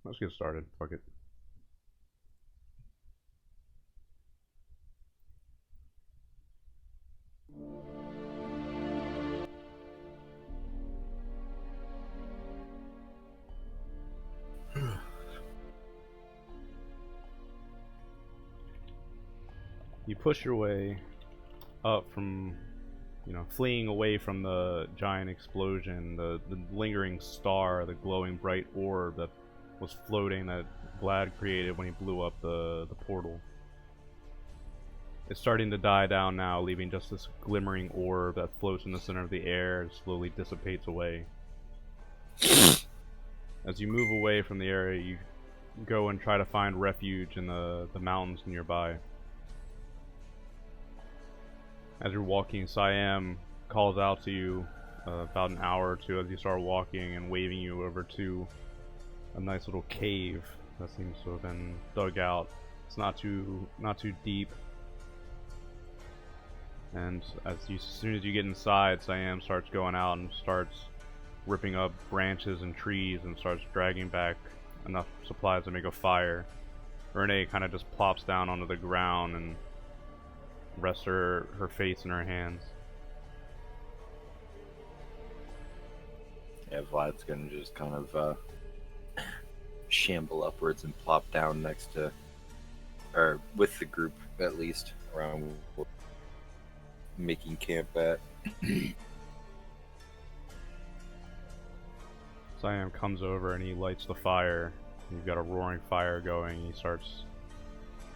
Let's get started. Fuck it. You push your way up from, fleeing away from the giant explosion, the lingering star, the glowing bright orb that was floating that Vlad created when he blew up the portal. It's starting to die down now, leaving just this glimmering orb that floats in the center of the air and slowly dissipates away. As you move away from the area, you go and try to find refuge in the mountains nearby. As you're walking, Siam calls out to you about an hour or two as you start walking and waving you over to a nice little cave that seems to have been dug out. It's not too deep. And as soon as you get inside, Siam starts going out and starts ripping up branches and trees and starts dragging back enough supplies to make a fire. Renee kind of just plops down onto the ground and rests her face in her hands. Yeah, Vlad's gonna just kind of shamble upwards and plop down next to, or with the group at least, around where we're making camp at. Siam comes over and he lights the fire. You've got a roaring fire going. He starts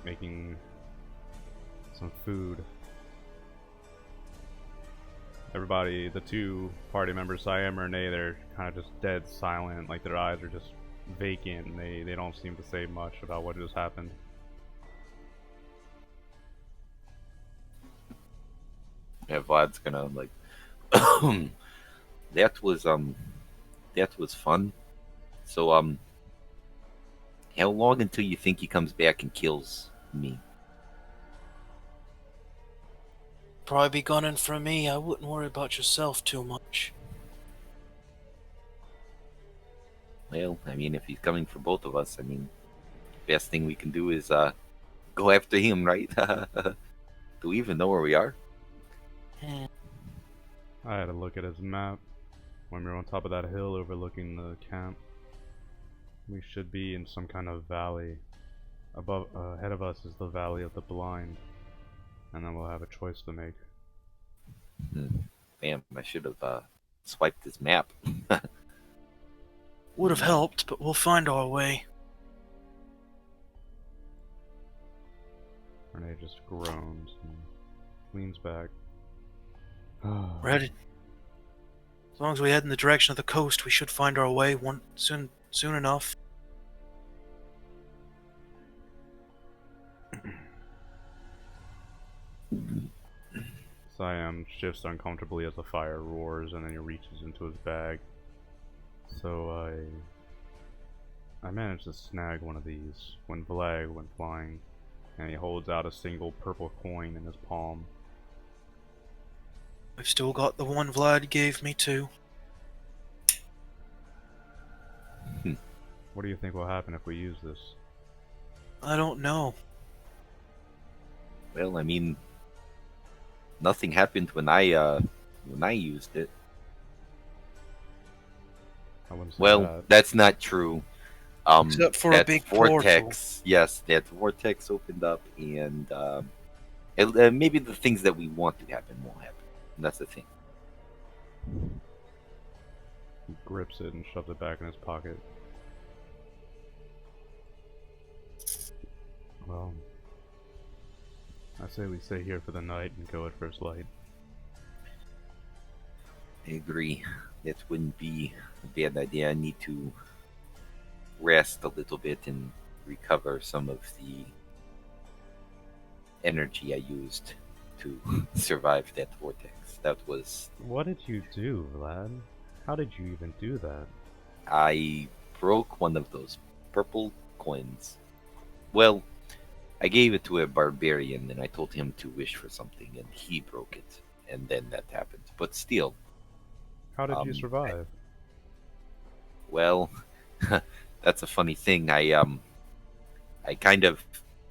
making some food. Everybody, the two party members, Siam and Renee, they're kind of just dead silent, like their eyes are just vacant, and they don't seem to say much about what just happened. Yeah, Vlad's gonna like that was fun. So how long until you think he comes back and kills me? Probably be gunning for me. I wouldn't worry about yourself too much. Well, I mean, if he's coming for both of us, I mean, best thing we can do is go after him, right? Do we even know where we are? I had a look at his map when we were on top of that hill overlooking the camp. We should be in some kind of valley. Ahead of us is the Valley of the Blind, and then we'll have a choice to make. Damn, I should have swiped his map. Would have helped, but we'll find our way. Renee just groans and leans back. Ready? As long as we head in the direction of the coast, we should find our way soon enough. Siam shifts uncomfortably as the fire roars, and then he reaches into his bag. So I managed to snag one of these when Vlad went flying, and he holds out a single purple coin in his palm. I've still got the one Vlad gave me too. What do you think will happen if we use this? I don't know. Well, I mean, nothing happened when I used it. I wouldn't say Well, that. that's not true. Except for that a big vortex. Yes, that vortex opened up, and maybe the things that we want to happen won't happen. And that's the thing. He grips it and shoves it back in his pocket. Well, I say we stay here for the night and go at first light. I agree. That wouldn't be a bad idea. I need to rest a little bit and recover some of the energy I used to survive that vortex. That was... What did you do, Vlad? How did you even do that? I broke one of those purple coins. Well, I gave it to a barbarian and I told him to wish for something and he broke it. And then that happened. But still... How did you survive? Well, that's a funny thing. I kind of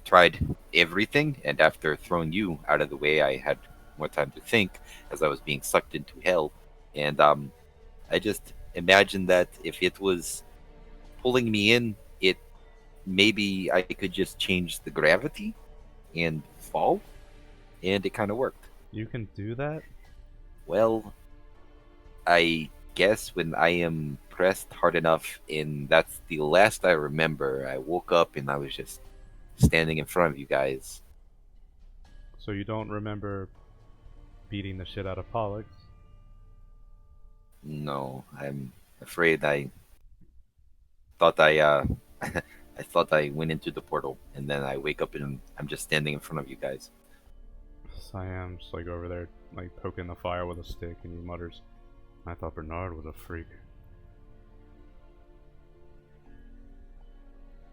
tried everything, and after throwing you out of the way, I had more time to think as I was being sucked into hell. And I just imagined that if it was pulling me in, it maybe I could just change the gravity and fall, and it kind of worked. You can do that? Well, I guess when I am pressed hard enough, and that's the last I remember, I woke up and I was just standing in front of you guys. So you don't remember beating the shit out of Pollux? No, I'm afraid I thought I thought I went into the portal, and then I wake up and I'm just standing in front of you guys. Siam's like over there, like poking the fire with a stick, and he mutters, I thought Bernard was a freak.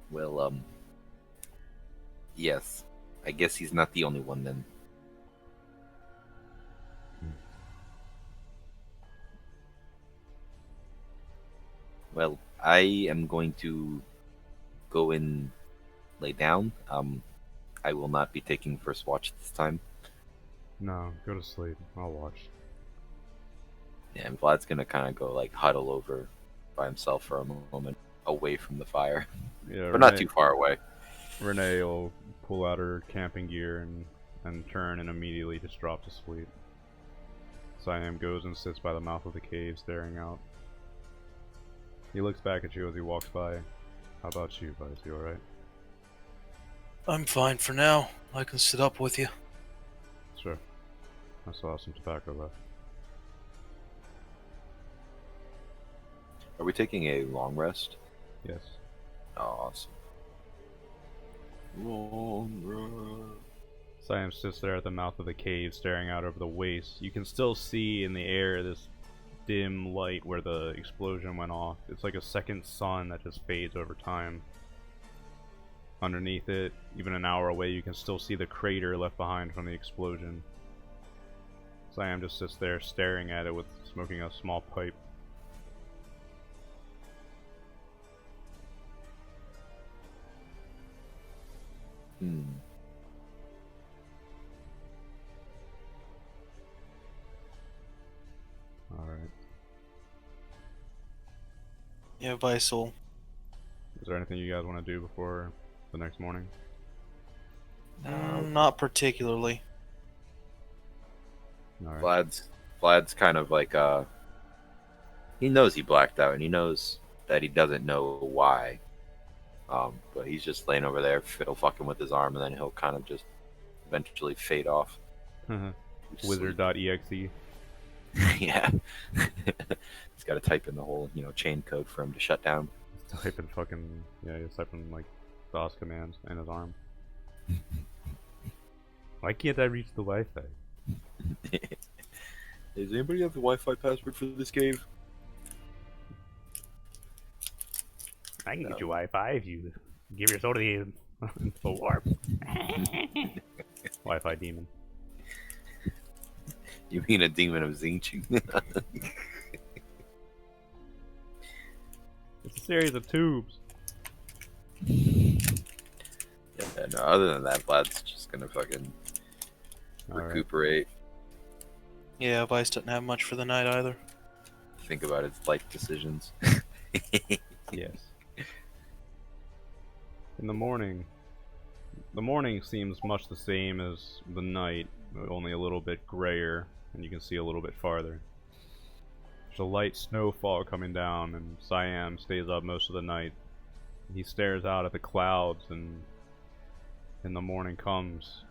Well, yes. I guess he's not the only one then. Well, I am going to go and lay down. I will not be taking first watch this time. No, go to sleep. I'll watch. Yeah, and Vlad's gonna kind of go like huddle over by himself for a moment, away from the fire, Yeah, but not too far away. Renee will pull out her camping gear and turn and immediately just drop to sleep. Siam goes and sits by the mouth of the cave, staring out. He looks back at you as he walks by. How about you, Vice? You alright? I'm fine for now. I can sit up with you. Sure. I still have some tobacco left. Are we taking a long rest? Yes. Awesome. Long rest. Siam sits there at the mouth of the cave, staring out over the waste. You can still see in the air this dim light where the explosion went off. It's like a second sun that just fades over time. Underneath it, even an hour away, you can still see the crater left behind from the explosion. Siam just sits there staring at it with smoking a small pipe. Alright. Yeah, Visel. Is there anything you guys want to do before the next morning? Not particularly. Alright. Vlad's kind of like he knows he blacked out and he knows that he doesn't know why. But he's just laying over there fiddle fucking with his arm, and then he'll kind of just eventually fade off. Wizard.exe. Yeah. He's got to type in the whole, chain code for him to shut down. Typing fucking, yeah, he's typing like DOS commands in his arm. Why can't I reach the Wi-Fi? Does anybody have the Wi-Fi password for this cave? I can get you Wi-Fi if you give your soda the warp. Wi-Fi demon. You mean a demon of Zinching? It's a series of tubes. Yeah, no, other than that, Vlad's just gonna fucking Alright. recuperate, Yeah, Vice doesn't have much for the night either. think about his life decisions. Yes. In the morning seems much the same as the night, only a little bit grayer, and you can see a little bit farther. There's a light snowfall coming down, and Siam stays up most of the night. He stares out at the clouds, and the morning comes.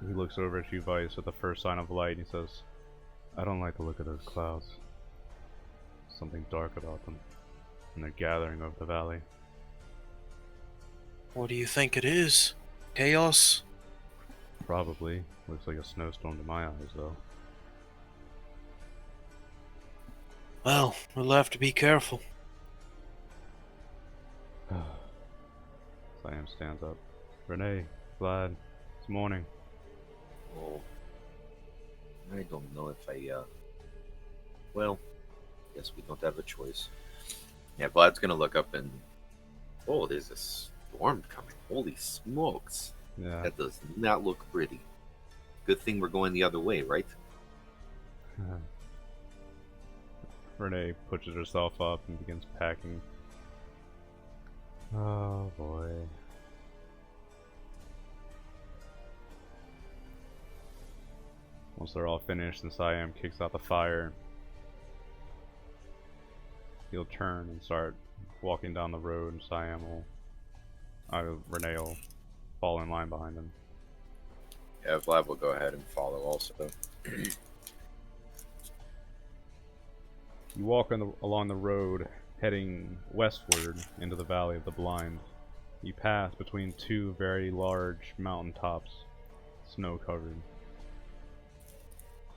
He looks over at you, Vice, at the first sign of light, and he says, I don't like the look of those clouds. Something dark about them, and they're gathering over the valley. What do you think it is? Chaos? Probably. Looks like a snowstorm to my eyes, though. Well, we'll have to be careful. Siam stands up. Renee, Vlad, it's morning. Oh, I don't know if well, guess we don't have a choice. Yeah, Vlad's gonna look up and Oh, there's a storm coming. Holy smokes. Yeah. That does not look pretty. Good thing we're going the other way, right? Renee pushes herself up and begins packing. Oh boy. Once they're all finished and Siam kicks out the fire, he'll turn and start walking down the road, and Siam will, Renee will fall in line behind him. Yeah, Vlad will go ahead and follow also. You walk along the road, heading westward into the Valley of the Blind. You pass between two very large mountain tops, snow-covered.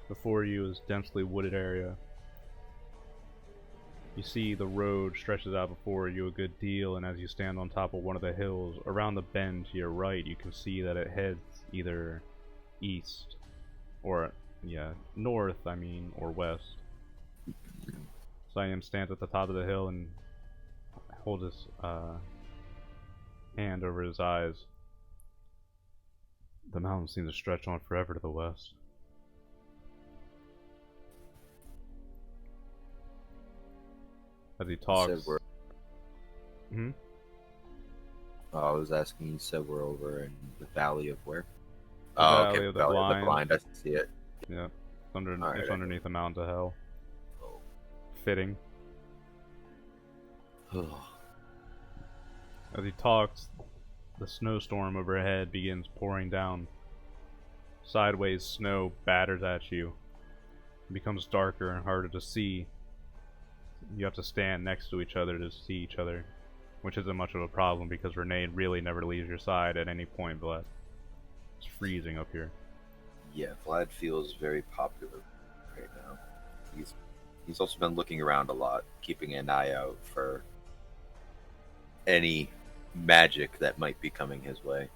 Before you is densely wooded area. You see the road stretches out before you a good deal, and as you stand on top of one of the hills, around the bend to your right, you can see that it heads either east, or, north, or west. Siam stands at the top of the hill and holds his hand over his eyes. The mountains seem to stretch on forever to the west. As he talks. I was asking, you said we're over in the Valley of where? Valley of the Valley Blind. of the Blind, I see it. Yeah, it's Alright. underneath the mountain of hell. Oh. Fitting. As he talks, the snowstorm overhead begins pouring down. Sideways snow batters at you. It becomes darker and harder to see. You have to stand next to each other to see each other, which isn't much of a problem because Renee really never leaves your side at any point, but it's freezing up here. Yeah, Vlad feels very popular right now. He's also been looking around a lot, keeping an eye out for any magic that might be coming his way.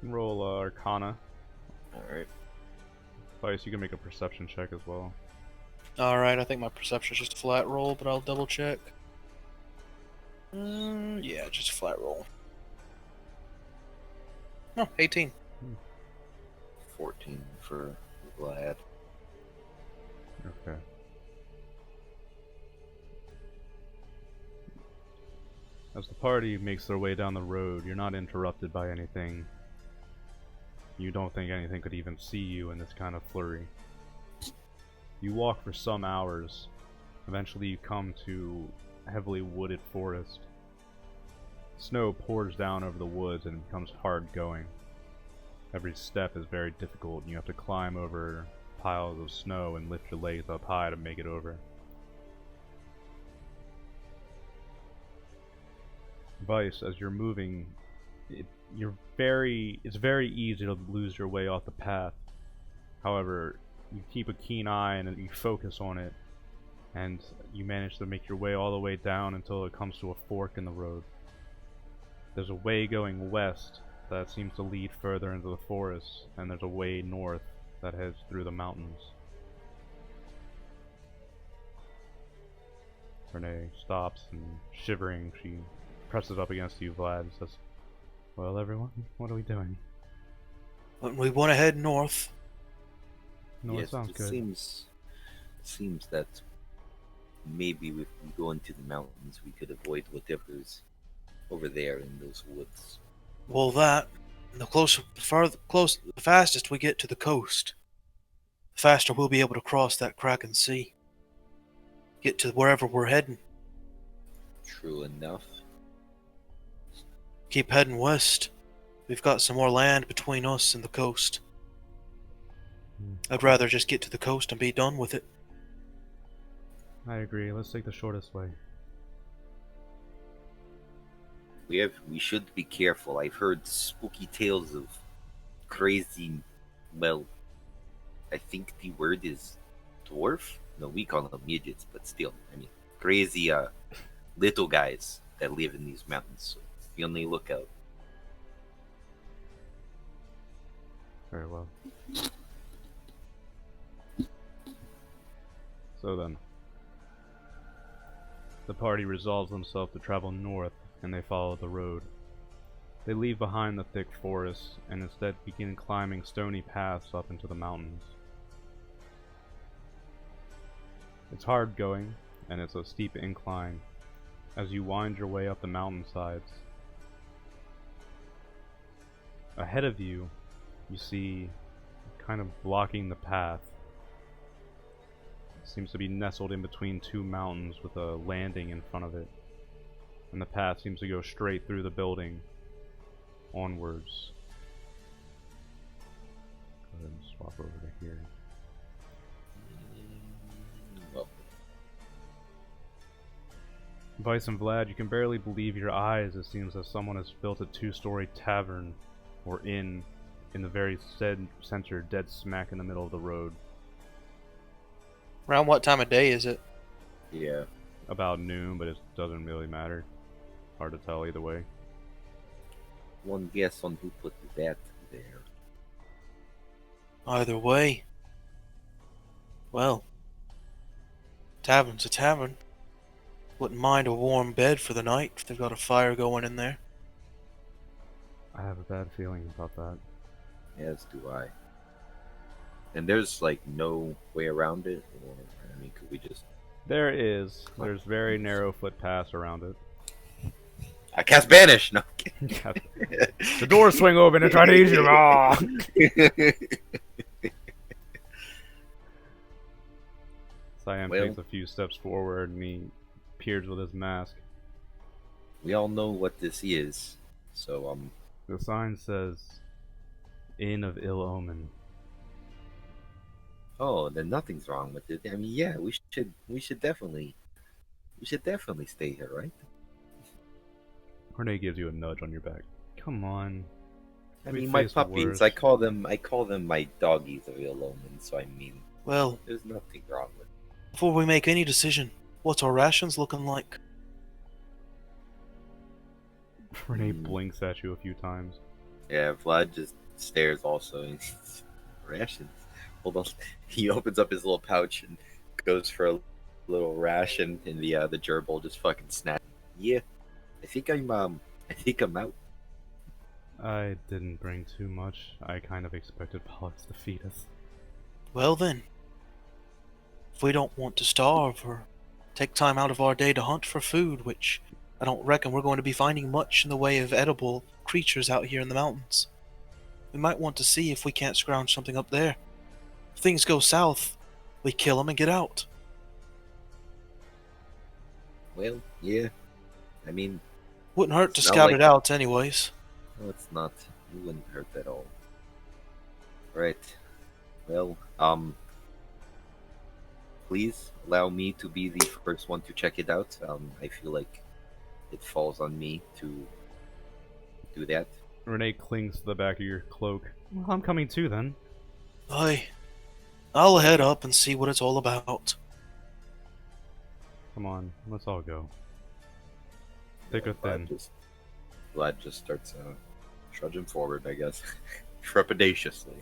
Roll Arcana. Alright. Vice, you can make a perception check as well. Alright, I think my perception's just a flat roll, but I'll double check. Yeah, just a flat roll. Oh, 18. 14 for Vlad. Okay. As the party makes their way down the road, you're not interrupted by anything. You don't think anything could even see you in this kind of flurry. You walk for some hours. Eventually you come to a heavily wooded forest. Snow pours down over the woods and it becomes hard going. Every step is very difficult and you have to climb over piles of snow and lift your legs up high to make it over. Vice, as you're moving, it's very easy to lose your way off the path. However, you keep a keen eye and you focus on it, and you manage to make your way all the way down until it comes to a fork in the road. There's a way going west that seems to lead further into the forest, and there's a way north that heads through the mountains. Renee stops and, shivering, she presses up against you, Vlad, and says, "Well, everyone, what are we doing?" We want to head north. No, yes, it sounds good. Seems that maybe if we go into the mountains, we could avoid whatever's over there in those woods. Well, the fastest we get to the coast, the faster we'll be able to cross that Kraken Sea. Get to wherever we're heading. True enough. Keep heading west. We've got some more land between us and the coast. I'd rather just get to the coast and be done with it. I agree. Let's take the shortest way. We should be careful. I've heard spooky tales of crazy, well, I think the word is dwarf? No, we call them midgets, but still, crazy little guys that live in these mountains. So be on the lookout. Very well. So then, the party resolves themselves to travel north and they follow the road. They leave behind the thick forest and instead begin climbing stony paths up into the mountains. It's hard going, and it's a steep incline as you wind your way up the mountainsides. Ahead of you, you see, kind of blocking the path, it seems to be nestled in between two mountains with a landing in front of it. And the path seems to go straight through the building, onwards. Go ahead and swap over to here. Well, Vice and Vlad, you can barely believe your eyes. It seems as someone has built a two-story tavern or inn in the very center, dead smack in the middle of the road. Around what time of day is it? yeah. About noon, but it doesn't really matter. Hard to tell either way. One guess on who put that there. Either way. Well, tavern's a tavern. Wouldn't mind a warm bed for the night if they've got a fire going in there. I have a bad feeling about that. As do I. And there's like no way around it, or I mean, could we just? There is. There's very narrow footpaths around it. I cast banish. No. The doors swing open and try to eat you. Ah! Cyan takes a few steps forward and he peers with his mask. We all know what this is, so The sign says, "Inn of Ill Omen." Oh, then nothing's wrong with it. I mean, yeah, we should definitely stay here, right? Renee gives you a nudge on your back. Come on. I We mean, my face the puppies. worst. I call them my doggies of ill omen. So I mean, Well, there's nothing wrong with it. before we make any decision, what's our rations looking like? Renee blinks at you a few times. Yeah, Vlad just stares also. And rations. Hold on. He opens up his little pouch and goes for a little ration, and the gerbil just fucking snaps. Yeah, I think I'm out. I didn't bring too much. I kind of expected Pollux to feed us. Well then, if we don't want to starve or take time out of our day to hunt for food, which I don't reckon we're going to be finding much in the way of edible creatures out here in the mountains, we might want to see if we can't scrounge something up there. If things go south, we kill them and get out. Well, yeah. I mean, Wouldn't hurt to It's not scout like- it out anyways. no, it's not. You wouldn't hurt at all. Right. Well, please allow me to be the first one to check it out. I feel like it falls on me to do that. Renee clings to the back of your cloak. Well, I'm coming too then. I'll head up and see what it's all about. Come on, let's all go. Thick or thin. Vlad just starts trudging forward, I guess, trepidatiously.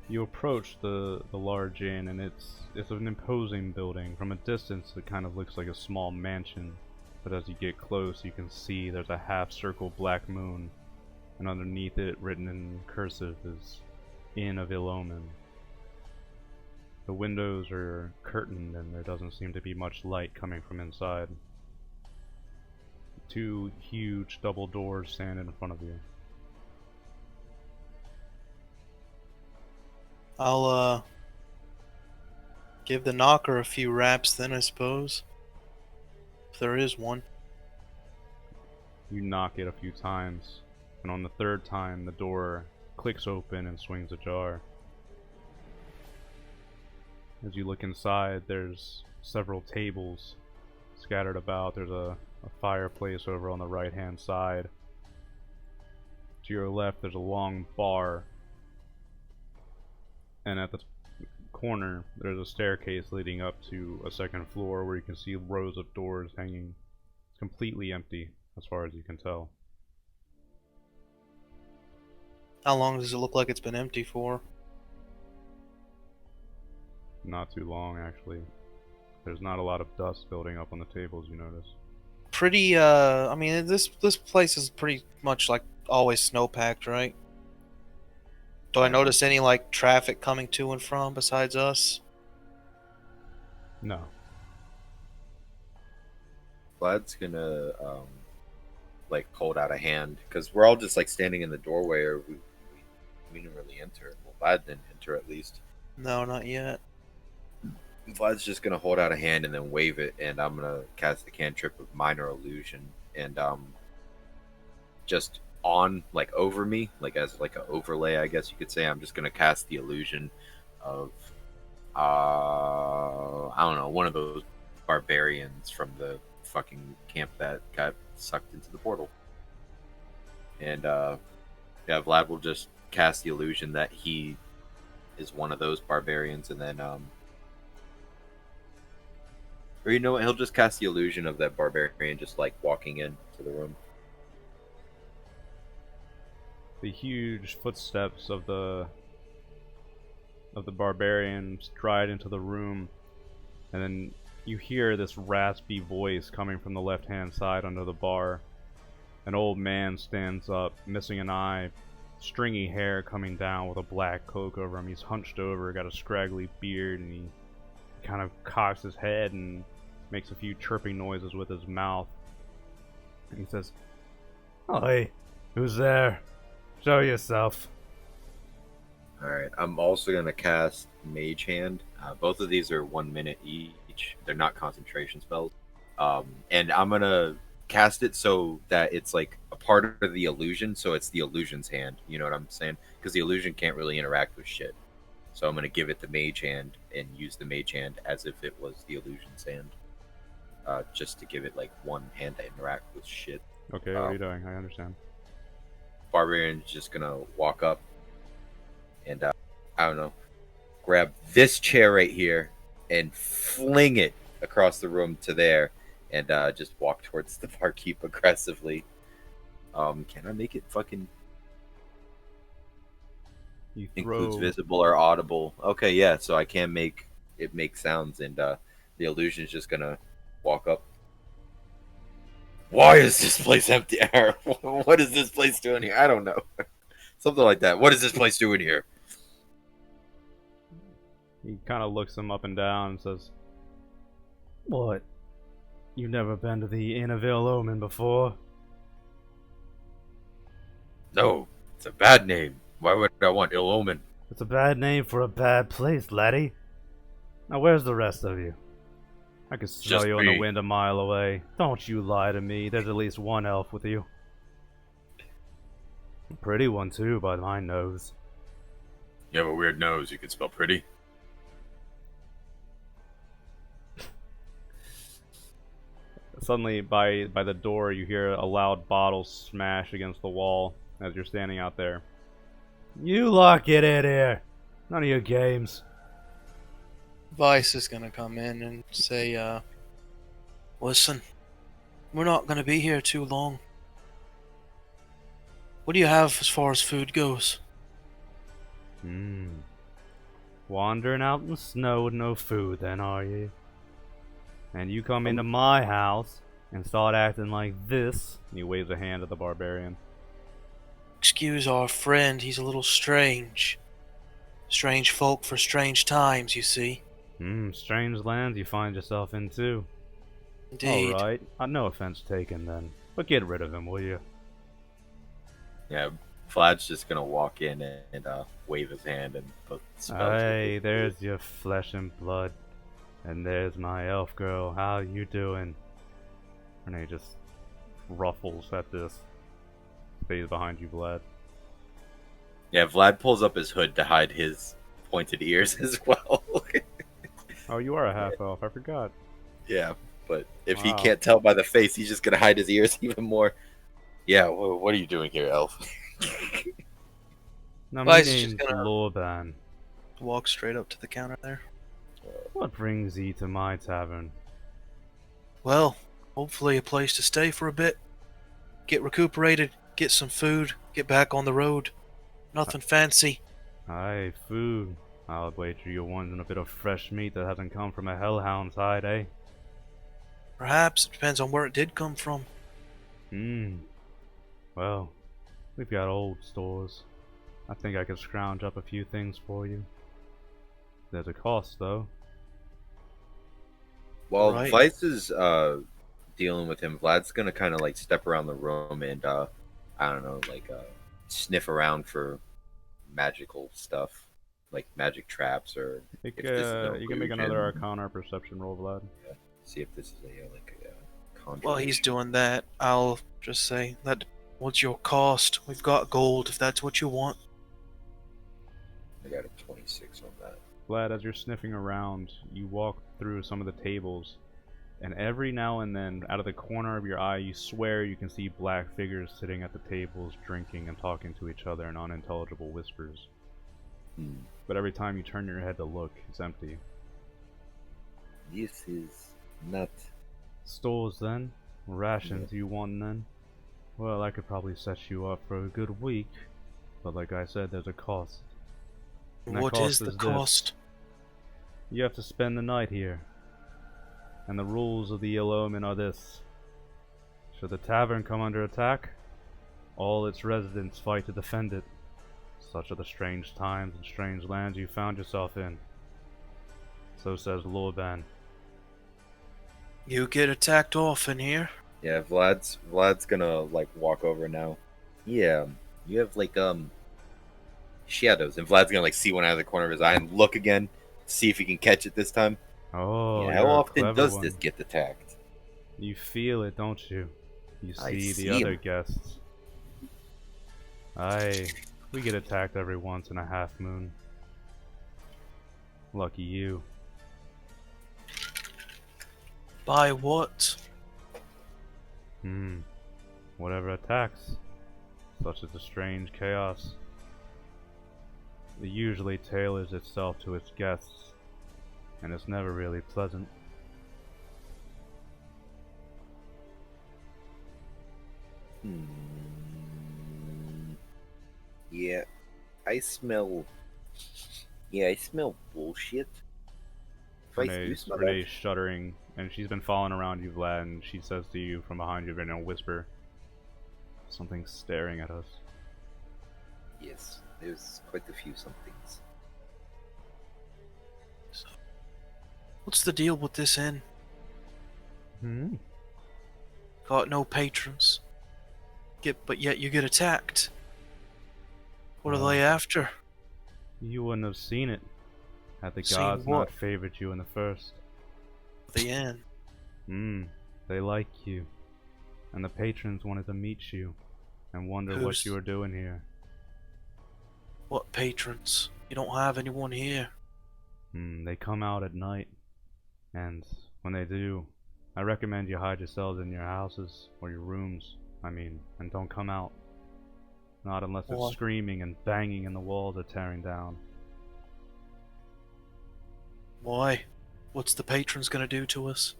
You approach the large inn, and it's an imposing building. From a distance, it kind of looks like a small mansion, but as you get close, you can see there's a half-circle black moon, and underneath it, written in cursive, is Inn of Ill Omen. The windows are curtained, and there doesn't seem to be much light coming from inside. Two huge double doors stand in front of you. I'll give the knocker a few raps then, I suppose. If there is one. You knock it a few times, and on the third time the door clicks open and swings ajar. As you look inside, there's several tables scattered about. There's a fireplace over on the right hand side. To your left there's a long bar, and at the corner there's a staircase leading up to a second floor where you can see rows of doors hanging. It's completely empty as far as you can tell. How long does it look like it's been empty for? Not too long, actually. There's not a lot of dust building up on the tables, you notice. pretty. I mean, this place is pretty much like always snow-packed, right? Do I notice any like traffic coming to and from besides us? No. Vlad's gonna like hold out a hand because we're all just like standing in the doorway, or we didn't really enter. Well, Vlad didn't enter at least. No, not yet. Vlad's just gonna hold out a hand and then wave it, and I'm gonna cast the cantrip of minor illusion, and just on like over me, like as like an overlay, I guess you could say. I'm just gonna cast the illusion of I don't know, one of those barbarians from the fucking camp that got sucked into the portal. And yeah, Vlad will just cast the illusion that he is one of those barbarians, and then or you know what, he'll just cast the illusion of that barbarian just like walking into the room. The huge footsteps of the barbarian stride into the room, and then you hear this raspy voice coming from the left-hand side under the bar. An old man stands up, missing an eye, stringy hair coming down with a black cloak over him. He's hunched over, got a scraggly beard, and he kind of cocks his head and makes a few chirping noises with his mouth. And he says, "Oh, hey, who's there? Show yourself." Alright, I'm also going to cast Mage Hand. Both of these are 1 minute each. They're not concentration spells. And I'm going to cast it so that it's like a part of the illusion, so it's the illusion's hand. You know what I'm saying? Because the illusion can't really interact with shit. So I'm going to give it the Mage Hand and use the Mage Hand as if it was the illusion's hand. Just to give it like one hand to interact with shit. Okay, what are you doing? I understand. Barbarian's just going to walk up and I don't know, grab this chair right here and fling it across the room to there, and just walk towards the barkeep aggressively. Can I make it fucking You includes throw visible or audible? Okay, yeah, so I can make it make sounds, and the illusion's just gonna walk up. Why is this place empty? What is this place doing here? I don't know. Something like that. What is this place doing here? He kind of looks him up and down and says, "What? You've never been to the Inn of Ill Omen before?" No, it's a bad name. Why would I want ill omen? "It's a bad name for a bad place, laddie. Now where's the rest of you? I could smell Just you on the me. wind a mile away. Don't you lie to me. There's at least one elf with you. A pretty one too, by my nose." You have a weird nose. You could spell pretty. Suddenly, by the door, you hear a loud bottle smash against the wall as you're standing out there. "You lot get in here. None of your games." Vice is gonna come in and say, "Listen, we're not gonna be here too long. What do you have as far as food goes?" Wandering out in the snow with no food, then, are you? And you come into my house and start acting like this? And he waves a hand at the barbarian. Excuse our friend, he's a little strange. Strange folk for strange times, you see. Strange lands you find yourself in, too. Indeed. Alright, no offense taken, then. But get rid of him, will you? Yeah, Vlad's just gonna walk in and wave his hand and put spells. Hey, there's your flesh and blood. And there's my elf girl. How you doing? And he just ruffles at this. Stays behind you, Vlad. Yeah, Vlad pulls up his hood to hide his pointed ears as well. Oh, you are a half elf. I forgot. Yeah, but if he Wow. can't tell by the face, he's just gonna hide his ears even more. Yeah, what are you doing here, elf? Now, my Vice is name's just gonna- Lorban. Walk straight up to the counter there. What brings ye to my tavern? Well, hopefully a place to stay for a bit. Get recuperated, get some food, get back on the road. Nothing fancy. Aye, food. I'll wager you're wanting a bit of fresh meat that hasn't come from a hellhound's hide, eh? Perhaps it depends on where it did come from. Well, we've got old stores. I think I could scrounge up a few things for you. There's a cost, though. While Right. Vice is dealing with him, Vlad's gonna kind of like step around the room and I don't know, like sniff around for magical stuff, like magic traps, or You if this is an can make another illusion. Arcana or Perception roll, Vlad. See if this is a conjuration. While he's doing that, I'll just say that. What's your cost? We've got gold if that's what you want. I got a 26 on that. Vlad, as you're sniffing around, you walk through some of the tables, and every now and then, out of the corner of your eye, you swear you can see black figures sitting at the tables, drinking and talking to each other in unintelligible whispers. But every time you turn your head to look, it's empty. This is not. Stores, then? Rations you want, then? Well, I could probably set you up for a good week, but like I said, there's a cost. And that What cost is the this. cost? You have to spend the night here. And the rules of the Yellow Omen are this. Should the tavern come under attack, all its residents fight to defend it. Such are the strange times and strange lands you found yourself in. So says Lorban. You get attacked often here? Yeah, Vlad's gonna like walk over now. Yeah, you have like shadows, and Vlad's gonna like see one out of the corner of his eye and look again, see if he can catch it this time. Oh, yeah, you're how a often clever does one. this get attacked? You feel it, don't you? You I see see the other 'em. guests. We get attacked every once in a half moon. Lucky you. By what? Whatever attacks. Such is the strange chaos. It usually tailors itself to its guests, and it's never really pleasant. Yeah, I smell. Yeah, I smell bullshit. Vice, do you smell Renee's that? shuddering, and she's been following around you, Vlad, and she says to you from behind you in a whisper, "Something's staring at us." Yes, there's quite a few somethings. What's the deal with this inn? Got no patrons. But yet you get attacked. What are they after? You wouldn't have seen it had the Seen gods what? not favored you in the first. The inn. They like you, and the patrons wanted to meet you and wonder what Who's- you were doing here. What patrons? You don't have anyone here. They come out at night, and when they do, I recommend you hide yourselves in your houses or your rooms, and don't come out. Not unless it's Why? screaming and banging and the walls are tearing down. Why? What's the patrons gonna do to us?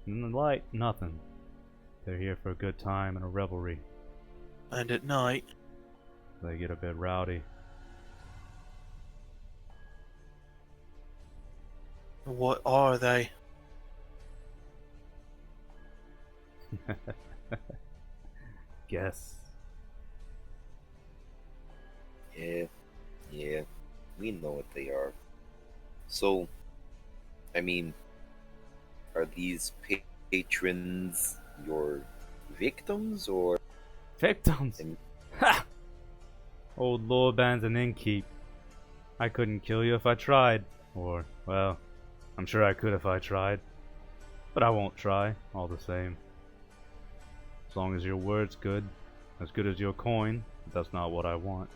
In the light, nothing. They're here for a good time and a revelry. And at night? They get a bit rowdy. What are they? Guess. Yeah, we know what they are. So, are these patrons your victims, or? Victims! And- Ha! Old Lorban's an innkeep. I couldn't kill you if I tried. Or, well, I'm sure I could if I tried. But I won't try, all the same. As long as your word's good as your coin, that's not what I want.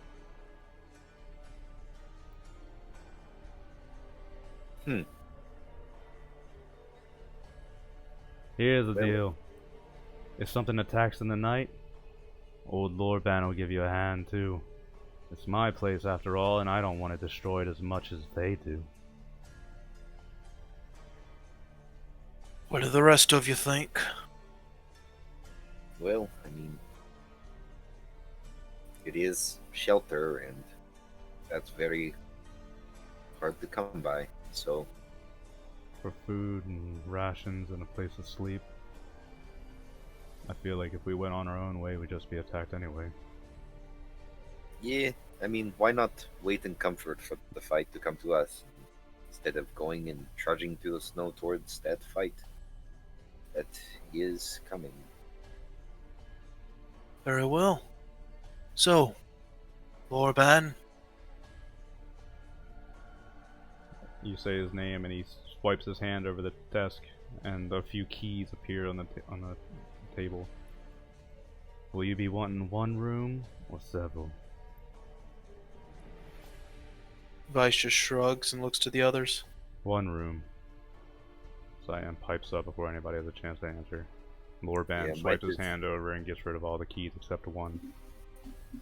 Here's the Well- deal. If something attacks in the night, old Lorban will give you a hand too. It's my place after all, and I don't want it destroyed as much as they do. What do the rest of you think? Well, it is shelter, and that's very hard to come by. So, for food and rations and a place to sleep. I feel like if we went on our own way, we'd just be attacked anyway. Yeah, I mean, why not wait in comfort for the fight to come to us instead of going and trudging through the snow towards that fight that is coming? Very well. So, Lorban, You say his name, and he swipes his hand over the desk, and a few keys appear on the table. Will you be wanting one room or several? Vice just shrugs and looks to the others. One room. Cyan pipes up before anybody has a chance to answer. Lorban Yeah, swipes Mike his is- hand over and gets rid of all the keys except one.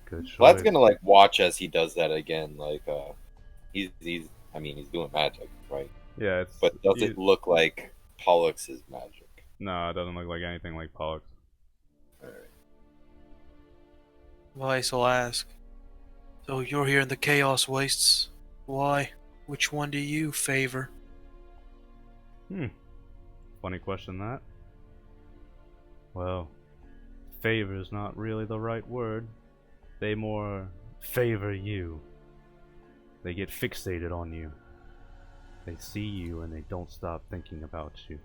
Good choice. Vlad's gonna like watch as he does that again. Like, he's I mean, he's doing magic, right? Yeah, it's. But does it look like Pollux's magic? No, it doesn't look like anything like Pollux. Alright. Vice will ask. So you're here in the Chaos Wastes. Why? Which one do you favor? Funny question that. Well, favor is not really the right word. They more favor you. They get fixated on you. They see you and they don't stop thinking about you.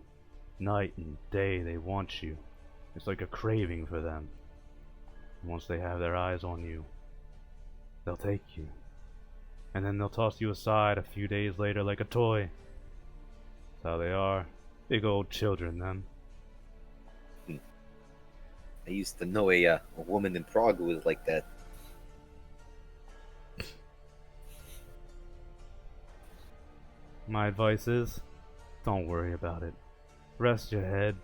Night and day they want you. It's like a craving for them. And once they have their eyes on you, they'll take you. And then they'll toss you aside a few days later like a toy. That's how they are. Big old children, them. I used to know a woman in Prague who was like that. My advice is, don't worry about it. Rest your head.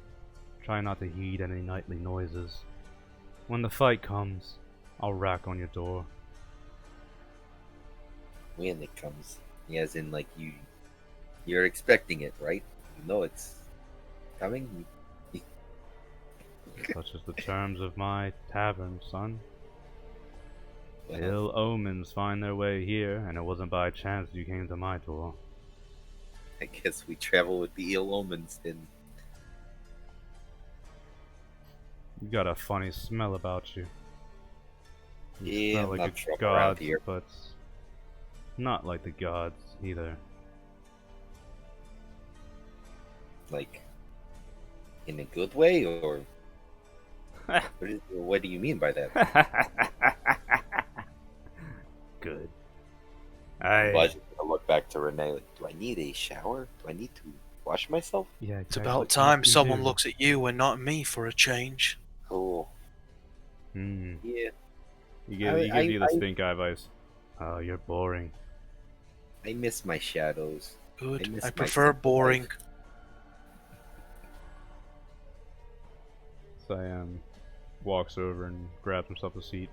Try not to heed any nightly noises. When the fight comes, I'll rap on your door. When it comes, as in like you're expecting it, right? You know it's coming. Such is the terms of my tavern, son. Well, Ill omens find their way here, and it wasn't by chance you came to my door. I guess we travel with the ill omens then. You got a funny smell about you. You Yeah, smell I'm like not a from around god, here. but not like the gods either. Like, in a good way, or what do you mean by that? Good. Vlad's gonna look back to Renee. Like, do I need a shower? Do I need to wash myself? Yeah, It's exactly. about time You someone do. looks at you and not me for a change. Cool. Hmm. Yeah, He gives you the stink eye vice. Oh, you're boring. I miss my shadows. I Good. miss I my prefer simple boring. life. Cyan walks over and grabs himself a seat.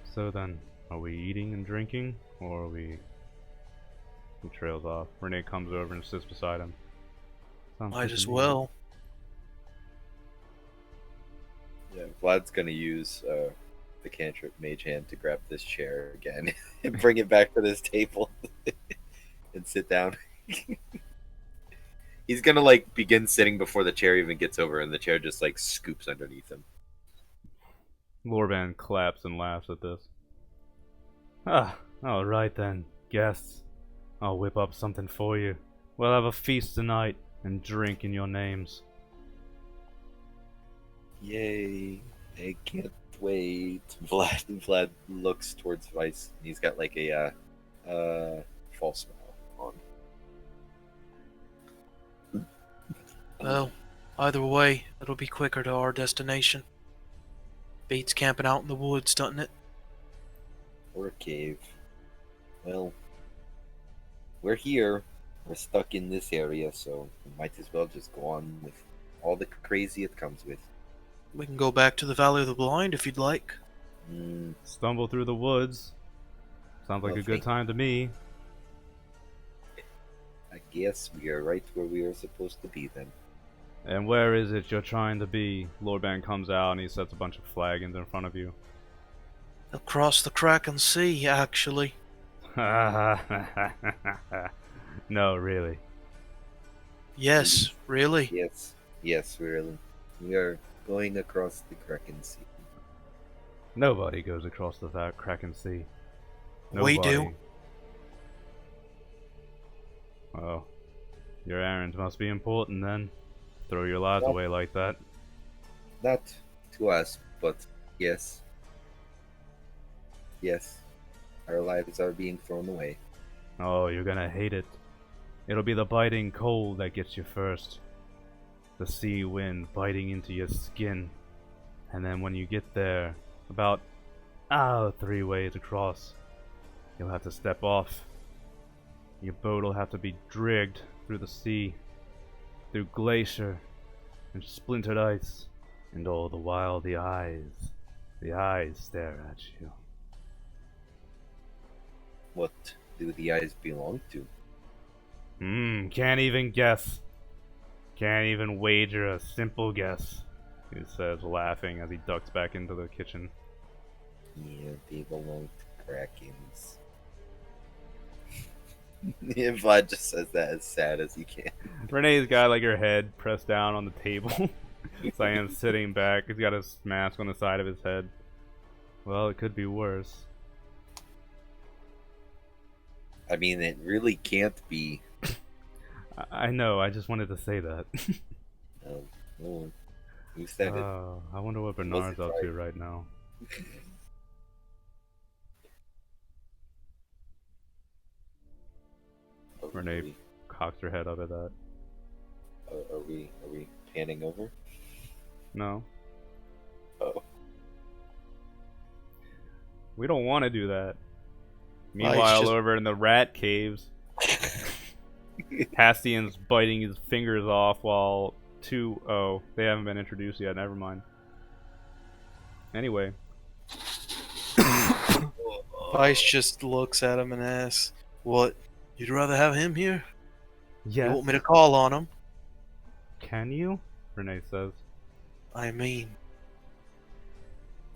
So then, are we eating and drinking, or are we... He trails off. Renee comes over and sits beside him. Sounds Might good as to me. well. Yeah, Vlad's gonna use the cantrip mage hand to grab this chair again and bring it back to this table and sit down. He's gonna like begin sitting before the chair even gets over, and the chair just like scoops underneath him. Lorban claps and laughs at this. Ah, alright then, guests. I'll whip up something for you. We'll have a feast tonight and drink in your names. Yay! I can't wait. Vlad looks towards Vice, and he's got like a false smile on. Well, either way, it'll be quicker to our destination. Beats camping out in the woods, doesn't it? Or a cave. Well, we're here. We're stuck in this area, so we might as well just go on with all the crazy it comes with. We can go back to the Valley of the Blind if you'd like. Stumble through the woods. Sounds like a good time to me. I guess we are right where we are supposed to be then. And where is it you're trying to be? Lorban comes out and he sets a bunch of flagons in front of you. Across the Kraken Sea, actually. No, really. Yes, really? Yes, yes, really. We are going across the Kraken Sea. Nobody goes across the Kraken Sea. We do. Nobody. Oh, your errands must be important then. Throw your lives Well, away like that. not to us, but yes, yes, our lives are being thrown away. Oh, you're gonna hate it. It'll be the biting cold that gets you first. The sea wind biting into your skin. And then when you get there, about 3 ways across, you'll have to step off. Your boat'll have to be dragged through the sea, through glacier and splintered ice, and all the while the eyes stare at you. What do the eyes belong to? Can't even guess. Can't even wager a simple guess, he says, laughing as he ducks back into the kitchen. Yeah, they belong to Krakens. Vlad just says that as sad as he can. Renee's got like her head pressed down on the table. Cyan's sitting back. He's got his mask on the side of his head. Well, it could be worse. I mean, it really can't be. I know, I just wanted to say that. No, who said it? I wonder what Bernard's up to right now. Renee cocks her head up at that. Are we panning over? No. Oh. We don't want to do that. Well, Meanwhile, just- over in the rat caves, Castian's biting his fingers off while they haven't been introduced yet, never mind. Anyway. Vice just looks at him and asks, "What? You'd rather have him here? You Yes. want me to call on him?" Can you? Renee says. I mean,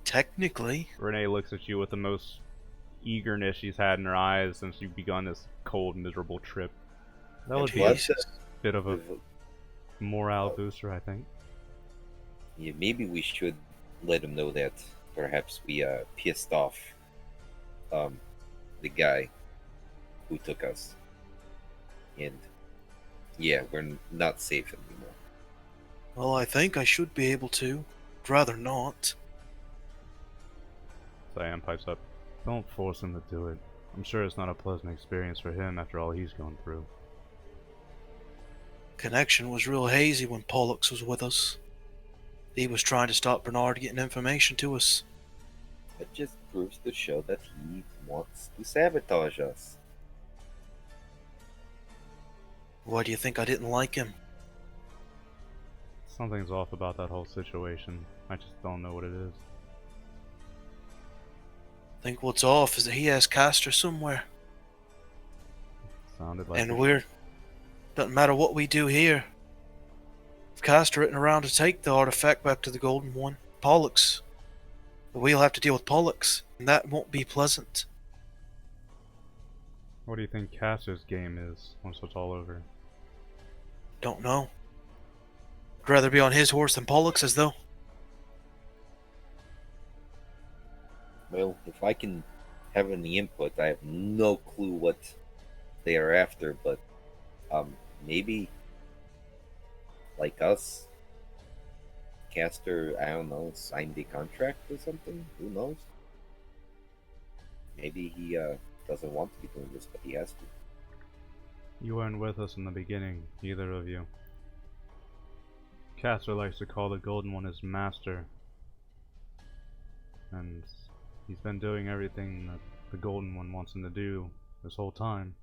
technically. Renee looks at you with the most eagerness she's had in her eyes since you've begun this cold, miserable trip. That would be a Jesus. bit of a morale booster, I think. Yeah, maybe we should let him know that perhaps we pissed off the guy who took us, and yeah, we're not safe anymore. Well, I think I should be able to. I'd rather not. Cyan pipes up. Don't force him to do it. I'm sure it's not a pleasant experience for him after all he's gone through. Connection was real hazy when Pollux was with us. He was trying to stop Bernard getting information to us. That just proves to show that he wants to sabotage us. Why do you think I didn't like him? Something's off about that whole situation. I just don't know what it is. I think what's off is that he has Castor somewhere. Sounded like And doesn't matter what we do here. If Castor isn't around to take the artifact back to the Golden One, Pollux, we'll have to deal with Pollux, and that won't be pleasant. What do you think Castor's game is once it's all over? Don't know. I'd rather be on his horse than Pollux's, though. Well, if I can have any input, I have no clue what they are after, but maybe like us, Castor, I don't know, signed a contract or something. Who knows? Maybe he doesn't want to be doing this, but he has to. You weren't with us in the beginning, either of you. Castor likes to call the Golden One his master. And he's been doing everything that the Golden One wants him to do this whole time.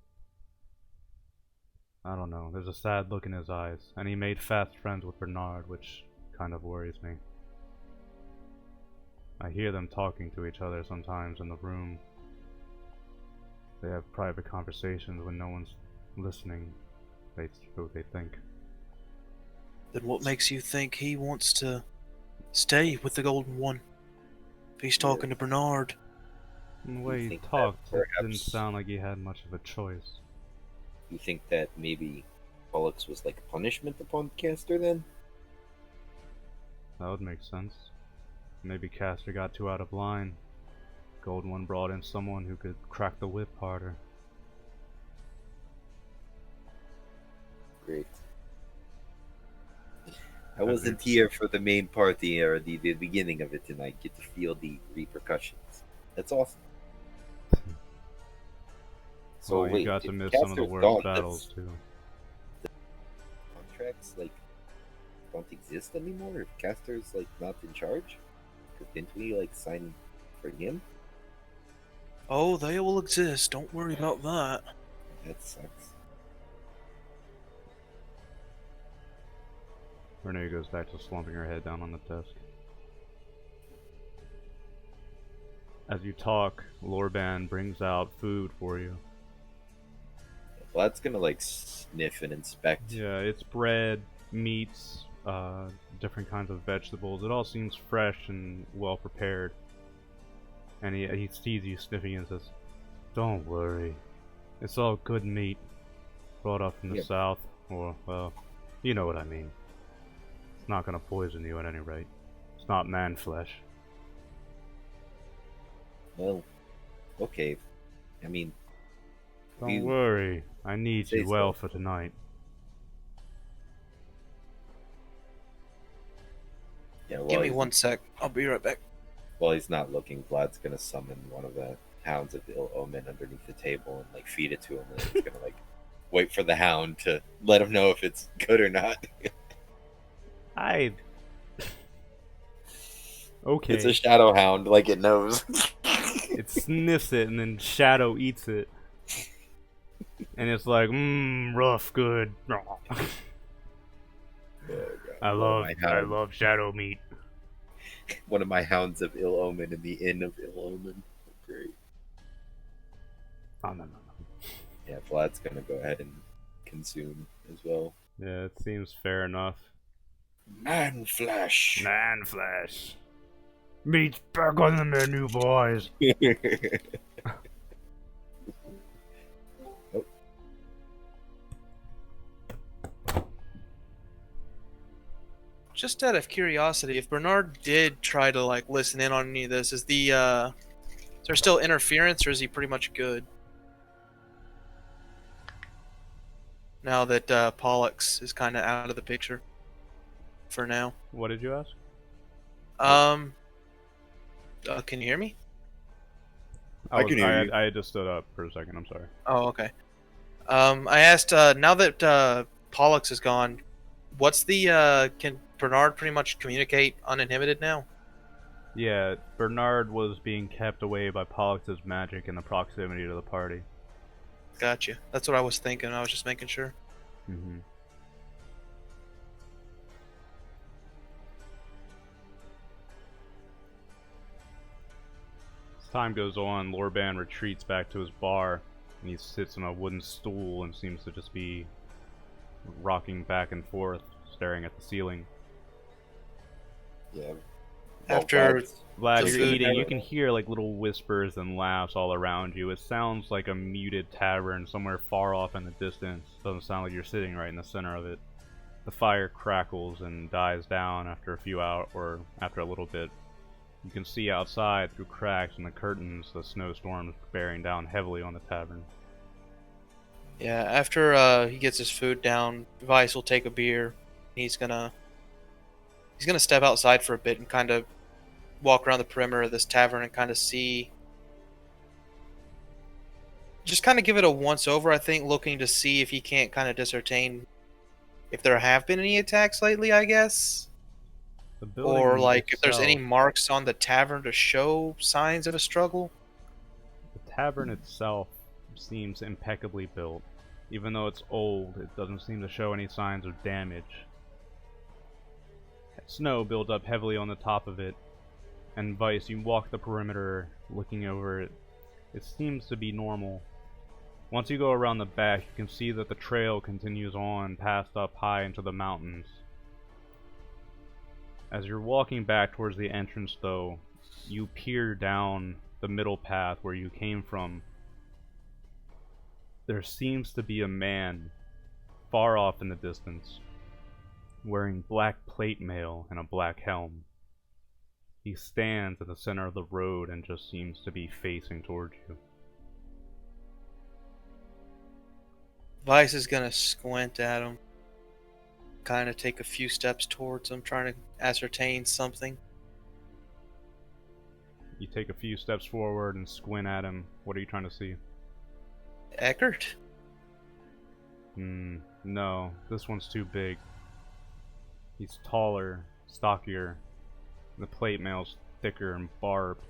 I don't know, there's a sad look in his eyes, and he made fast friends with Bernard, which kind of worries me. I hear them talking to each other sometimes in the room. They have private conversations when no one's listening, they think. Then what makes you think he wants to stay with the Golden One? If he's talking to Bernard. And the way he think that talked, it didn't perhaps- sound like he had much of a choice. You think that maybe Pollux was like a punishment upon Caster then? That would make sense. Maybe Caster got too out of line. Golden One brought in someone who could crack the whip harder. Great. I wasn't here for the main party or the beginning of it, and I get to feel the repercussions. That's awesome. So Well, you wait, got to if miss some of the Caster's worst gone, battles does too. contracts like don't exist anymore? If Caster's like not in charge, didn't we like sign for him? Oh, they will exist. Don't worry about that. That sucks. Renee goes back to slumping her head down on the desk. As you talk, Lorban brings out food for you. Vlad's gonna like sniff and inspect. Yeah, it's bread, meats, different kinds of vegetables. It all seems fresh and well prepared. And he sees you sniffing and says, "Don't worry. It's all good meat. Brought up from the south. Or, well, you know what I mean. It's not gonna poison you at any rate. It's not man flesh." Well, okay. I mean, Don't worry. I need you well so. for tonight. Yeah, well, Give me 1 sec. I'll be right back. While he's not looking, Vlad's gonna summon one of the hounds of ill omen underneath the table and like feed it to him, and he's gonna like wait for the hound to let him know if it's good or not. Okay. It's a shadow hound, like it knows. It sniffs it and then Shadow eats it. And it's like, rough, good. I love Shadow meat. One of my hounds of ill omen in the inn of ill omen. Great. Oh, no. Yeah, Vlad's gonna go ahead and consume as well. Yeah, it seems fair enough. Man flesh. Man flesh. Meat's back on the menu, boys. Oh. Just out of curiosity, if Bernard did try to like listen in on any of this, is there still interference, or is he pretty much good now that Pollux is kind of out of the picture for now? What did you ask? Can you hear me? I can hear you. I just stood up for a second. I'm sorry. Oh, okay. I asked, now that Pollux is gone, what's the can Bernard pretty much communicate uninhibited now? Yeah, Bernard was being kept away by Pollux's magic in the proximity to the party. Gotcha. That's what I was thinking. I was just making sure. Mm-hmm. As time goes on, Lorban retreats back to his bar, and he sits on a wooden stool and seems to just be rocking back and forth, staring at the ceiling. Yeah. After Vlad, the you're food eating, and you can hear like little whispers and laughs all around you. It sounds like a muted tavern somewhere far off in the distance. Doesn't sound like you're sitting right in the center of it. The fire crackles and dies down after a few hours, or after a little bit. You can see outside through cracks in the curtains the snowstorm bearing down heavily on the tavern. Yeah, after he gets his food down, Vice will take a beer. He's gonna step outside for a bit and kind of walk around the perimeter of this tavern and kind of see, just kind of give it a once over, I think, looking to see if he can't kind of discern if there have been any attacks lately, I guess. Or like if there's any marks on the tavern to show signs of a struggle. The tavern itself seems impeccably built. Even though it's old, it doesn't seem to show any signs of damage. Snow builds up heavily on the top of it, and Vice, you walk the perimeter looking over it. It seems to be normal. Once you go around the back, you can see that the trail continues on past up high into the mountains. As you're walking back towards the entrance, though, you peer down the middle path where you came from. There seems to be a man far off in the distance, wearing black plate mail and a black helm. He stands at the center of the road and just seems to be facing towards you. Vice is gonna squint at him, kind of take a few steps towards him, trying to ascertain something. You take a few steps forward and squint at him. What are you trying to see? Eckert? No, this one's too big. He's taller, stockier. The plate mail's thicker and barbed.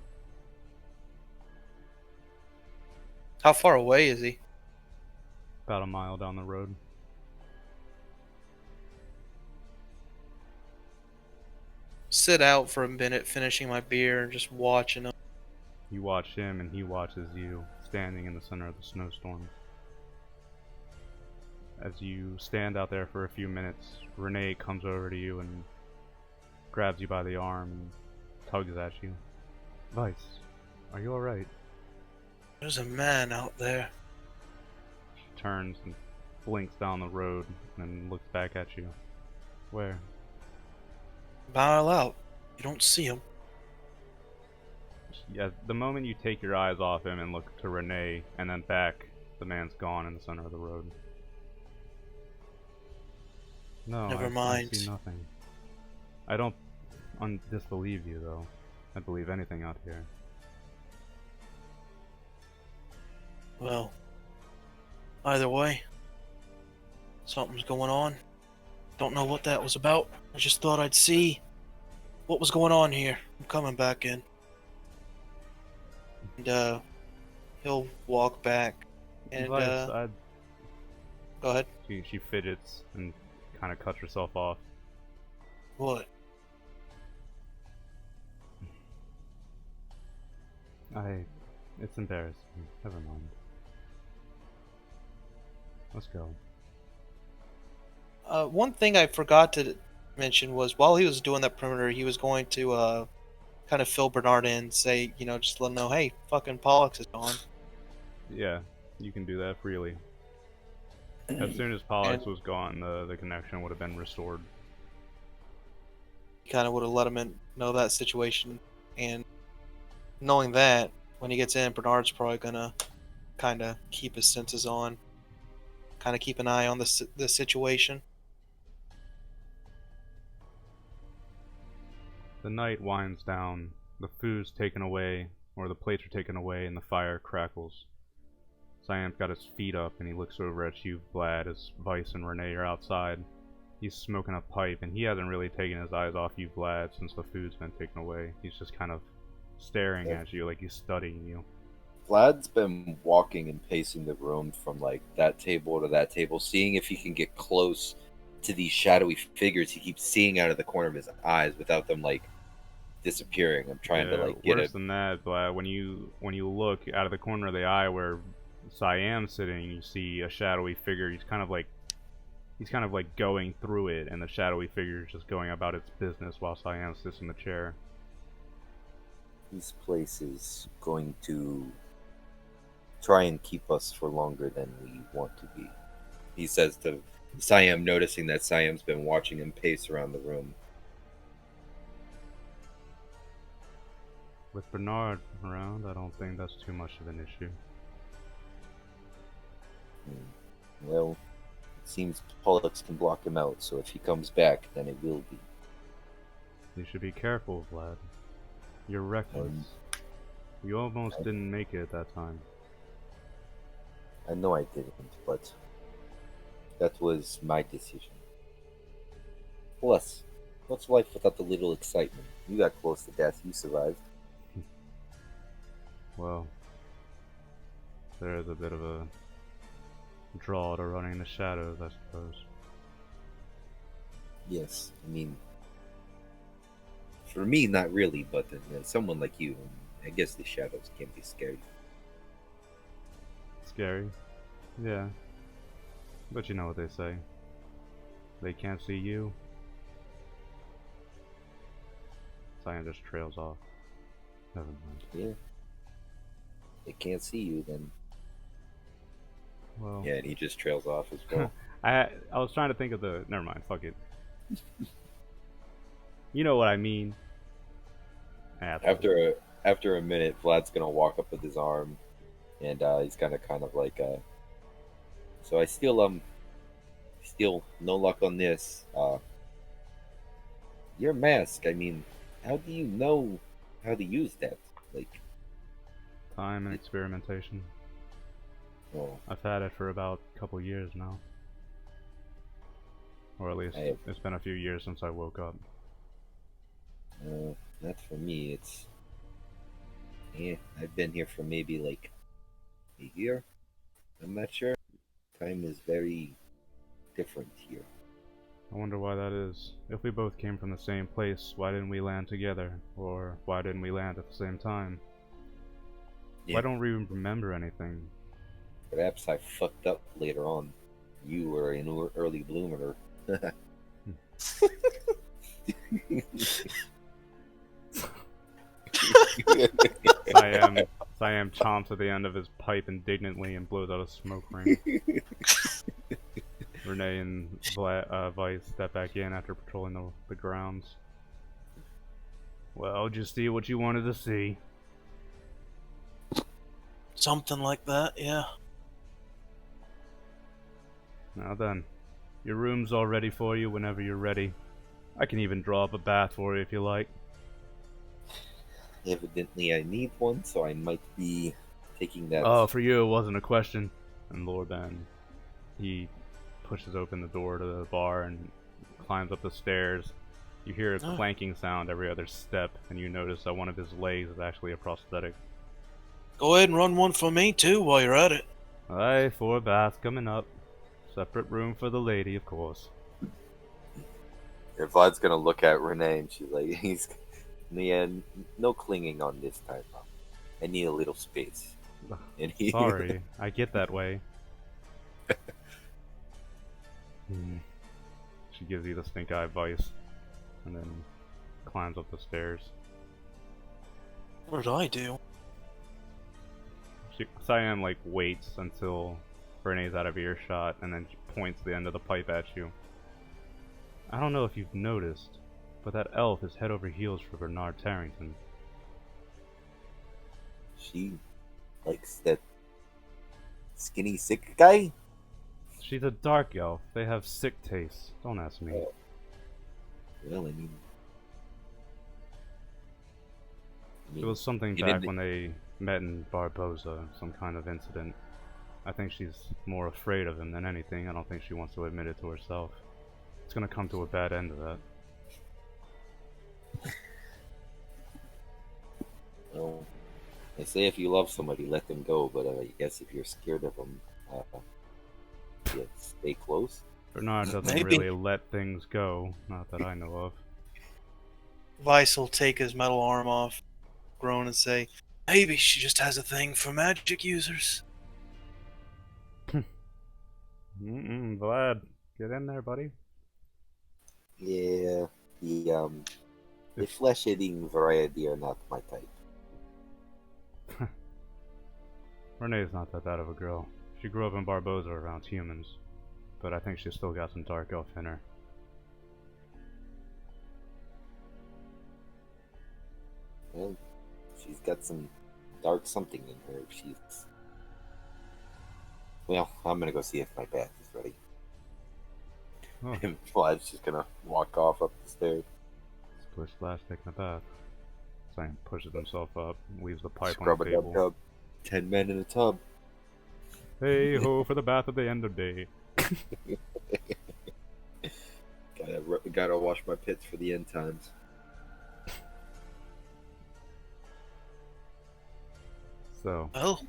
How far away is he? About a mile down the road. Sit out for a minute, finishing my beer and just watching him. You watch him and he watches you, standing in the center of the snowstorm. As you stand out there for a few minutes, Renee comes over to you and grabs you by the arm and tugs at you. Vice, are you alright? There's a man out there. She turns and blinks down the road and then looks back at you. Where? Mile out. You don't see him. Yeah, the moment you take your eyes off him and look to Renee and then back, the man's gone in the center of the road. No, Never I mind. see nothing. I don't disbelieve you, though. I'd believe anything out here. Well, either way, something's going on. Don't know what that was about. I just thought I'd see what was going on here. I'm coming back in. And, he'll walk back. And, Vice, go ahead. she fidgets and kind of cuts herself off. What? It's embarrassing. Never mind. Let's go. One thing I forgot to mention was while he was doing that perimeter, he was going to kind of fill Bernard in, say, just let him know, hey, fucking Pollux is gone. Yeah, you can do that freely. As soon as Pollux was gone, the connection would have been restored. He kind of would have let him know that situation, and knowing that, when he gets in, Bernard's probably gonna kind of keep his senses on, kind of keep an eye on the situation. The night winds down, the food's taken away, or the plates are taken away, and the fire crackles. Siam's got his feet up, and he looks over at you, Vlad, as Vice and Renee are outside. He's smoking a pipe, and he hasn't really taken his eyes off you, Vlad, since the food's been taken away. He's just kind of staring at you like he's studying you. Vlad's been walking and pacing the room from like that table to that table, seeing if he can get close to these shadowy figures he keeps seeing out of the corner of his eyes without them like disappearing. I'm trying to like get worse it. than that, Vlad. When you look out of the corner of the eye where Siam's sitting, you see a shadowy figure. He's kind of like going through it, and the shadowy figure is just going about its business while Siam sits in the chair. This place is going to try and keep us for longer than we want to be, he says to Siam, noticing that Siam's been watching him pace around the room. With Bernard around, I don't think that's too much of an issue. Well, it seems Pollux can block him out, so if he comes back, then it will be. You should be careful, Vlad. You're reckless. You almost didn't make it that time. I know I didn't, but that was my decision. Plus, what's life without the little excitement? You got close to death, you survived. Well, there is a bit of a draw to running in the shadows, I suppose. Yes, I mean, for me, not really, but someone like you, I guess the shadows can be scary. Scary? Yeah. But you know what they say. They can't see you. Siam just trails off. Never mind. Yeah. They can't see you, then. Well, Yeah, and he just trails off as well. I was trying to think of the. Never mind. Fuck it. You know what I mean. After a minute, Vlad's gonna walk up with his arm, and he's gonna kind of like. So I still no luck on this. Your mask. I mean, how do you know how to use that? Like, Time and experimentation. oh, I've had it for about a couple years now. Or at least it's been a few years since I woke up. not for me. It's I've been here for maybe like a year. I'm not sure. Time is very different here. I wonder why that is. If we both came from the same place, why didn't we land together? Or why didn't we land at the same time? Yeah. Why don't we remember anything? Perhaps I fucked up later on. You were an early bloomer. Siam chomps at the end of his pipe indignantly and blows out a smoke ring. Renee and Vice step back in after patrolling the grounds. Well, did you see what you wanted to see? Something like that, yeah. Now then, your room's all ready for you whenever you're ready. I can even draw up a bath for you if you like. Evidently, I need one, so I might be taking that. Oh, for you it wasn't a question. And Lord Ben, he pushes open the door to the bar and climbs up the stairs. You hear a clanking sound every other step, and you notice that one of his legs is actually a prosthetic. Go ahead and run one for me, too, while you're at it. Aye, 4 baths coming up. Separate room for the lady, of course. Your Vlad's gonna look at Renee, and she's like, "Yeah, no clinging on this time. I need a little space." And he, Sorry, I get that way. She gives you the stink eye Vice, and then climbs up the stairs. What did I do? Siam like waits until Renee's out of earshot, and then she points the end of the pipe at you. I don't know if you've noticed, but that elf is head over heels for Bernard Tarrington. She likes that skinny, sick guy? She's a dark elf. They have sick tastes. Don't ask me. Well, I mean, It was something you back didn't- when they met in Barboza, some kind of incident. I think she's more afraid of him than anything. I don't think she wants to admit it to herself. It's gonna come to a bad end of that. well, they say if you love somebody, let them go. But I guess if you're scared of them, yeah, stay close. Bernard doesn't Maybe. really let things go, not that I know of. Vice will take his metal arm off, groan, and say, maybe she just has a thing for magic users. Vlad, get in there, buddy. Yeah, the flesh-eating variety are not my type. Renee's not that bad of a girl. She grew up in Barboza around humans, but I think she's still got some dark elf in her. Well, she's got some dark something in her. She's. Well, I'm gonna go see if my bath is ready. Oh. And Vlad's just gonna walk off up the stairs. Splish splash taking a bath. Sam pushes himself up, leaves the pipe Scrub on a the dub table. dub. 10 men in a tub. Hey ho for the bath at the end of day. Gotta wash my pits for the end times. So, Well,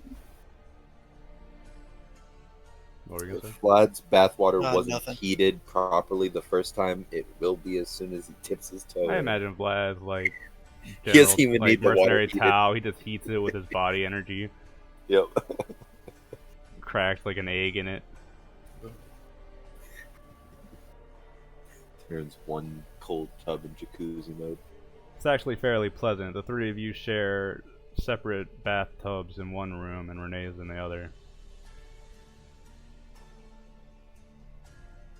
what were you If gonna say? Vlad's bathwater wasn't nothing. heated properly the first time, it will be as soon as he tips his toe. I imagine Vlad's like He doesn't general, even like need the water mercenary heated. Tao. He just heats it with his body energy. Yep. Cracks like an egg in it. Turns one cold tub in jacuzzi mode. It's actually fairly pleasant. The three of you share separate bathtubs in one room, and Renee's in the other.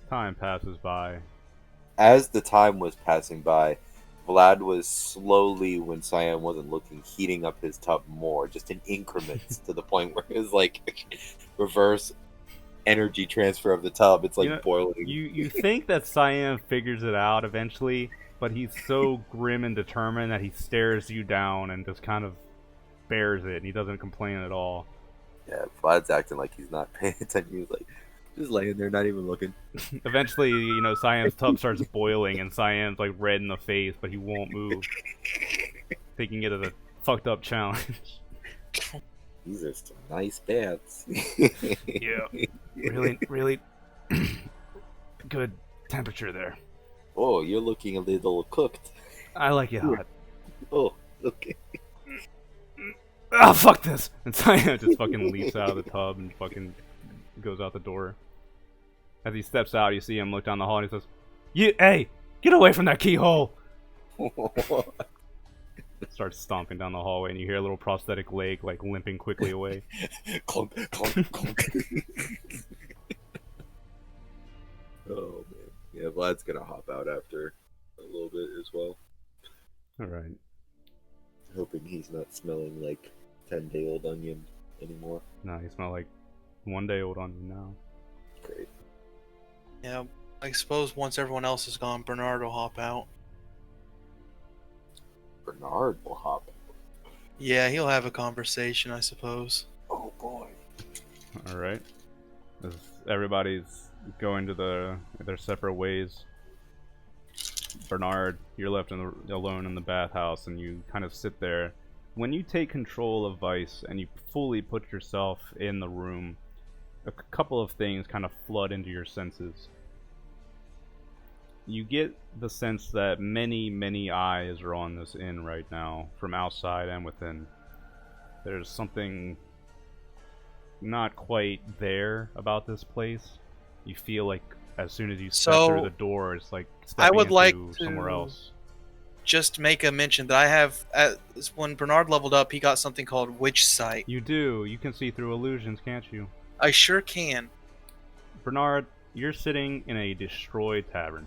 Time passes by. As the time was passing by, Vlad was slowly, when Cyan wasn't looking, heating up his tub more, just in increments, to the point where it was like reverse energy transfer of the tub. It's like boiling. You think that Cyan figures it out eventually, but he's so grim and determined that he stares you down and just kind of bears it, and he doesn't complain at all. Yeah, Vlad's acting like he's not paying attention. He's like just laying there, not even looking. Eventually, Cyan's tub starts boiling, and Cyan's like red in the face, but he won't move, taking it as a fucked up challenge. These are some nice baths. Yeah, really good temperature there. Oh, you're looking a little cooked. I like it hot. Oh, okay. Ah, fuck this! And Cyan just fucking leaps out of the tub and fucking goes out the door. As he steps out, you see him look down the hall and he says, Hey, get away from that keyhole! Starts stomping down the hallway and you hear a little prosthetic leg like limping quickly away. Clunk, clunk, clunk. Oh, man. Yeah, Vlad's gonna hop out after a little bit as well. Alright. Hoping he's not smelling like 10-day-old onion anymore. No, you smell like 1 day old onion now. Great. Yeah, I suppose once everyone else is gone, Bernard will hop out. Bernard will hop. Yeah, he'll have a conversation, I suppose. Oh boy. Alright. As everybody's going to their separate ways, Bernard, you're left alone in the bathhouse, and you kind of sit there. When you take control of Vice and you fully put yourself in the room, a couple of things kind of flood into your senses. You get the sense that many eyes are on this inn right now, from outside and within. There's something not quite there about this place. You feel like as soon as you step through the door, it's like stepping into somewhere else. Just make a mention that I have, when Bernard leveled up, he got something called Witch Sight. You do. You can see through illusions, can't you? I sure can. Bernard, you're sitting in a destroyed tavern.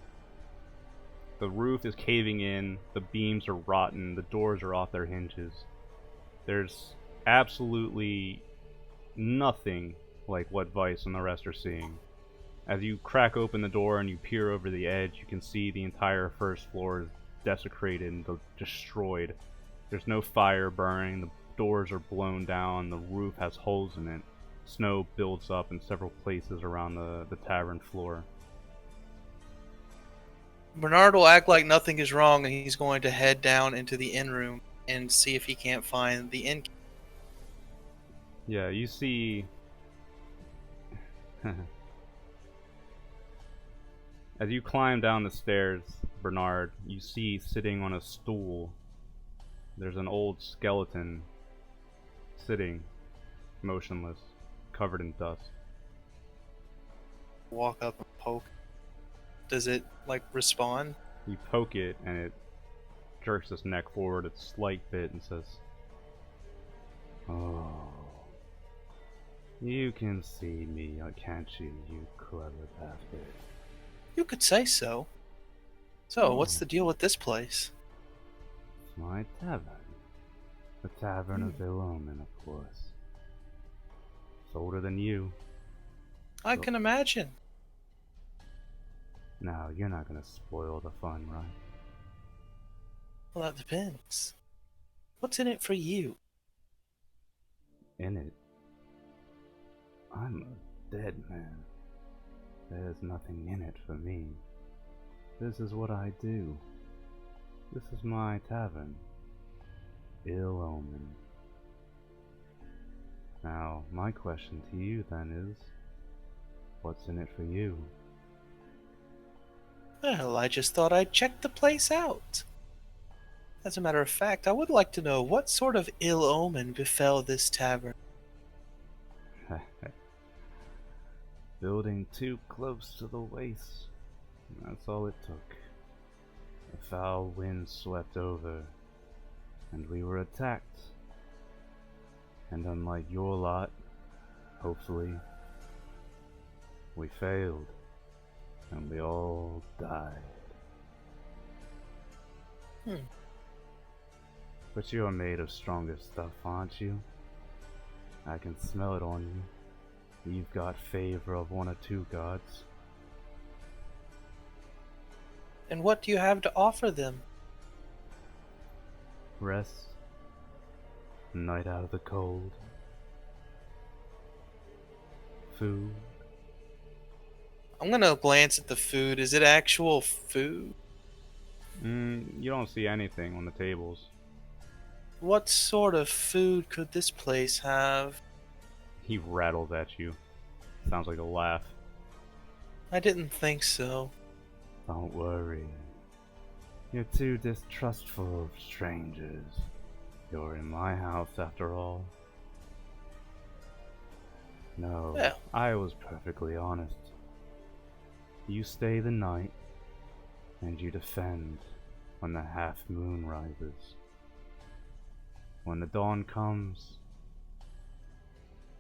The roof is caving in, the beams are rotten, the doors are off their hinges. There's absolutely nothing like what Vice and the rest are seeing. As you crack open the door and you peer over the edge, you can see the entire first floor is desecrated and destroyed. There's no fire burning, the doors are blown down, the roof has holes in it. Snow builds up in several places around the tavern floor. Bernard will act like nothing is wrong, and he's going to head down into the inn room and see if he can't find the inn. Yeah, you see... As you climb down the stairs, Bernard, you see sitting on a stool, there's an old skeleton sitting motionless, covered in dust. Walk up and poke. Does it, like, respond? You poke it, and it jerks its neck forward a slight bit and says, "Oh, you can see me, can't you, you clever bastard?" You could say so. So, what's the deal with this place? It's my tavern. The Tavern of Ill Omen, of course. It's older than you. I can imagine. Now, you're not gonna spoil the fun, right? Well, that depends. What's in it for you? In it? I'm a dead man. There's nothing in it for me. This is what I do. This is my tavern. Ill Omen. Now, my question to you then is, what's in it for you? Well, I just thought I'd check the place out. As a matter of fact, I would like to know what sort of ill omen befell this tavern. Building too close to the waist. That's all it took. A foul wind swept over, and we were attacked. And unlike your lot, hopefully, we failed. And we all died. But you're made of stronger stuff, aren't you? I can smell it on you. You've got favor of one or two gods. And what do you have to offer them? Rest. A night out of the cold. Food. I'm gonna glance at the food. Is it actual food? You don't see anything on the tables. What sort of food could this place have? He rattles at you. Sounds like a laugh. I didn't think so. Don't worry. You're too distrustful of strangers. You're in my house after all. No, Well. I was perfectly honest. You stay the night, and you defend when the half moon rises. When the dawn comes,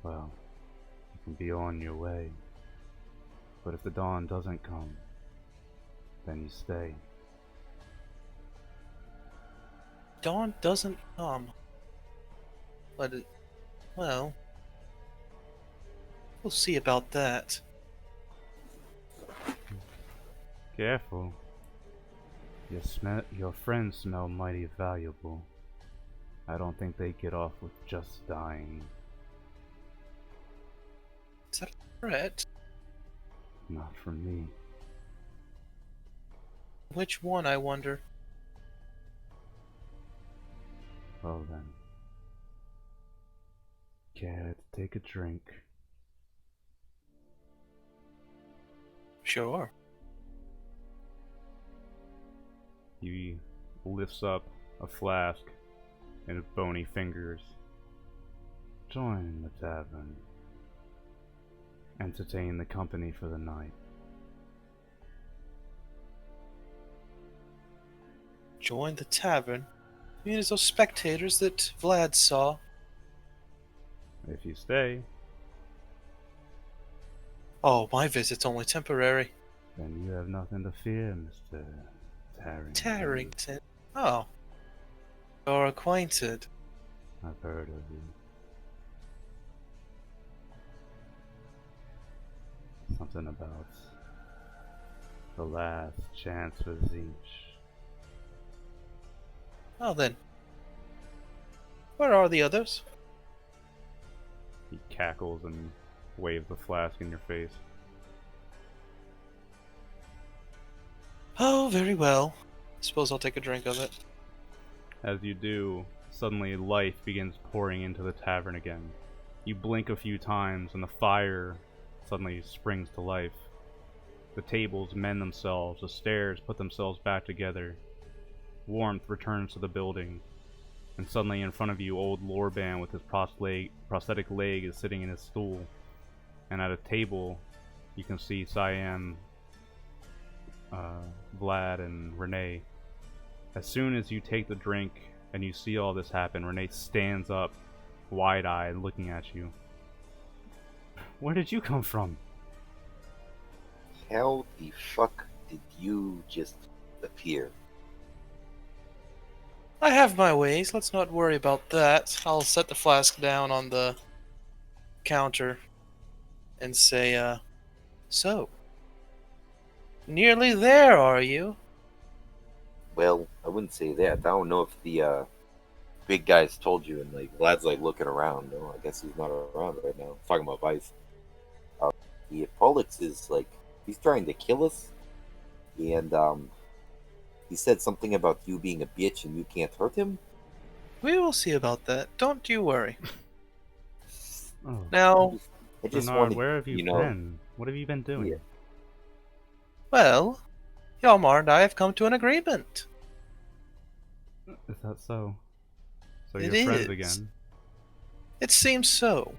well, you can be on your way. But if the dawn doesn't come, then you stay. Dawn doesn't come. But well, we'll see about that. Careful. Your friends smell mighty valuable. I don't think they get off with just dying. Is that a threat? Not from me. Which one, I wonder? Well then. Care to take a drink? Sure. He lifts up a flask in his bony fingers. Join the tavern. Entertain the company for the night. Join the tavern? You mean as those spectators that Vlad saw? If you stay, Oh, my visit's only temporary. then you have nothing to fear, Mr. Tarrington. Tarrington? Oh. You're acquainted. I've heard of you. Something about the last chance for Zinch. Well then. Where are the others? He cackles and waves the flask in your face. Oh, very well. Suppose I'll take a drink of it. As you do, suddenly life begins pouring into the tavern again. You blink a few times and the fire suddenly springs to life. The tables mend themselves, the stairs put themselves back together. Warmth returns to the building, and suddenly in front of you, old Lorban with his prosthetic leg is sitting in his stool. And at a table, you can see Siam, Vlad, and Renee. As soon as you take the drink and you see all this happen, Renee stands up, wide-eyed, looking at you. Where did you come from? How the fuck did you just appear? I have my ways. Let's not worry about that. I'll set the flask down on the counter and say, so, nearly there, are you? Well, I wouldn't say that. I don't know if the big guys told you, and like Vlad's like looking around. No, I guess he's not around right now. Talking about Vice. The Pollux is like he's trying to kill us, and he said something about you being a bitch and you can't hurt him. We will see about that. Don't you worry. Oh, Now, I just Bernard, wanted, where have you know, been? What have you been doing? Yeah. well, Yalmar and I have come to an agreement. Is that so? So It you're friends is. again? It seems so.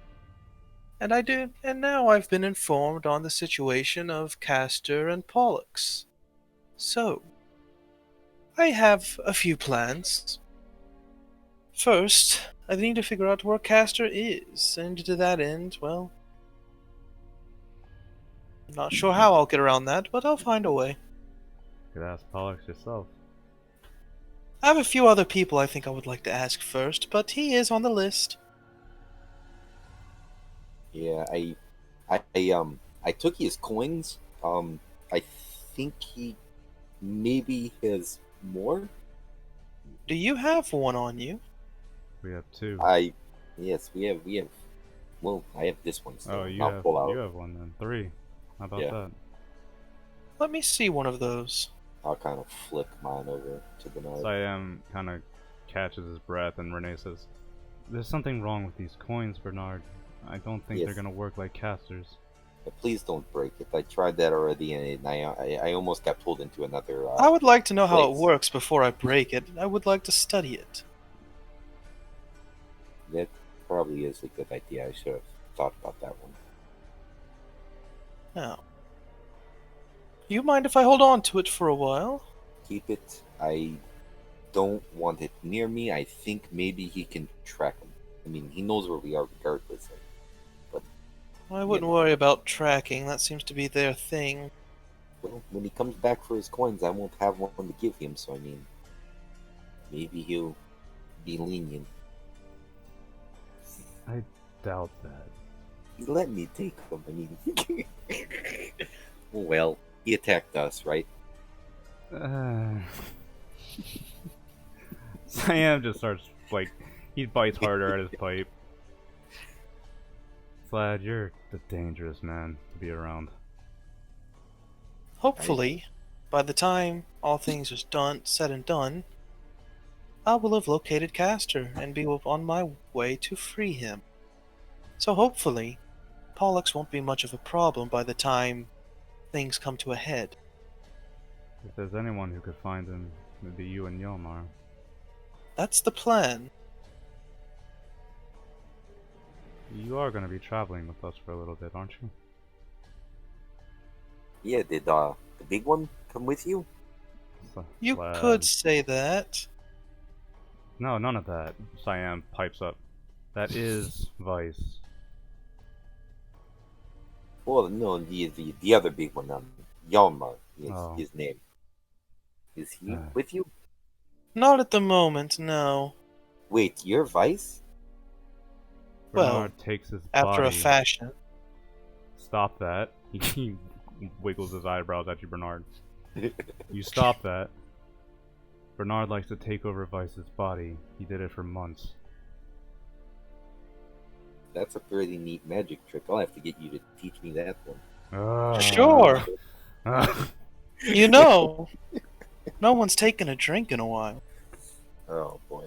And now I've been informed on the situation of Castor and Pollux. So, I have a few plans. First, I need to figure out where Castor is, and to that end, well, Not sure how I'll get around that, but I'll find a way. You could ask Pollux yourself. I have a few other people I think I would like to ask first, but he is on the list. Yeah, I took his coins. I think he maybe has more. Do you have one on you? We have 2. Yes, we have. Well, I have this one still. Oh, you I'll have pull out. you have one then. 3. How about Yeah. that? Let me see one of those. I'll kind of flick mine over to Bernard. Siam kind of catches his breath, and Renee says, "There's something wrong with these coins, Bernard. I don't think Yes. they're gonna work like casters." But please don't break it. I tried that already, and I almost got pulled into another. I would like to know how it place. works before I break it. I would like to study it. That probably is a good idea. I should have thought about that one. Now, you mind if I hold on to it for a while? Keep it. I don't want it near me. I think maybe he can track him. I mean, he knows where we are regardless. I wouldn't worry about tracking. That seems to be their thing. Well, when he comes back for his coins, I won't have one to give him. So I mean, maybe he'll be lenient. I doubt that. He let me take them. I mean, well, he attacked us, right? Siam just starts, like, he bites harder at his pipe. Vlad, you're a dangerous man to be around. Hopefully, by the time all things are said and done, I will have located Castor and be on my way to free him. So hopefully, Pollux won't be much of a problem by the time things come to a head. If there's anyone who could find him, it would be you and Yomar. That's the plan. You are going to be traveling with us for a little bit, aren't you? Yeah. Did the big one come with you? You Vlad. could say that. No, none of that. Siam pipes up. That is Vice. Well, no, the other big one, Yalmar is Oh. his name. Is he Ah. with you? Not at the moment, no. Wait, you're Vice? Well, Bernard takes his After body. a fashion. Stop that. He wiggles his eyebrows at you, Bernard. You stop that. Bernard likes to take over Vice's body. He did it for months. That's a pretty neat magic trick. I'll have to get you to teach me that one. Sure. Ah. You know, no one's taken a drink in a while. Oh boy.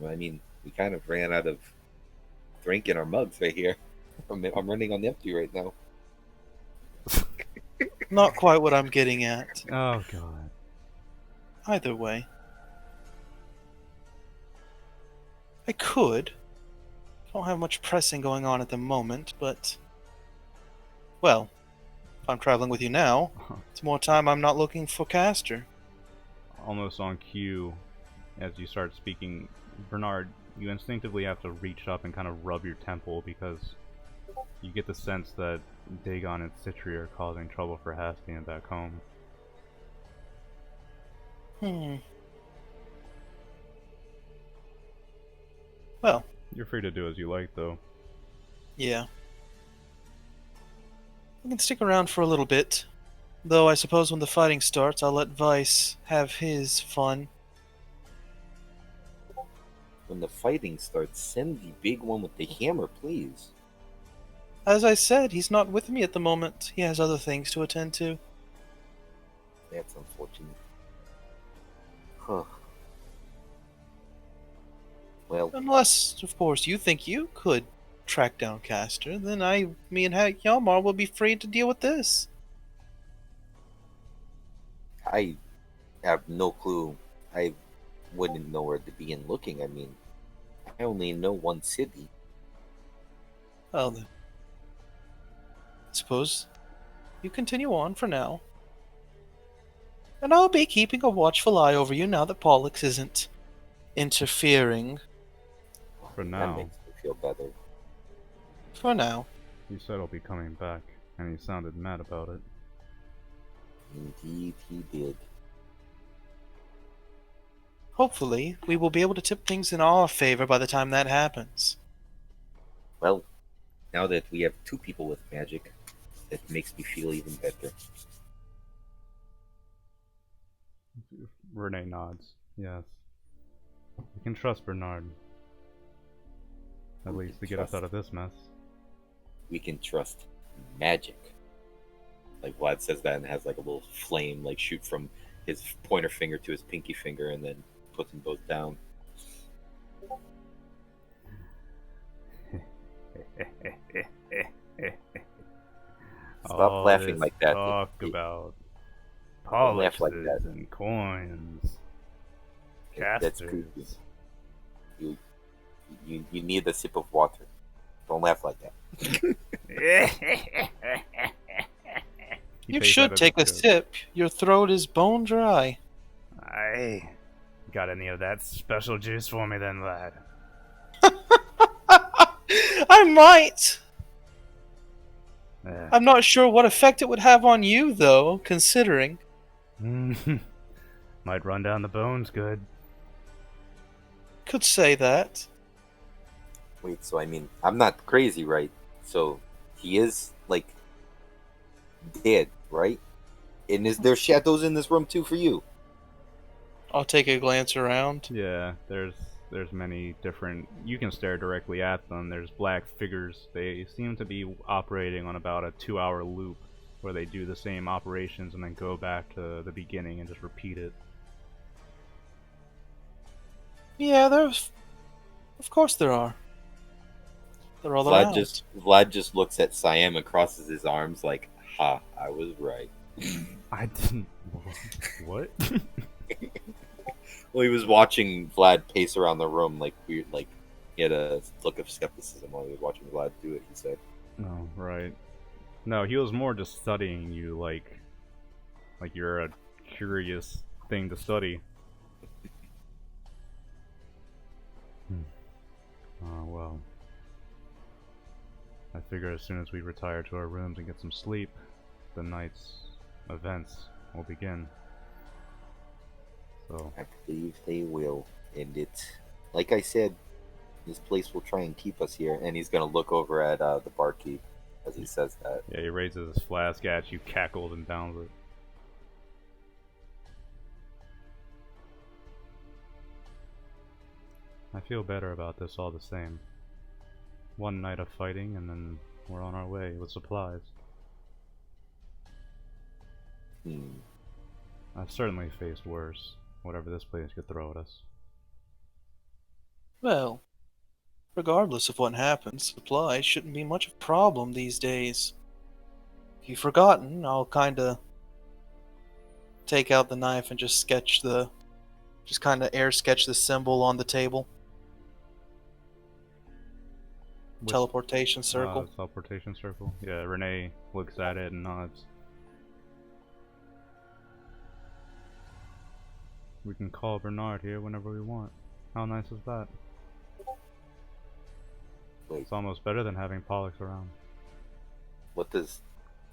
I mean, we kind of ran out of drink in our mugs right here. I'm running on empty right now. Not quite what I'm getting at. Oh god. Either way. I could. Don't have much pressing going on at the moment, but... Well, if I'm traveling with you now, it's more time I'm not looking for Castor. Almost on cue, as you start speaking, Bernard, you instinctively have to reach up and kind of rub your temple because you get the sense that Dagon and Citri are causing trouble for Hastian back home. Well, You're free to do as you like, though. yeah. I can stick around for a little bit. Though I suppose when the fighting starts, I'll let Vice have his fun. When the fighting starts, send the big one with the hammer, please. As I said, he's not with me at the moment. He has other things to attend to. That's unfortunate. Huh. Well, Unless, of course, you think you could track down Castor, then me and Yalmar will be free to deal with this. I have no clue. I wouldn't know where to begin looking. I mean, I only know one city. Well then. Suppose you continue on for now. And I'll be keeping a watchful eye over you now that Pollux isn't interfering For That now. makes me feel better. for now. He said he'll be coming back, and he sounded mad about it. Indeed, he did. Hopefully, we will be able to tip things in our favor by the time that happens. Well, now that we have two people with magic, it makes me feel even better. Renee nods. Yes. We can trust Bernard. At least to get us out of this mess. We can trust magic. Like Vlad says that and has like a little flame like shoot from his pointer finger to his pinky finger and then puts them both down. Stop laughing like that. Talk about Don't laugh polishes like that. and coins. That's Casters. creepy. You need a sip of water. Don't laugh like that. He You pays out should of take a his coat. sip. Your throat is bone dry. Aye. Got any of that special juice for me then, lad? I might. Eh. I'm not sure what effect it would have on you, though, considering. Might run down the bones good. Could say that. Wait, so I mean, I'm not crazy, right? So he is like dead, right? And is there shadows in this room too for you? I'll take a glance around. Yeah, there's many different. You can stare directly at them. There's black figures. They seem to be operating on about a 2-hour loop, where they do the same operations and then go back to the beginning and just repeat it. Yeah, there's. Of course there are. They're all around. Vlad just looks at Siam and crosses his arms like, "Ha, I was right." I didn't. What? Well, he was watching Vlad pace around the room like weird, like he had a look of skepticism while he was watching Vlad do it. He said, Oh, right. No, he was more just studying you, like you're a curious thing to study. Oh, well. I figure as soon as we retire to our rooms and get some sleep, the night's events will begin. So, "I believe they will." And it, like I said, this place will try and keep us here. And he's gonna look over at the barkeep as he says that. yeah, he raises his flask at you, cackles, and downs it. I feel better about this all the same. One night of fighting, and then we're on our way with supplies. I've certainly faced worse, whatever this place could throw at us. Well, regardless of what happens, supplies shouldn't be much of a problem these days. If you've forgotten, I'll kinda take out the knife and just kinda air sketch the symbol on the table. Which- Teleportation circle. Teleportation circle. Yeah, Renee looks at it and nods. We can call Bernard here whenever we want. How nice is that? Wait, It's almost better than having Pollux around. what does?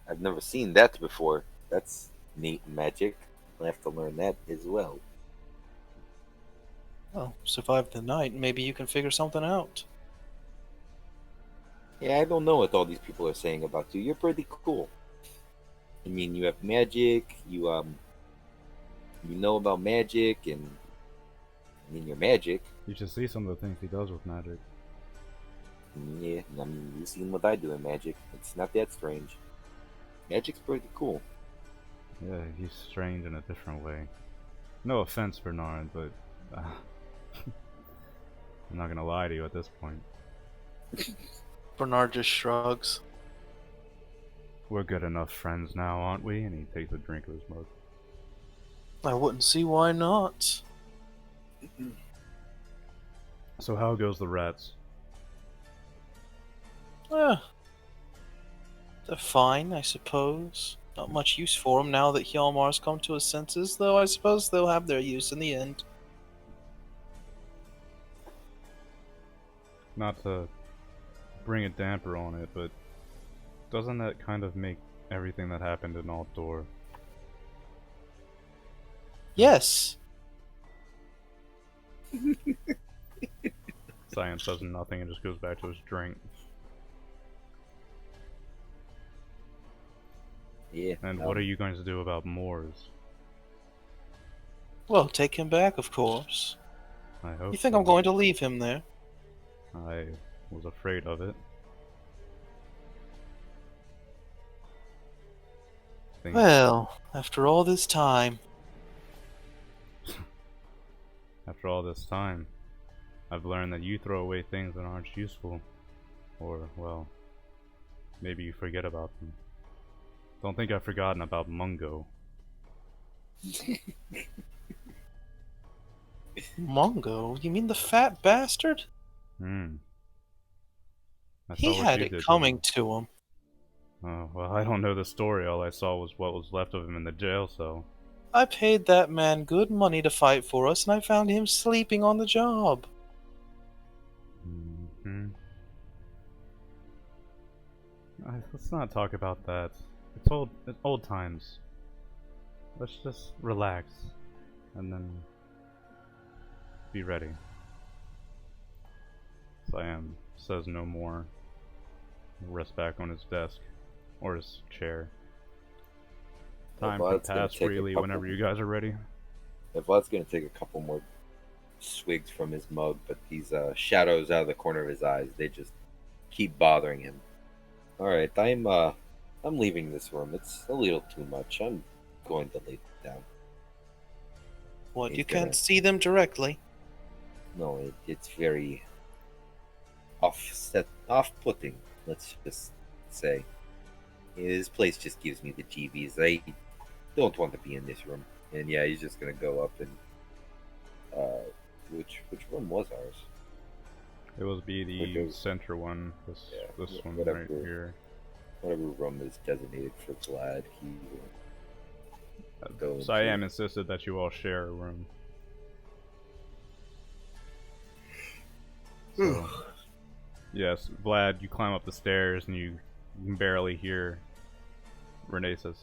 I've never seen that before. That's neat magic. I'll have to learn that as well. Oh, survive the night. Maybe you can figure something out. Yeah, I don't know what all these people are saying about you. You're pretty cool. I mean, you have magic. You know about magic, and I mean, you're magic. You should see some of the things he does with magic. Yeah, I mean, you've seen what I do in magic. It's not that strange. Magic's pretty cool. Yeah, he's strange in a different way. No offense, Bernard, but I'm not gonna lie to you at this point. Bernard just shrugs. We're good enough friends now, aren't we? And he takes a drink of his mug. I wouldn't see why not. So how goes the rats? Eh, they're fine, I suppose. Not much use for them now that Hjalmar's come to his senses, though I suppose they'll have their use in the end. Not to bring a damper on it, but Doesn't that kind of make everything that happened in Altdorf? Yes. Science does nothing and just goes back to his drink. Yeah. And what are you going to do about Moors? Well, take him back, of course. I hope You think so. I'm going to leave him there? I was afraid of it. Well, after all this time, After all this time, I've learned that you throw away things that aren't useful. Or, well, maybe you forget about them. Don't think I've forgotten about Mungo. Mungo, you mean the fat bastard? Hmm. I He saw what had you it did coming to to him. him. Oh, well, I don't know the story. All I saw was what was left of him in the jail cell. I paid that man good money to fight for us, and I found him sleeping on the job. Hmm. Let's not talk about that. It's old times. Let's just relax, and then be ready. Siam says no more. Rests back on his desk, or his chair. Time can pass freely whenever you guys are ready. Vlad's gonna take a couple more swigs from his mug, but these shadows out of the corner of his eyes, they just keep bothering him. Alright, I'm leaving this room. It's a little too much. I'm going to lay down. What, He's you gonna- can't see them directly? No, it's very off-putting, let's just say. This place just gives me the GBs. I don't want to be in this room. And yeah, he's just gonna go up and which room was ours? It will be the Because- center one. This one whatever. right here. Whatever room is designated for Vlad, he will go into. Siam insisted that you all share a room. So, yes, Vlad, you climb up the stairs and you can barely hear. Renee says,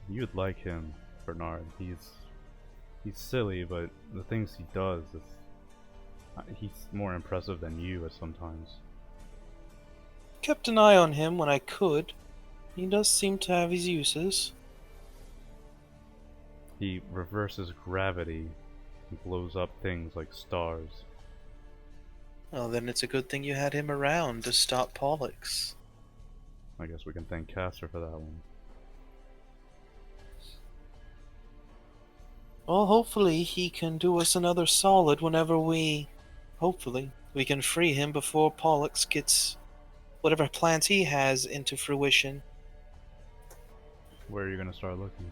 "You'd like him, Bernard. He's silly, but the things he does, he's more impressive than you at sometimes." Kept an eye on him when I could. He does seem to have his uses. He reverses gravity and blows up things like stars. Well, then it's a good thing you had him around to stop Pollux. I guess we can thank Castor for that one. Well, hopefully he can do us another solid whenever hopefully, we can free him before Pollux gets whatever plans he has into fruition. Where are you gonna start looking?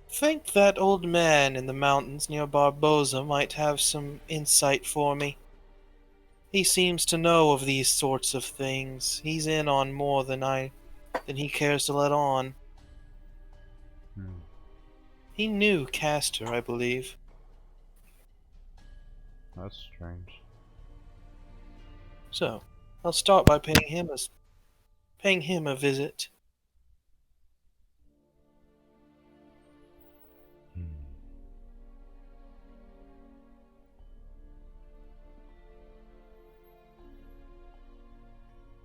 Think that old man in the mountains near Barboza might have some insight for me. He seems to know of these sorts of things. He's in on more than he cares to let on. He knew Castor, I believe. That's strange. So, I'll start by paying him a visit.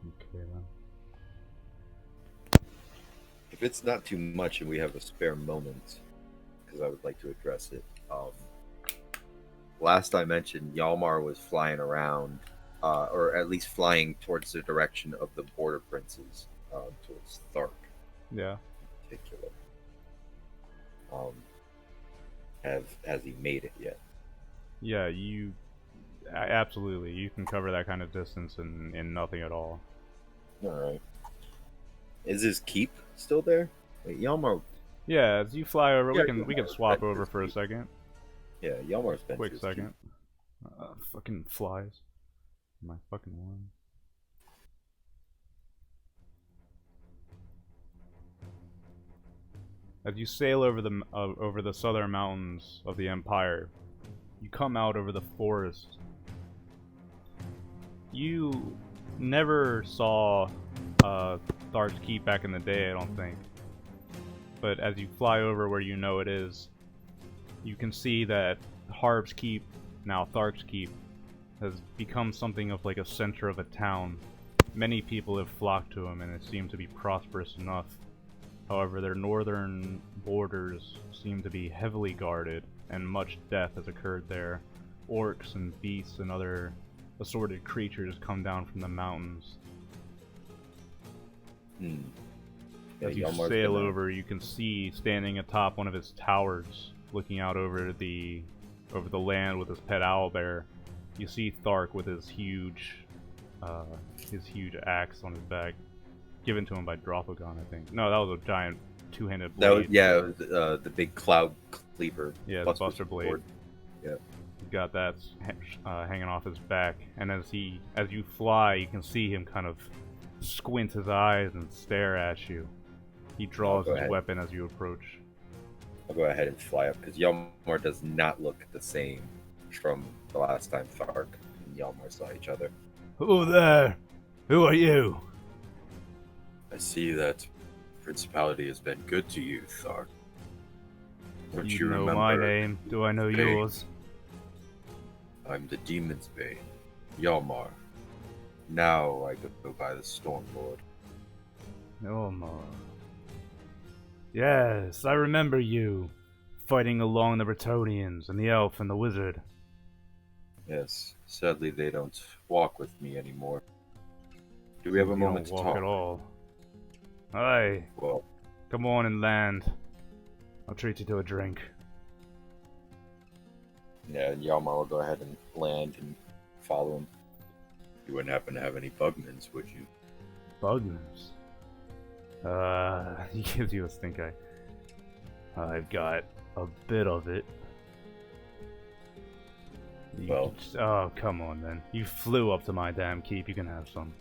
Okay then. If it's not too much and we have a spare moment, because I would like to address it. Last I mentioned, Yalmar was flying around, or at least flying towards the direction of the Border Princes, towards Thark Yeah. in particular. Has he made it yet? Yeah, absolutely. You can cover that kind of distance in nothing at all. All right. Is his keep still there? Wait, Yalmar. Yeah, as you fly over, Yeah, we can swap over for a second. Yeah, Yalmar's been. Quick to his second. Fucking flies. My fucking one. As you sail over the southern mountains of the Empire, you come out over the forest. You never saw Thark's Keep back in the day, I don't think. But as you fly over where you know it is, you can see that Harb's Keep, now Thark's Keep, has become something of like a center of a town. Many people have flocked to him, and it seemed to be prosperous enough. However, their northern borders seem to be heavily guarded, and much death has occurred there. Orcs and beasts and other assorted creatures come down from the mountains. Yeah, As you Yalmar's sail gonna- over, you can see standing atop one of his towers, looking out over the land with his pet owlbear. You see Thark with his huge axe on his back, given to him by Dropagon, I think. No, that was a giant two-handed blade. That was, yeah, it was, the big cloud cleaver. Yeah, the Buster Blade. sword. Yeah. He's got that hanging off his back, and as you fly, you can see him kind of squint his eyes and stare at you. He draws go his ahead. weapon as you approach. I'll go ahead and fly up because Yalmar does not look the same from the last time Thark and Yalmar saw each other. Who there? Who are you? I see that Principality has been good to you, Thark. Don't You you know remember? my name. Do I know Hey. yours? I'm the Demon's Bane, Yalmar. Now I go by the Stormlord. Omar. Yes, I remember you. Fighting along the Bretonians and the elf and the wizard. Yes, sadly they don't walk with me anymore. Do we have a You moment don't to walk talk? at all. Aye, Well, come on and land. I'll treat you to a drink. Yeah, and Yalmar will go ahead and land and follow him. you wouldn't happen to have any Bugmans, would you? Bugmans. He gives you a stink eye. I've got a bit of it. Well- Oh, come on then. You flew up to my damn keep, you can have some.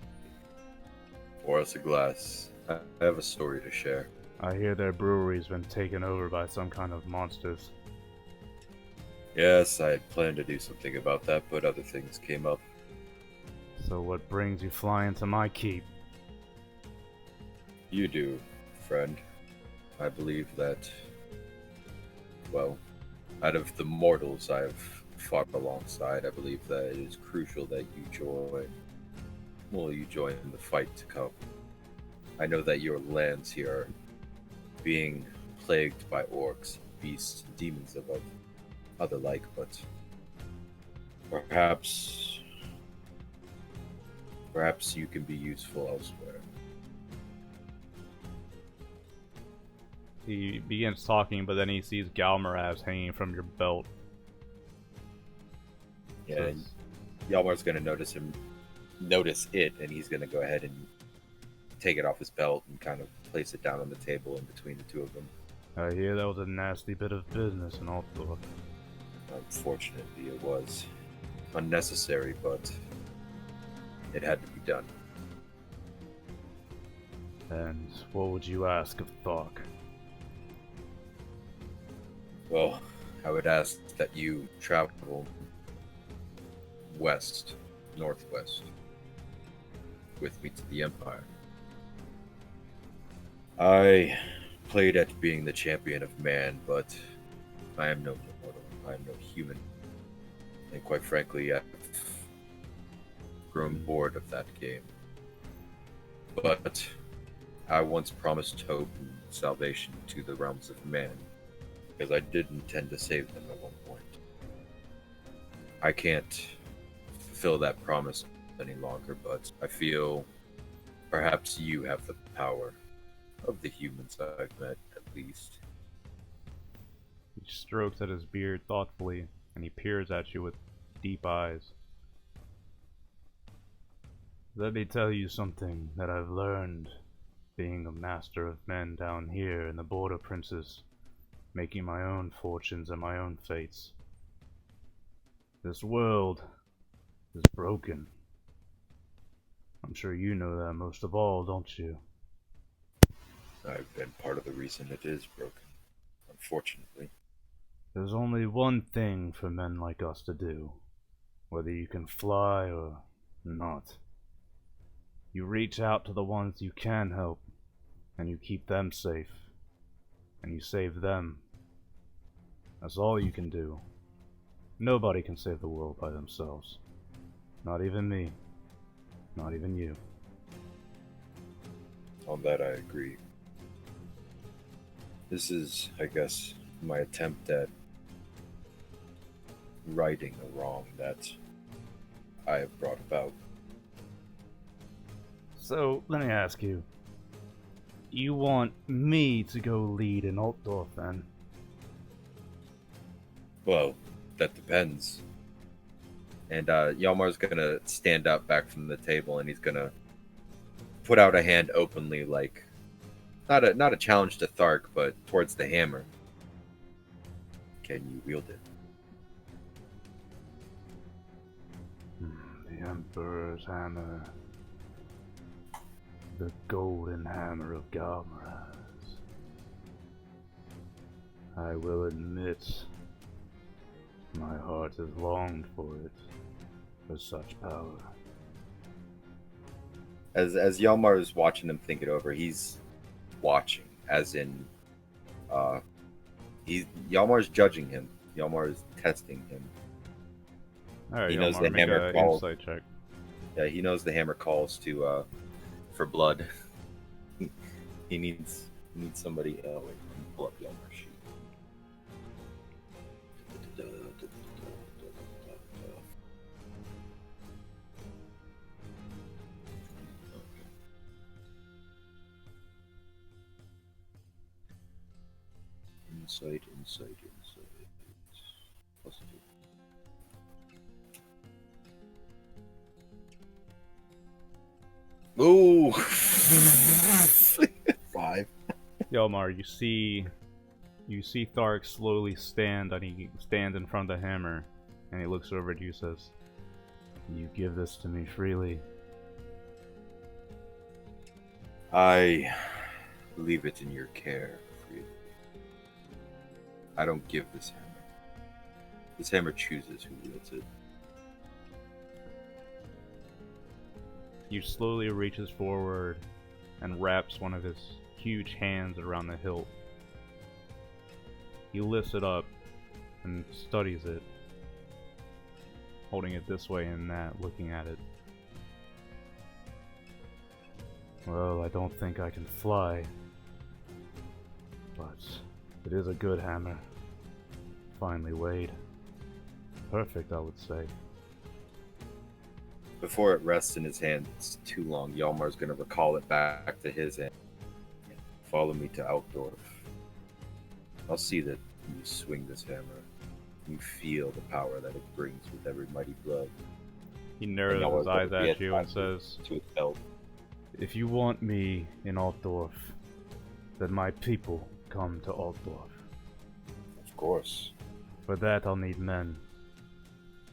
Pour us a glass. I have a story to share. I hear their brewery's been taken over by some kind of monsters. Yes, I had planned to do something about that, but other things came up. So what brings you flying to my keep? You do, friend. I believe that, well, out of the mortals I've fought alongside, I believe that it is crucial that you join the fight to come. I know that your lands here are being plagued by orcs, beasts, and demons of other like, but perhaps you can be useful elsewhere. He begins talking, but then he sees Galmaraz hanging from your belt. Yeah, and Yalmar's gonna notice it, and he's gonna go ahead and take it off his belt and kind of place it down on the table in between the two of them. I hear that was a nasty bit of business and all sorts. Unfortunately, it was unnecessary, but it had to be done. And what would you ask of Thark? Well, I would ask that you travel northwest, with me to the Empire. I played at being the champion of man, but I am no mortal. I am no human. And quite frankly, I've grown bored of that game. But I once promised hope and salvation to the realms of man, because I did intend to save them at one point. I can't fulfill that promise any longer, but I feel perhaps you have the power of the humans I've met, at least. He strokes at his beard thoughtfully, and he peers at you with deep eyes. Let me tell you something that I've learned, being a master of men down here in the Border Princes, making my own fortunes and my own fates. This world is broken. I'm sure you know that most of all, don't you? I've been part of the reason it is broken, unfortunately. There's only one thing for men like us to do, whether you can fly or not. You reach out to the ones you can help, and you keep them safe, and you save them. That's all you can do. Nobody can save the world by themselves. Not even me. Not even you. On that, I agree. This is, I guess, my attempt at righting a wrong that I have brought about. So, let me ask you. You want me to go lead in Altdorf, then? Well, that depends. And Yalmar's gonna stand up back from the table, and he's gonna put out a hand openly, like not a challenge to Thark, but towards the hammer. Can you wield it? The Emperor's hammer. The golden hammer of Galmaraz. I will admit, my heart has longed for it, for such power. As Yalmar is watching him think it over, he's watching, as in, Yalmar's judging him. Yalmar is testing him. Alright, He knows Yalmar, the make hammer a calls. insight check. Yeah, he knows the hammer calls to for blood. he needs somebody. Oh wait, let me pull up Yalmar's sheet. Insight. Plus 2. Ooh! 5. Yalmar, you see Thark slowly stand, and he stands in front of the hammer, and he looks over at you and says, "You give this to me freely." I leave it in your care freely. I don't give this hammer. This hammer chooses who wields it. He slowly reaches forward and wraps one of his huge hands around the hilt. He lifts it up and studies it, holding it this way and that, looking at it. Well, I don't think I can fly, but it is a good hammer. Finely weighed. Perfect, I would say. Before it rests in his hands too long, Yalmar's going to recall it back to his hand. Follow me to Altdorf. I'll see that you swing this hammer. You feel the power that it brings with every mighty blow. He narrows Yalmar's his eyes gonna at you and reattach says, to his belt. "If you want me in Altdorf, then my people come to Altdorf. Of course. For that I'll need men.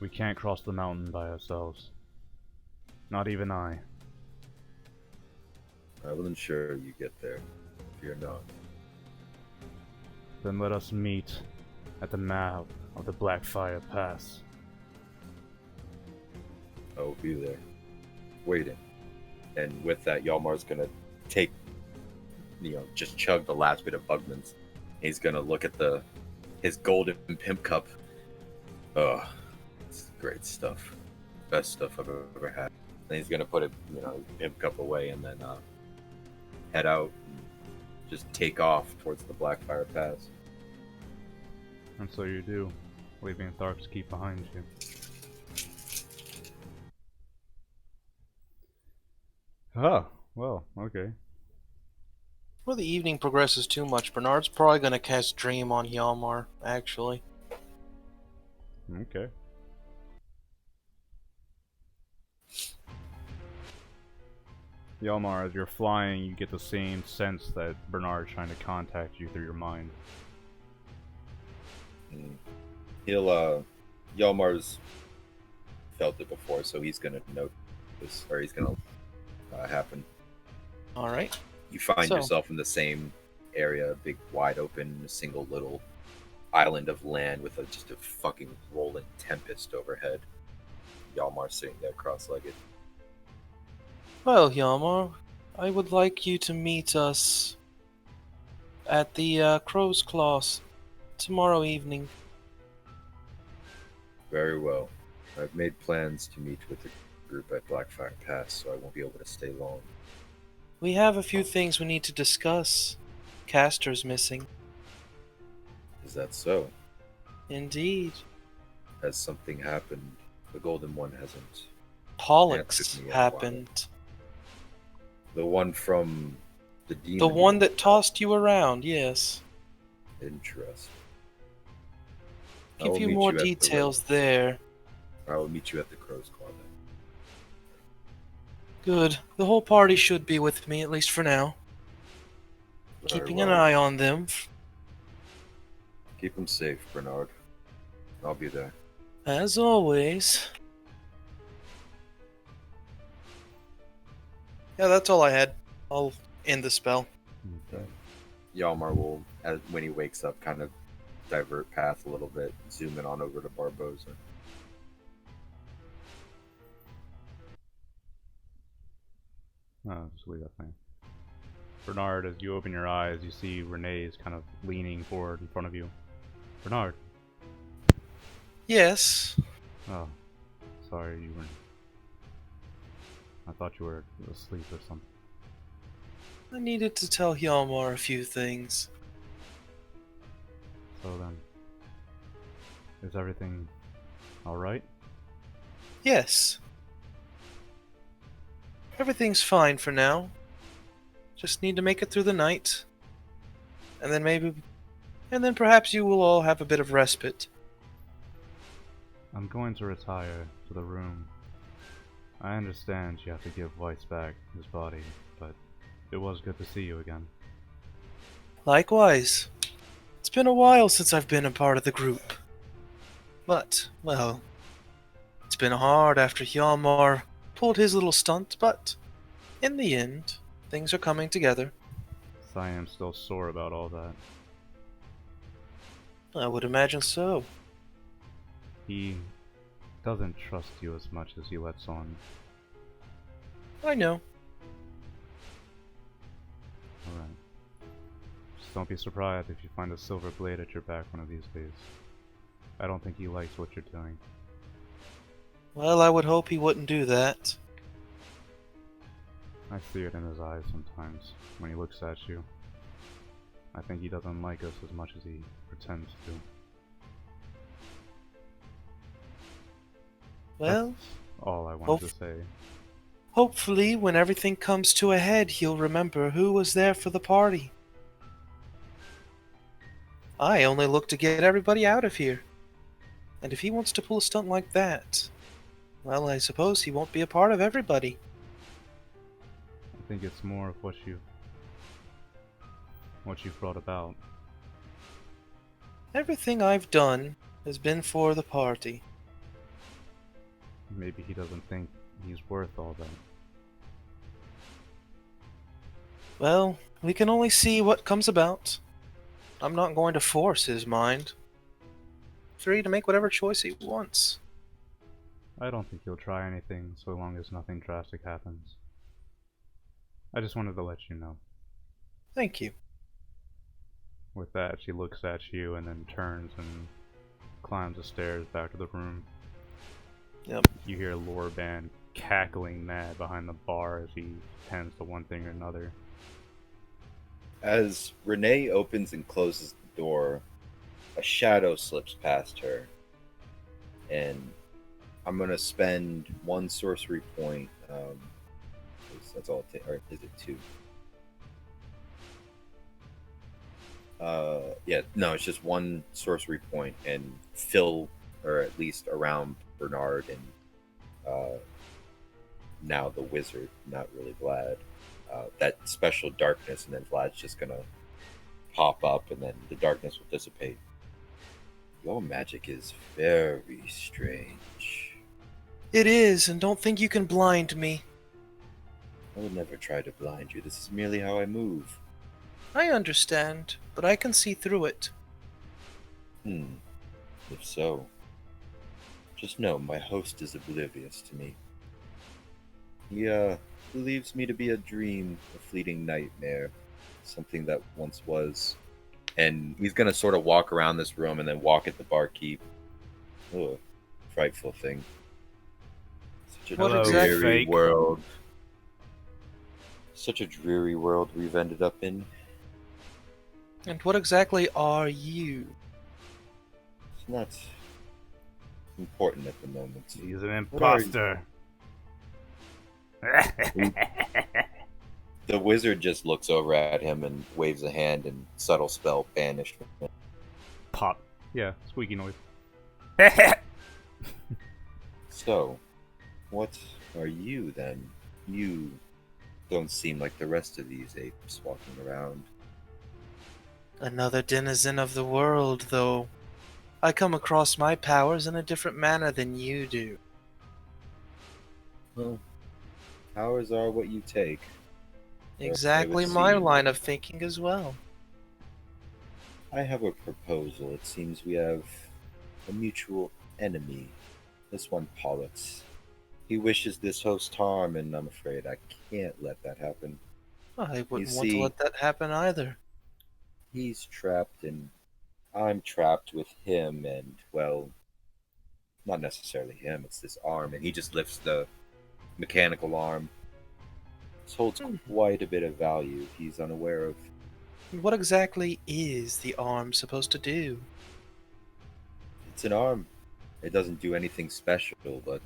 We can't cross the mountain by ourselves. Not even I. I will ensure you get there. Fear not. Then let us meet at the mouth of the Blackfire Pass." I will be there, waiting. And with that, Yalmar's gonna take, just chug the last bit of Bugman's. He's gonna look at his golden pimp cup. Oh, it's great stuff. Best stuff I've ever had. Then he's gonna put it, his pimp cup away, and then head out and just take off towards the Blackfire Pass. And so you do, leaving Thark's keep behind you. Ah, well, okay. Before the evening progresses too much, Bernard's probably going to cast Dream on Hjalmar, actually. Okay. Yalmar, as you're flying, you get the same sense that Bernard's trying to contact you through your mind. Yalmar's felt it before, so he's gonna note this, or he's gonna happen. Alright. You find So- yourself in the same area, big, wide open, single little island of land with just a fucking rolling tempest overhead. Yalmar sitting there cross-legged. Well, Yamar, I would like you to meet us at the Crow's Claws tomorrow evening. Very well. I've made plans to meet with the group at Blackfire Pass, so I won't be able to stay long. We have a few things we need to discuss. Castor's missing. Is that so? Indeed. Has something happened? The Golden One hasn't. Pollux Answered me in a while. happened. The one from the demon. The one that tossed you around, yes. Interesting. I Give will you meet more you at the details there. I will meet you at the Crow's Claw then. Good. The whole party should be with me, at least for now. Very Keeping an well. eye on them. Keep him safe, Bernard. I'll be there. As always. Yeah, that's all I had. I'll end the spell. Okay. Yalmar will, when he wakes up, kind of divert path a little bit, zoom in on over to Barboza. Oh, just leave that thing. Bernard, as you open your eyes, you see Renee is kind of leaning forward in front of you. Bernard. Yes. Oh, sorry, you were. I thought you were asleep or something. I needed to tell Hjalmar a few things. So then, is everything alright? Yes. Everything's fine for now. Just need to make it through the night. And then perhaps you will all have a bit of respite. I'm going to retire to the room. I understand you have to give Weiss back his body, but it was good to see you again. Likewise. It's been a while since I've been a part of the group. But, well, it's been hard after Hjalmar pulled his little stunt, but in the end, things are coming together. Siam's still sore about all that. I would imagine so. He doesn't trust you as much as he lets on. I know. Alright. Just don't be surprised if you find a silver blade at your back one of these days. I don't think he likes what you're doing. Well, I would hope he wouldn't do that. I see it in his eyes sometimes when he looks at you. I think he doesn't like us as much as he pretends to. Well, That's all I wanted to say. hopefully when everything comes to a head, he'll remember who was there for the party. I only look to get everybody out of here. And if he wants to pull a stunt like that, well, I suppose he won't be a part of everybody. I think it's more of what you've brought about. Everything I've done has been for the party. Maybe he doesn't think he's worth all that. Well, we can only see what comes about. I'm not going to force his mind. Free to make whatever choice he wants. I don't think he'll try anything so long as nothing drastic happens. I just wanted to let you know. Thank you. With that, she looks at you and then turns and climbs the stairs back to the room. Yep. You hear Lorban cackling mad behind the bar as he tends to one thing or another. As Renee opens and closes the door, a shadow slips past her. And I'm going to spend 1 sorcery point. That's all it takes. Or is it 2? Yeah, no, it's just 1 sorcery point and fill, or at least around Bernard and now the wizard, not really Vlad. That special darkness, and then Vlad's just gonna pop up, and then the darkness will dissipate. Your magic is very strange. It is, and don't think you can blind me. I would never try to blind you. This is merely how I move. I understand, but I can see through it. If so, just know my host is oblivious to me. He believes me to be a dream, a fleeting nightmare, something that once was. And he's gonna sort of walk around this room and then walk at the barkeep. Oh, frightful thing. Such a What Hello, dreary fake. world. Such a dreary world we've ended up in. And what exactly are you? It's not important at the moment. He's an What are you? imposter. The wizard just looks over at him and waves a hand, and subtle spell banishment. Pop. Yeah, squeaky noise. So, what are you then? You don't seem like the rest of these apes walking around. Another denizen of the world, though. I come across my powers in a different manner than you do. Well, powers are what you take. Exactly would my seem. line of thinking as well. I have a proposal. It seems we have a mutual enemy. This one, Pollux. He wishes this host harm, and I'm afraid I can't let that happen. I wouldn't You want to see- let that happen either. He's trapped, and I'm trapped with him, and, well, not necessarily him, it's this arm, and he just lifts the mechanical arm. This holds quite a bit of value. He's unaware of. What exactly is the arm supposed to do? It's an arm. It doesn't do anything special, but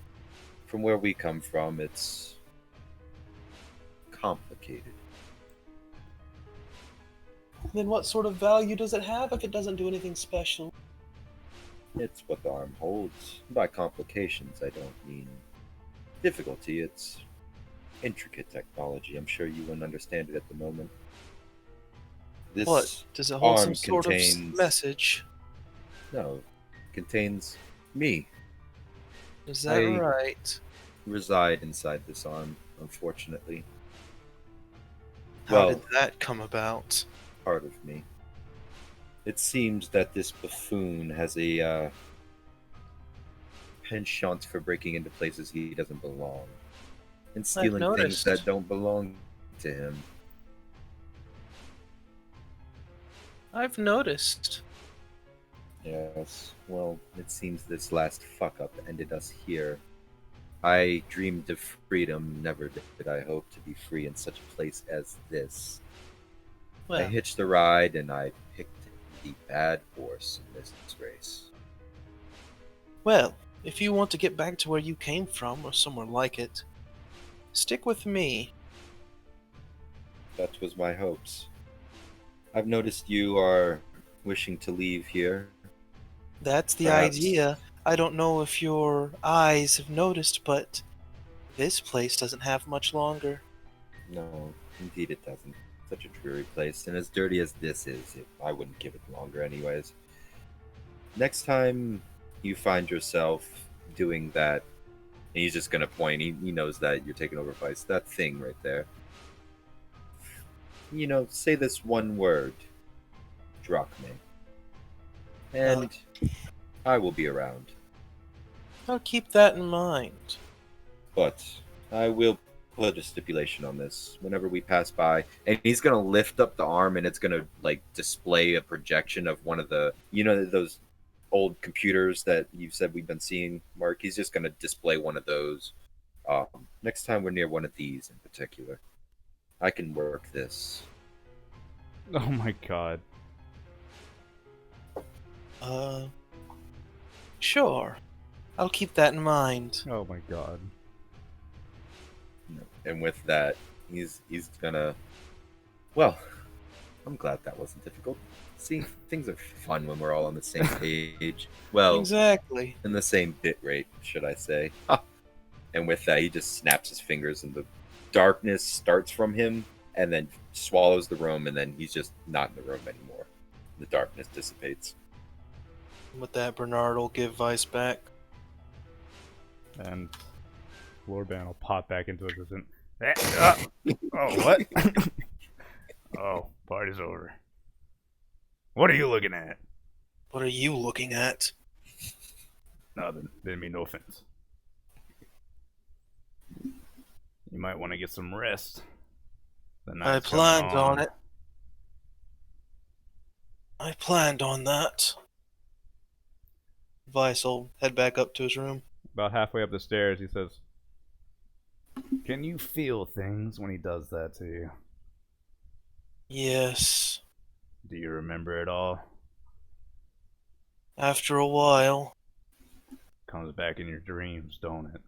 from where we come from, it's complicated. Then what sort of value does it have if it doesn't do anything special? It's what the arm holds. By complications, I don't mean difficulty. It's intricate technology. I'm sure you wouldn't understand it at the moment. This What? Does it hold some arm sort of contains- message? No, contains me. Is that I- right? Reside inside this arm, unfortunately. How Well, did that come about? part of me. It seems that this buffoon has a penchant for breaking into places he doesn't belong and stealing things noticed. that don't belong to him. I've noticed. Yes, well, it seems this last fuck up ended us here. I dreamed of freedom, never did I hope to be free in such a place as this. I Well, hitched a ride and I picked the bad horse in this race. well, if you want to get back to where you came from, or somewhere like it, stick with me. That was my hopes. I've noticed you are wishing to leave here. That's the Perhaps. idea. I don't know if your eyes have noticed, but this place doesn't have much longer. No, indeed it doesn't. Such a dreary place, and as dirty as this is, I wouldn't give it longer anyways. Next time you find yourself doing that, and he's just gonna point, he knows that you're taking over Vice, that thing right there. You know, say this one word. Drachme. And I will be around. I'll keep that in mind. But I will put a stipulation on this. Whenever we pass by, and he's gonna lift up the arm, and it's gonna like display a projection of one of the, those old computers that you've said we've been seeing, Mark. He's just gonna display one of those. Next time we're near one of these in particular, I can work this. Oh my god. Sure. I'll keep that in mind. Oh my god. And with that, he's gonna. Well, I'm glad that wasn't difficult. See, things are fun when we're all on the same page. Well, Exactly. in the same bit rate, should I say. Ha! And with that, he just snaps his fingers, and the darkness starts from him, and then swallows the room, and then he's just not in the room anymore. The darkness dissipates. With that, Bernard will give Vice back. And Lordban will pop back into existence. Oh, what? Oh, party's over. What are you looking at? What are you looking at? Nothing. Didn't mean no offense. You might want to get some rest. The I night's planned coming on it. I planned on that. Vice will head back up to his room. About halfway up the stairs, he says, "Can you feel things when he does that to you? Yes. Do you remember it all? After a while. Comes back in your dreams, don't it?"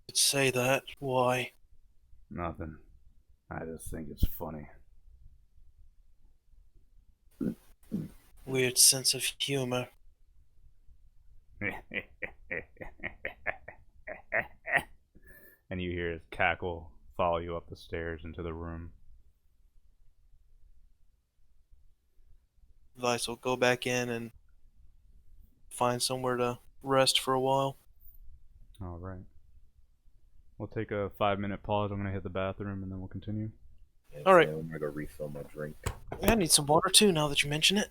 I'd say that. Why? Nothing. I just think it's funny. Weird sense of humor. And you hear his cackle follow you up the stairs into the room. Vice will go back in and find somewhere to rest for a while. All right. We'll take a 5-minute pause. I'm going to hit the bathroom and then we'll continue. Yeah, All right. I'm gonna go refill my drink. I need some water too now that you mention it.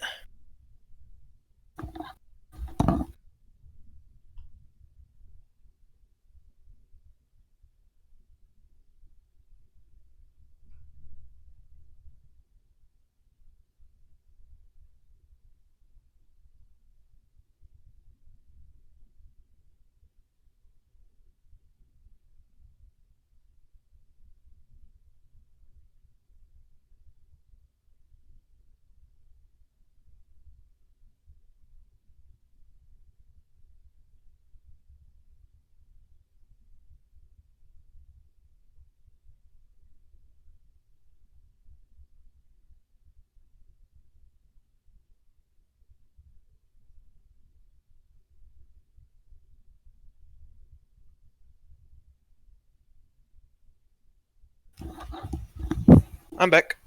I'm back.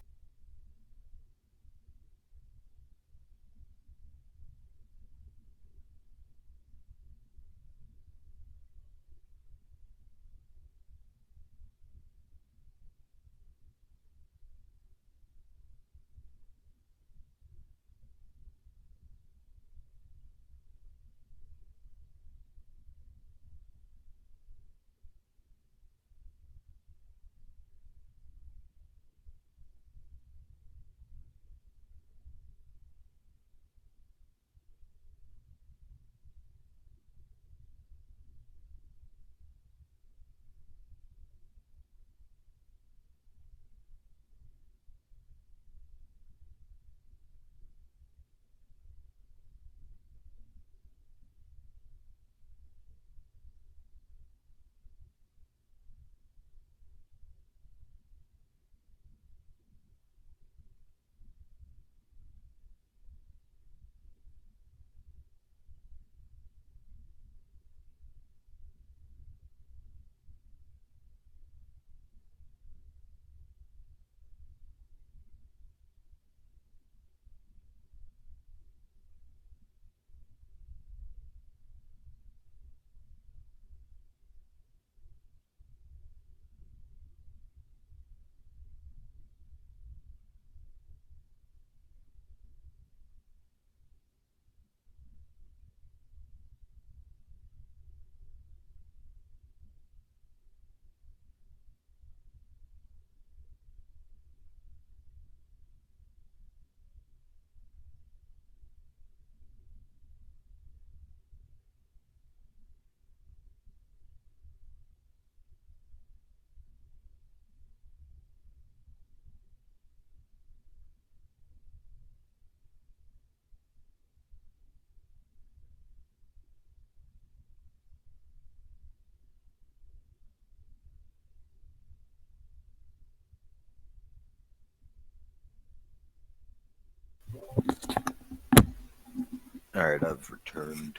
All right, I've returned.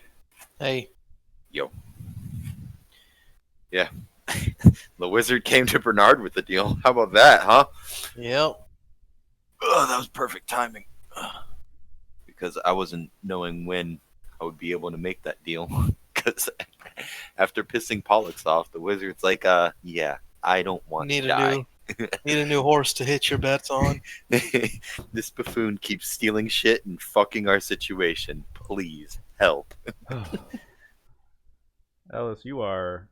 Hey. Yo. Yeah. The wizard came to Bernard with the deal. How about that, huh? Yep. Oh, that was perfect timing. Because I wasn't knowing when I would be able to make that deal. Because after pissing Pollux off, the wizard's like, yeah, I don't want Need to a die. need a new horse to hit your bets on. This buffoon keeps stealing shit and fucking our situation. Please help. Ellis, you are...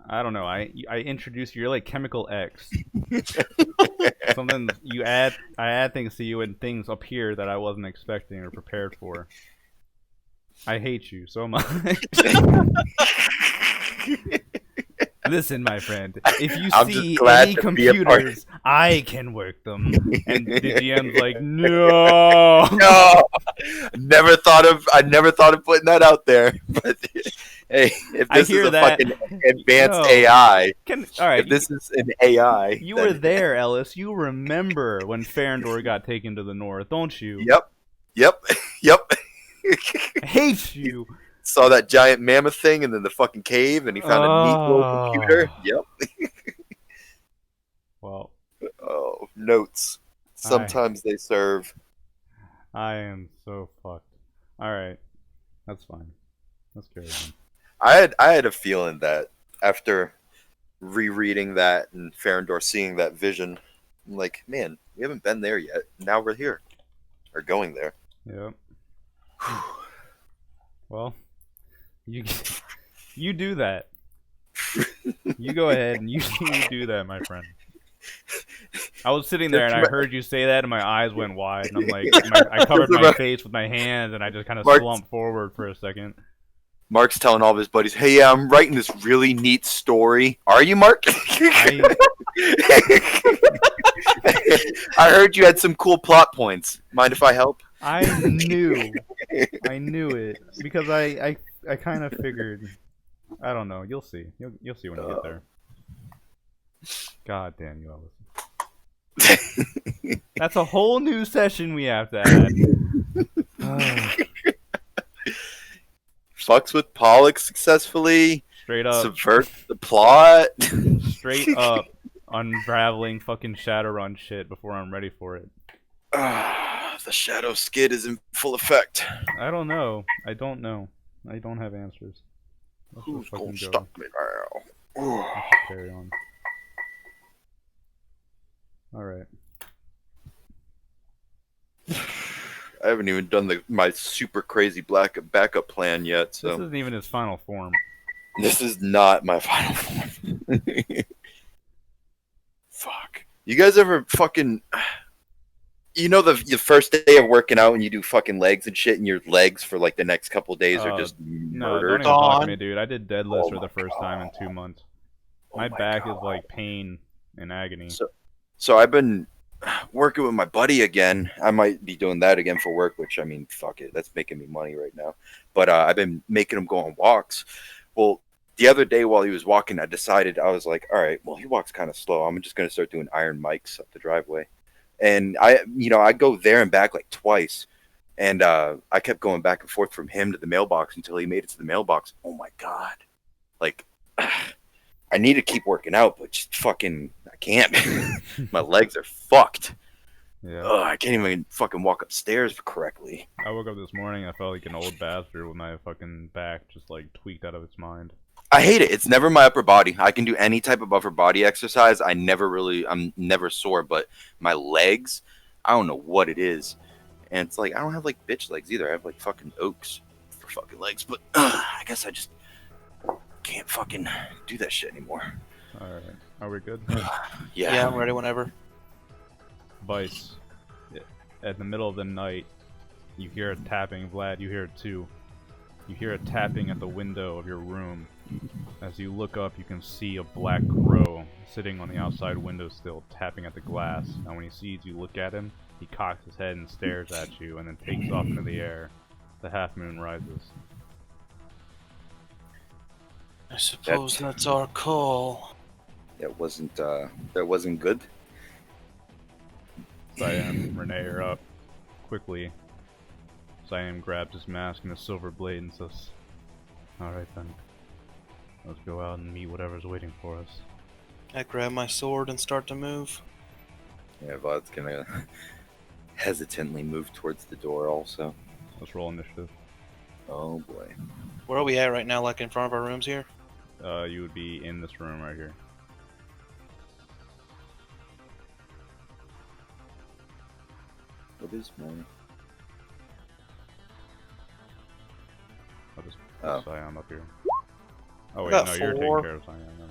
I don't know. I introduced you. You're like Chemical X. Something you add. I add things to you, and things appear that I wasn't expecting or prepared for. I hate you so much. Listen, my friend. If you I'm see just glad any to be a part. computers, I can work them. And the GM's like, no. No, I never thought of putting that out there. But hey, if I this hear is a that. fucking advanced No. AI, All right. if this is an AI, You then- were there, Ellis. You remember when Farandor got taken to the north, don't you? Yep. I hate you. Saw that giant mammoth thing, and then the fucking cave, and he found a neat little computer. Yep. Well, Oh, notes. Sometimes they serve. I am so fucked. All right, that's fine. Let's carry on. I had a feeling that after rereading that and Farandor seeing that vision, I'm like, man, we haven't been there yet. Now we're here, or going there. Yep. Well, you do that. You go ahead and you do that, my friend. I was sitting there and I heard you say that, and my eyes went wide, and I'm like, I covered my face with my hands, and I just kind of slumped forward for a second. Mark's telling all of his buddies, "Hey, yeah, I'm writing this really neat story. Are you, Mark?" I heard you had some cool plot points. Mind if I help? I knew it because I kind of figured. I don't know. You'll see. You'll see when you get there. God damn you, Ellis. That's a whole new session we have to add. Fucks with Pollock successfully. Straight up. Subvert the plot. Straight up unraveling fucking Shadowrun shit before I'm ready for it. The Shadow Skid is in full effect. I don't know. I don't know. I don't have answers. Let's Who's just fucking gonna go. stop me now? Let's just carry on. Alright. I haven't even done my super crazy backup plan yet, so This isn't even his final form. this is not my final form. Fuck. You guys ever fucking... You know the first day of working out when you do fucking legs and shit, and your legs for like the next couple days are just No, don't murdered? even talk to me, dude. I did deadlifts Oh for the my first time in 2 months. My back is like pain and agony. So I've been working with my buddy again. I might be doing that again for work, which, I mean, fuck it. That's making me money right now. But I've been making him go on walks. Well, the other day while he was walking, I was like, all right, well, he walks kind of slow. I'm just going to start doing iron mics up the driveway. And I go there and back like twice. And I kept going back and forth from him to the mailbox until he made it to the mailbox. Oh my God. Like, I need to keep working out, but just fucking, I can't. My legs are fucked. Yeah. Ugh, I can't even fucking walk upstairs correctly. I woke up this morning, I felt like an old bastard with my fucking back just like tweaked out of its mind. I hate it. It's never my upper body. I can do any type of upper body exercise. I'm never sore, but my legs, I don't know what it is. And it's like, I don't have like bitch legs either. I have like fucking oaks for fucking legs, but I guess I just can't fucking do that shit anymore. Alright. Are we good? Yeah, I'm ready whenever. Vice. At the middle of the night, you hear a tapping. Vlad, you hear it too. You hear a tapping at the window of your room. As you look up, you can see a black crow sitting on the outside windowsill, tapping at the glass. Now when he sees you look at him, he cocks his head and stares at you, and then takes off into the air. The half moon rises. I suppose that's our call. That wasn't good. Siam and Renee are up. Quickly, Siam grabs his mask and a silver blade and says, "Alright then. Let's go out and meet whatever's waiting for us." I grab my sword and start to move. Yeah, Vlad's gonna hesitantly move towards the door also. Let's roll initiative. Oh boy. Where are we at right now, like in front of our rooms here? You would be in this room right here. What is mine? I'll just Oh. put Siam up here. Oh wait, got no, you're taking 4. care of Siam. No.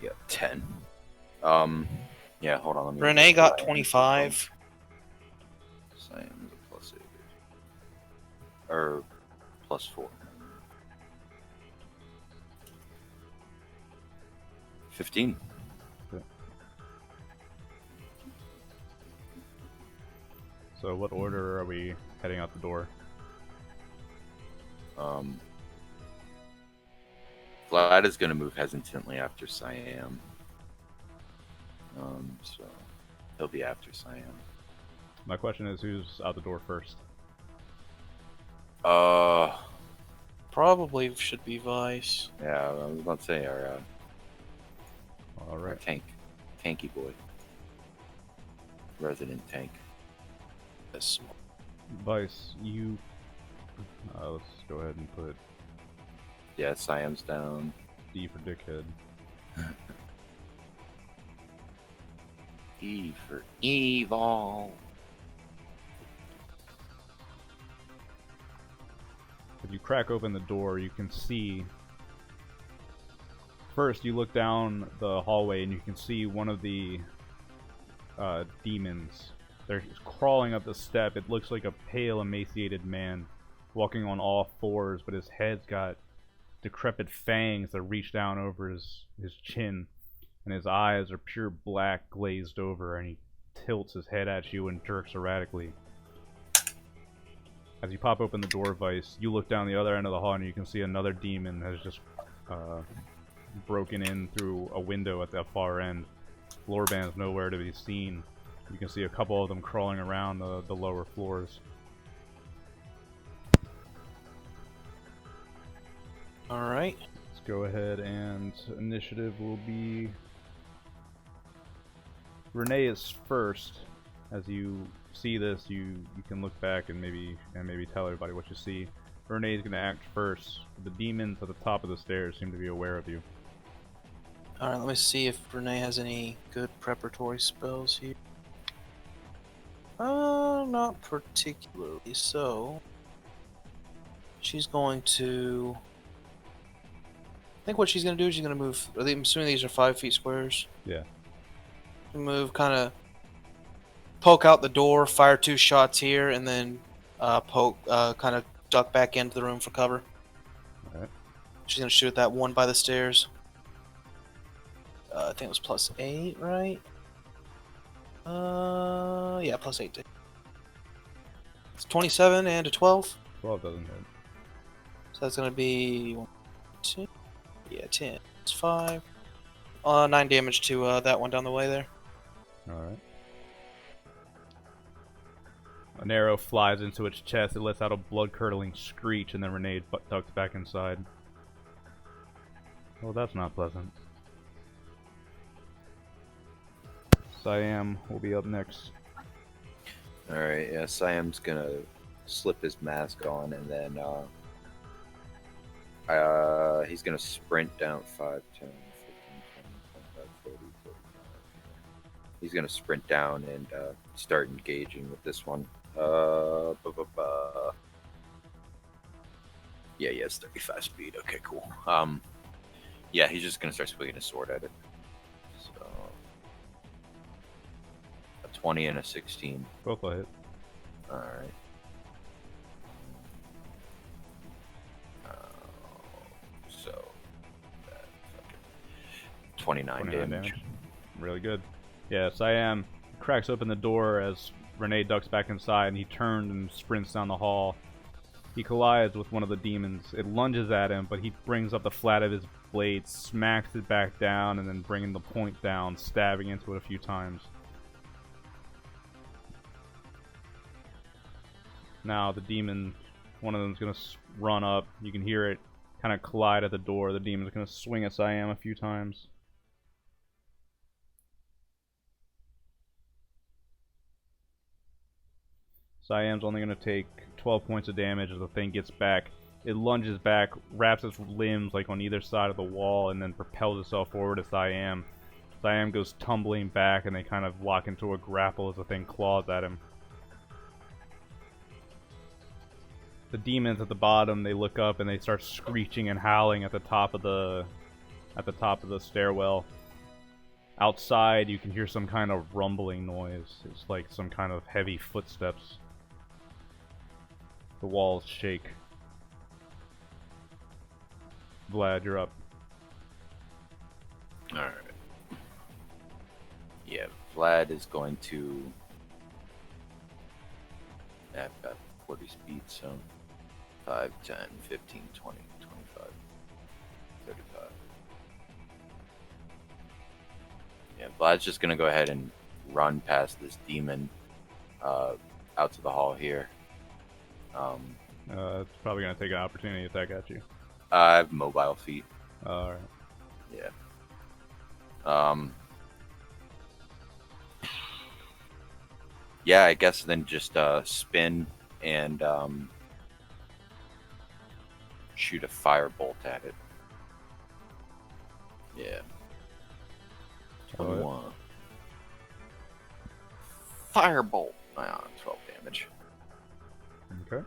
Yeah, 10. Yeah, hold on. Let me Renee got 25. Cyan is a plus 8. Or plus 4. 15. So what order are we heading out the door? Vlad is going to move hesitantly after Siam. So he'll be after Siam. My question is, who's out the door first? Probably should be Vice. Yeah, I was about to say our Alright. tanky boy. Resident tank. This Vice, you... let's go ahead and put Yeah, Siam's down. D for dickhead. E for evil. If you crack open the door, you can see... First, you look down the hallway and you can see one of the demons. They're crawling up the step. It looks like a pale, emaciated man walking on all fours, but his head's got decrepit fangs that reach down over his chin, and his eyes are pure black glazed over, and he tilts his head at you and jerks erratically. As you pop open the door, Vice, you look down the other end of the hall and you can see another demon has just broken in through a window at the far end. Floor band's nowhere to be seen. You can see a couple of them crawling around the lower floors. Alright. Let's go ahead, and initiative will be... Renee is first. As you see this, you can look back and maybe tell everybody what you see. Renee's going to act first. The demons at the top of the stairs seem to be aware of you. Alright, let me see if Renee has any good preparatory spells here. Not particularly. So, she's going to... I think what she's going to do is she's going to move... I'm assuming these are 5 feet squares. Yeah. Move, kind of poke out the door, fire 2 shots here, and then kind of duck back into the room for cover. Alright. She's going to shoot at that one by the stairs. I think it was plus 8, right? Yeah, plus 8. It's 27 and a 12. 12 doesn't hit. So that's going to be 1, 2, yeah, 10. It's 5. 9 damage to that one down the way there. Alright. An arrow flies into its chest. It lets out a blood-curdling screech, and then Renee ducks back inside. Well, that's not pleasant. Siam will be up next. Alright, yeah, Siam's gonna slip his mask on, and then he's gonna sprint down 5, 10, 15, 20, 25, 30, 35. He's gonna sprint down and start engaging with this one. Yeah, he has 35 speed. Okay, cool. Yeah, he's just gonna start swinging his sword at it. So, a 20 and a 16. Both will hit. All right. 29 damage. Really good. Yeah, Siam cracks open the door as Renee ducks back inside, and he turns and sprints down the hall. He collides with one of the demons. It lunges at him, but he brings up the flat of his blade, smacks it back down, and then bringing the point down, stabbing into it a few times. Now the demon, one of them's going to run up. You can hear it kind of collide at the door. The demon's going to swing at Siam a few times. Siam's only going to take 12 points of damage as the thing gets back. It lunges back, wraps its limbs like on either side of the wall, and then propels itself forward to Siam. Siam goes tumbling back, and they kind of lock into a grapple as the thing claws at him. The demons at the bottom, they look up and they start screeching and howling at the top of the stairwell. outside you can hear some kind of rumbling noise. It's like some kind of heavy footsteps. The walls shake. Vlad, you're up. Alright. Yeah, Vlad is going to... I've got 40 speed, so 5, 10, 15, 20, 25, 35. Yeah, Vlad's just going to go ahead and run past this demon out to the hall here. It's probably going to take an opportunity attack at you. I have mobile feet. Alright. Yeah. Yeah, I guess then just spin and shoot a firebolt at it. Yeah. 21. Firebolt. 12 damage. Okay.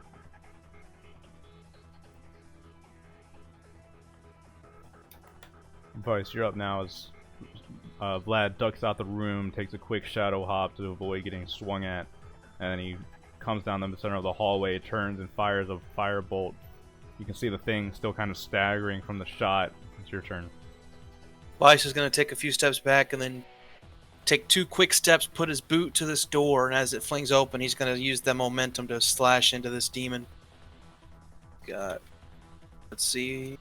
Vice, you're up now as Vlad ducks out the room, takes a quick shadow hop to avoid getting swung at, and then he comes down the center of the hallway, turns and fires a firebolt. You can see the thing still kind of staggering from the shot. It's your turn. Vice is going to take a few steps back and then take 2 quick steps, put his boot to this door, and as it flings open, he's going to use the momentum to slash into this demon. Got, let's see,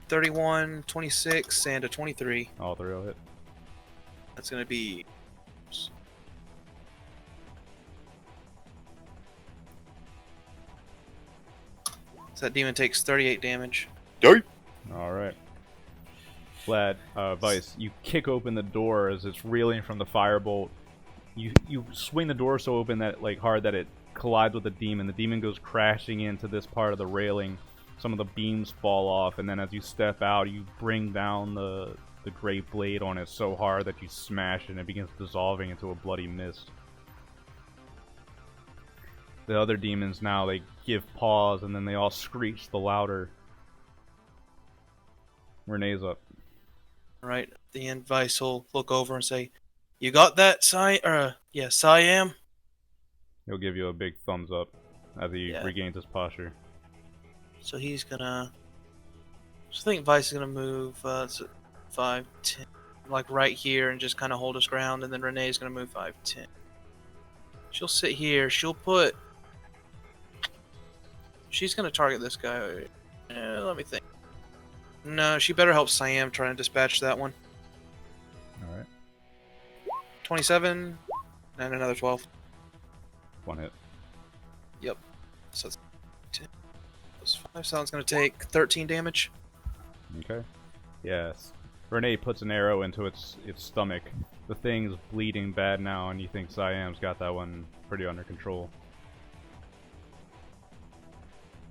31, 26, and a 23. All 3 will hit. That's going to be... So that demon takes 38 damage. Alright. Vlad, Vice, you kick open the door as it's reeling from the firebolt. You swing the door so open that hard that it collides with the demon. The demon goes crashing into this part of the railing. Some of the beams fall off, and then as you step out, you bring down the great blade on it so hard that you smash it and it begins dissolving into a bloody mist. The other demons now, they give pause, and then they all screech the louder. Renee's up. Right at the end, Vice will look over and say, "You got that, Siam?" He'll give you a big thumbs up as he Yeah. regains his posture. So he's gonna... So I think Vice is gonna move 5, 10, like right here, and just kind of hold his ground, and then Renee's gonna move 5, 10. She'll sit here. She'll put... She's gonna target this guy. Let me think. No, she better help Siam try and dispatch that one. Alright. 27, and another 12. 1 hit. So that's 10 plus 5, so it's gonna take 13 damage. Okay. Yes. Renee puts an arrow into its stomach. The thing's bleeding bad now, and you think Siam's got that one pretty under control.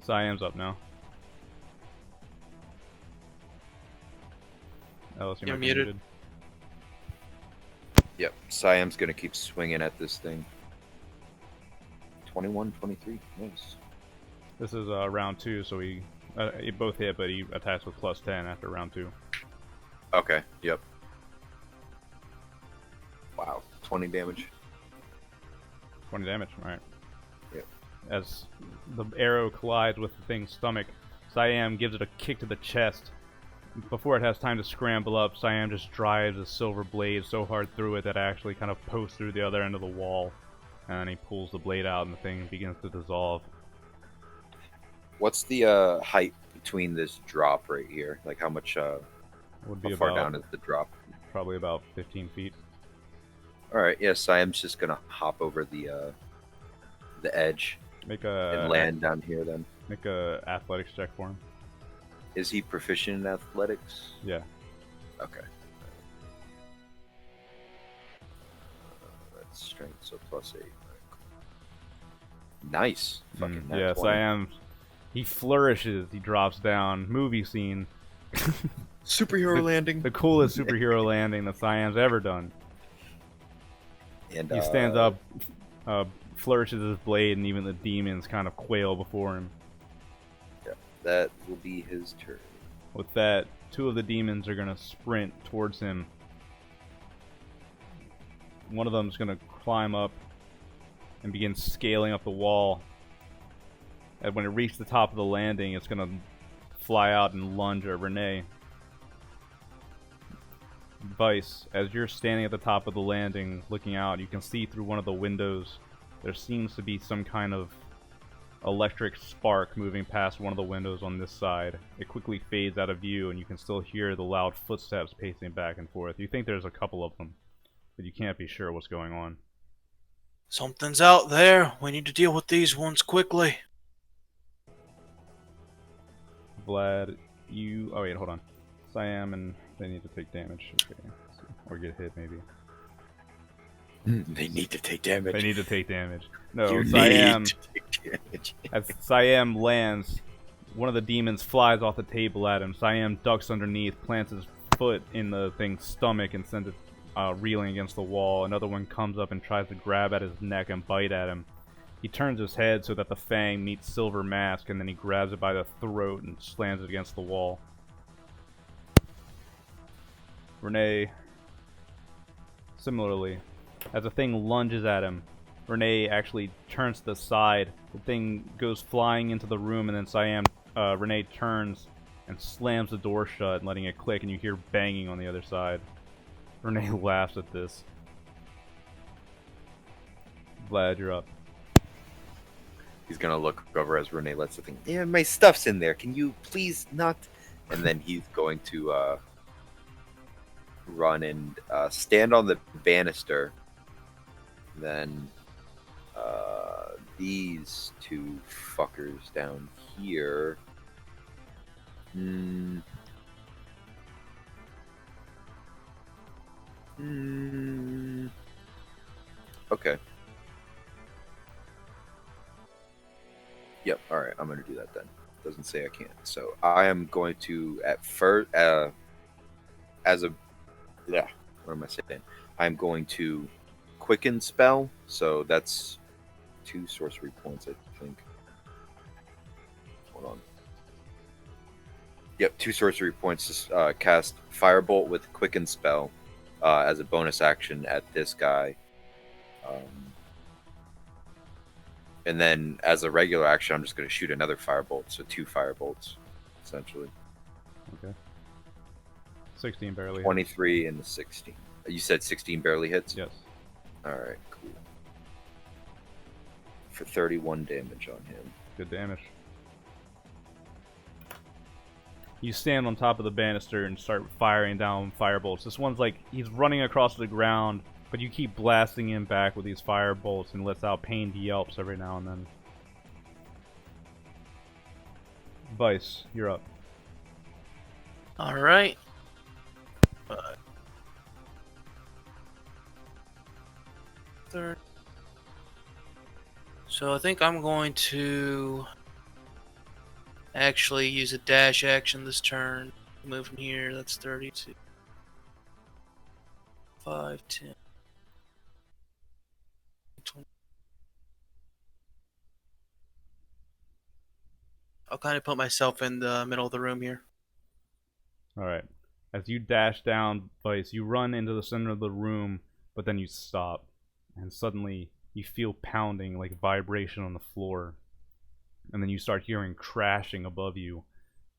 Siam's up now. Ellis, you You're might be muted. Yep, Siam's gonna keep swinging at this thing. 21, 23, nice. This is round 2, so he both hit, but he attacks with +10 after round 2. Okay, yep. Wow, 20 damage. 20 damage, alright. Yep. As the arrow collides with the thing's stomach, Siam gives it a kick to the chest. Before it has time to scramble up, Siam just drives a silver blade so hard through it that it actually kind of posts through the other end of the wall. And then he pulls the blade out and the thing begins to dissolve. What's the height between this drop right here? Like how much, Would be how far about down is the drop? probably about 15 feet. Alright, yeah, Siam's just gonna hop over the edge Make and a land down here then. make a athletics check for him. Is he proficient in athletics? Yeah. Okay. That's strength, so +8. Nice. Fucking nat yeah, 20. Siam, he flourishes, he drops down. Movie scene. Superhero landing. The coolest superhero landing that Siam's ever done. And He stands up, flourishes his blade, and even the demons kind of quail before him. That will be his turn. With that, two of the demons are gonna sprint towards him. One of them's gonna climb up and begin scaling up the wall. And when it reaches the top of the landing, it's gonna fly out and lunge at Renee. Vice, as you're standing at the top of the landing looking out, you can see through one of the windows there seems to be some kind of electric spark moving past one of the windows on this side. It quickly fades out of view and you can still hear the loud footsteps pacing back and forth. You think there's a couple of them, but you can't be sure what's going on. Something's out there. We need to deal with these ones quickly. Vlad, you... Oh wait, hold on. Siam and they need to take damage. Okay. Or get hit, maybe. They need to take damage. They need to take damage. No, You Siam... need to take damage. As Siam lands, one of the demons flies off the table at him. Siam ducks underneath, plants his foot in the thing's stomach and sends it reeling against the wall. Another one comes up and tries to grab at his neck and bite at him. He turns his head so that the fang meets Silver Mask, and then he grabs it by the throat and slams it against the wall. Renee, similarly, as the thing lunges at him, Renee actually turns to the side. The thing goes flying into the room, and then Renee turns and slams the door shut, letting it click, and you hear banging on the other side. Renee laughs at this. Vlad, you're up. He's gonna look over as Renee lets the thing. Yeah, my stuff's in there. Can you please not? And then he's going to run and stand on the banister. Then these two fuckers down here. Okay. Yep. All right. I'm gonna do that then. Doesn't say I can't. So I am going to at first, as a, yeah. What am I saying? I'm going to quicken spell. So that's 2 sorcery points, I think. Hold on. Yep, 2 sorcery points to cast Firebolt with quicken spell as a bonus action at this guy. And then as a regular action, I'm just going to shoot another firebolt. So 2 firebolts, essentially. Okay. 16 barely hits. 23 and the 16. You said 16 barely hits? Yes. Alright, cool. For 31 damage on him. Good damage. You stand on top of the banister and start firing down firebolts. This one's like, he's running across the ground, but you keep blasting him back with these firebolts and lets out pained yelps every now and then. Vice, you're up. Alright. Third. So I think I'm going to actually use a dash action this turn. Move from here, that's 32. 5, 10. 20. I'll kind of put myself in the middle of the room here. Alright. As you dash down, Vice, you run into the center of the room, but then you stop. And suddenly, you feel pounding, like vibration on the floor. And then you start hearing crashing above you.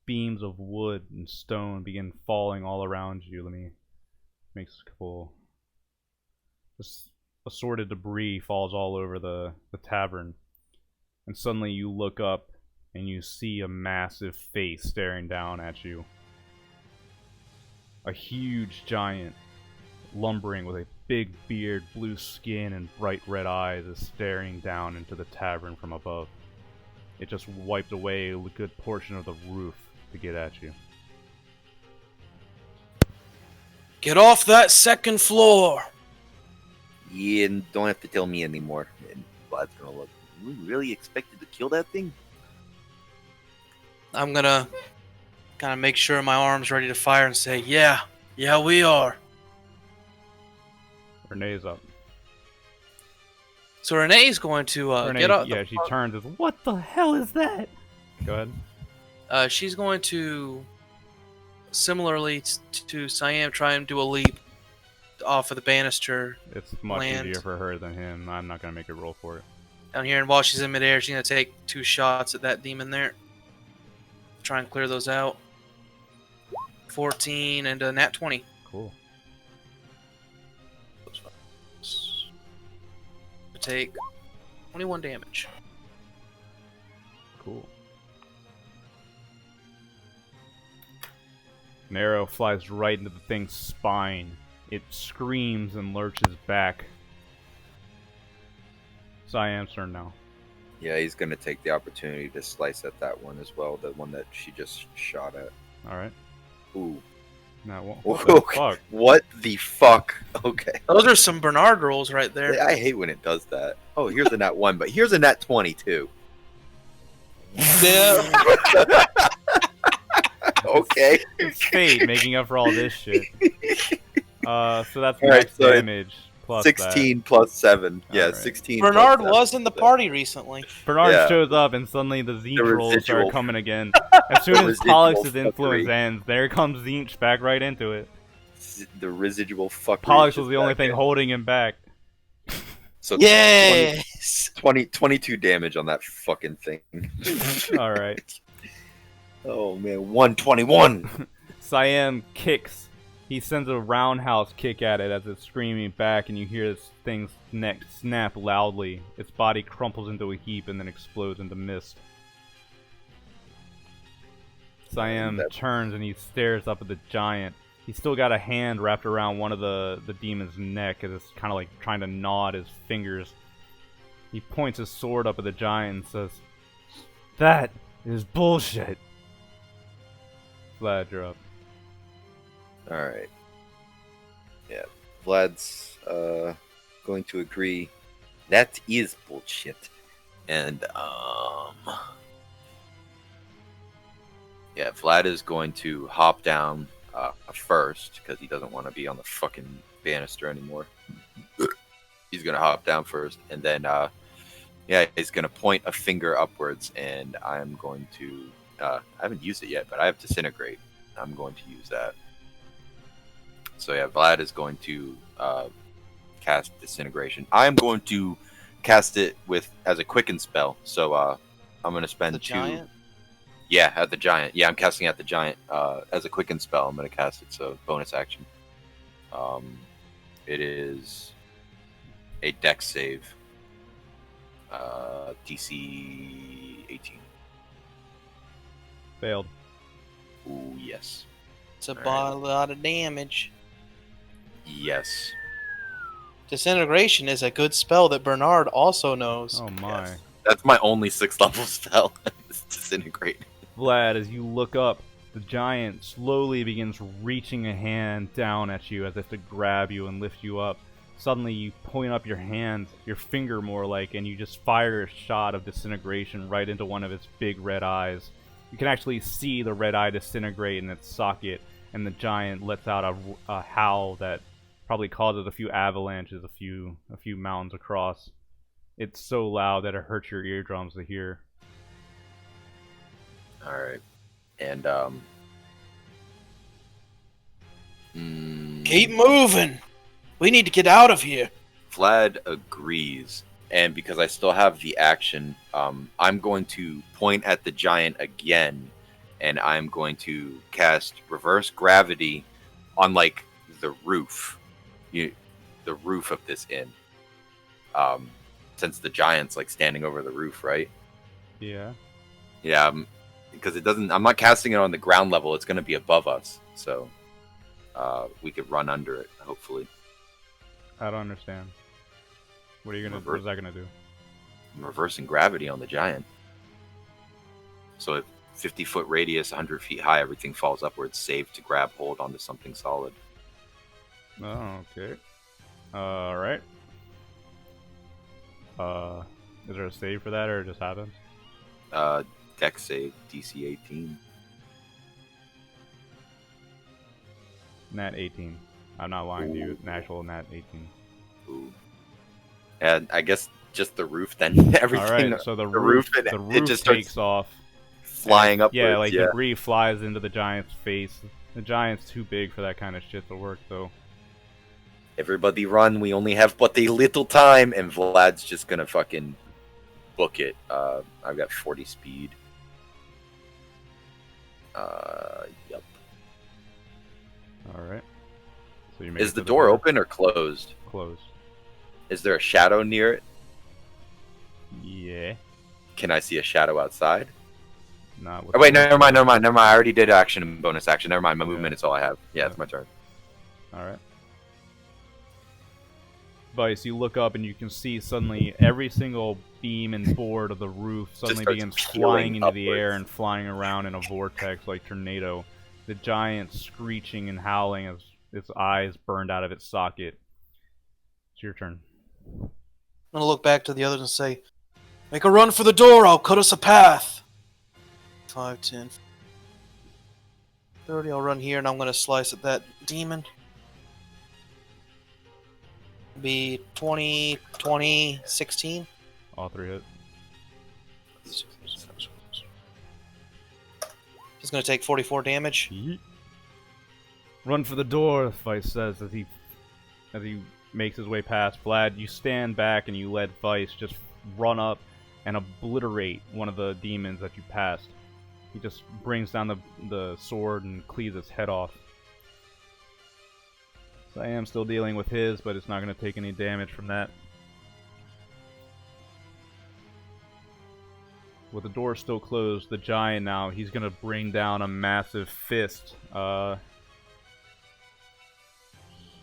Beams of wood and stone begin falling all around you. Let me make a couple... Just assorted debris falls all over the tavern. And suddenly you look up and you see a massive face staring down at you. A huge giant, lumbering with a big beard, blue skin, and bright red eyes, is staring down into the tavern from above. It just wiped away a good portion of the roof to get at you. Get off that second floor! Yeah, and don't have to tell me anymore. And Vlad's gonna look. We really expected to kill that thing? I'm gonna kind of make sure my arm's ready to fire and say, yeah, we are. Renee's up. So Renee's going to Renee, get up. yeah, she turns and says, "What the hell is that?" Go ahead. She's going to similarly to Siam, try and do a leap off of the banister It's much land easier for her than him. I'm not gonna make her roll for it. down here, and while she's in midair, she's gonna take 2 shots at that demon there. Try and clear those out. 14 and a nat 20. Cool. Take 21 damage. Cool. An arrow flies right into the thing's spine. It screams and lurches back. Siam's turn now. Yeah, he's gonna take the opportunity to slice at that one as well, the one that she just shot at. Alright. Ooh. Now, what the fuck? What the fuck? Okay. Those are some Bernard rolls right there. I hate when it does that. Oh, here's a nat 1, but here's a nat 20 too. Yeah. Okay. It's fate making up for all this shit. So that's All right, max so damage plus 16 plus 7. Yeah, Alright. 16. Bernard plus 7. was in the party recently. that. Bernard Yeah. shows up and suddenly the Zinch rolls start residual. coming again. As soon as Residual Pollux's influence fuckery. ends, there comes Zinch back right into it. The residual fuck. Pollux was the only thing holding him back. So Yes. 22 damage on that fucking thing. Alright. Oh man, 121. Siam kicks. He sends a roundhouse kick at it as it's screaming back, and you hear this thing's neck snap loudly. Its body crumples into a heap and then explodes into mist. Siam turns and he stares up at the giant. He's still got a hand wrapped around one of the demon's neck as it's kind of like trying to gnaw at his fingers. He points his sword up at the giant and says, "That is bullshit." Vlad, you're up. Alright. Yeah. Vlad's going to agree. That is bullshit. And yeah, Vlad is going to hop down first because he doesn't want to be on the fucking banister anymore. He's gonna hop down first, and then yeah, he's gonna point a finger upwards, and I'm going to I haven't used it yet, but I have disintegrate. I'm going to use that. So yeah, Vlad is going to cast disintegration. I'm going to cast it as a quicken spell. So I'm going to spend The 2. giant? Yeah, at the giant. Yeah, I'm casting at the giant as a quicken spell. I'm going to cast it, so bonus action. It is a dex save. DC 18. Failed. Ooh, yes. It's a Alright. lot of damage. Yes. Disintegration is a good spell that Bernard also knows. Oh my. Yes. That's my only 6th level spell. Is disintegrate. Vlad, as you look up, the giant slowly begins reaching a hand down at you as if to grab you and lift you up. Suddenly you point up your hand, your finger more like, and you just fire a shot of disintegration right into one of its big red eyes. You can actually see the red eye disintegrate in its socket, and the giant lets out a howl that probably causes a few avalanches, a few mountains across. It's so loud that it hurts your eardrums to hear. All right, and Keep moving. We need to get out of here. Vlad agrees, and because I still have the action, I'm going to point at the giant again, and I'm going to cast reverse gravity on like the roof, the roof of this inn. Since the giant's like standing over the roof, right? Yeah. Yeah, because it doesn't. I'm not casting it on the ground level. It's going to be above us, so we could run under it, hopefully. I don't understand. What is that gonna do? I'm reversing gravity on the giant. So at 50-foot radius, 100 feet high, everything falls upwards, save to grab hold onto something solid. Oh, okay. Alright. Is there a save for that, or it just happens? Dex save, DC 18. Nat 18. I'm not lying to you. An actual Nat 18. Ooh. And I guess just the roof then. Everything. Alright, so the roof, roof, it the roof just starts takes off. flying upwards. Yeah, like debris flies into the giant's face. The giant's too big for that kind of shit to work, though. Everybody run. We only have but a little time, and Vlad's just gonna fucking book it. I've got 40 speed. Yep. All right. So you make Is it the to door open or closed? Closed. Is there a shadow near it? Yeah. Can I see a shadow outside? Not with Oh, wait, the- never mind. I already did action and bonus action. Never mind. My Yeah. movement is all I have. Yeah, Yeah. it's my turn. All right. Vice, you look up and you can see suddenly every single beam and board of the roof suddenly starts begins peeling flying into the air upwards. and flying around in a vortex like tornado. The giant screeching and howling as its eyes burned out of its socket. It's your turn. I'm gonna look back to the others and say, "Make a run for the door. I'll cut us a path." 5, 10, 30. I'll run here, and I'm gonna slice at that demon. Be 20, 20, 16. All three hit. He's gonna take 44 damage. Yeet. Run for the door, Vice says as he makes his way past Vlad. You stand back and you let Vice just run up and obliterate one of the demons that you passed. He just brings down the sword and cleaves its head off. So I am still dealing with his, but it's not going to take any damage from that. With the door still closed, the giant now, he's going to bring down a massive fist.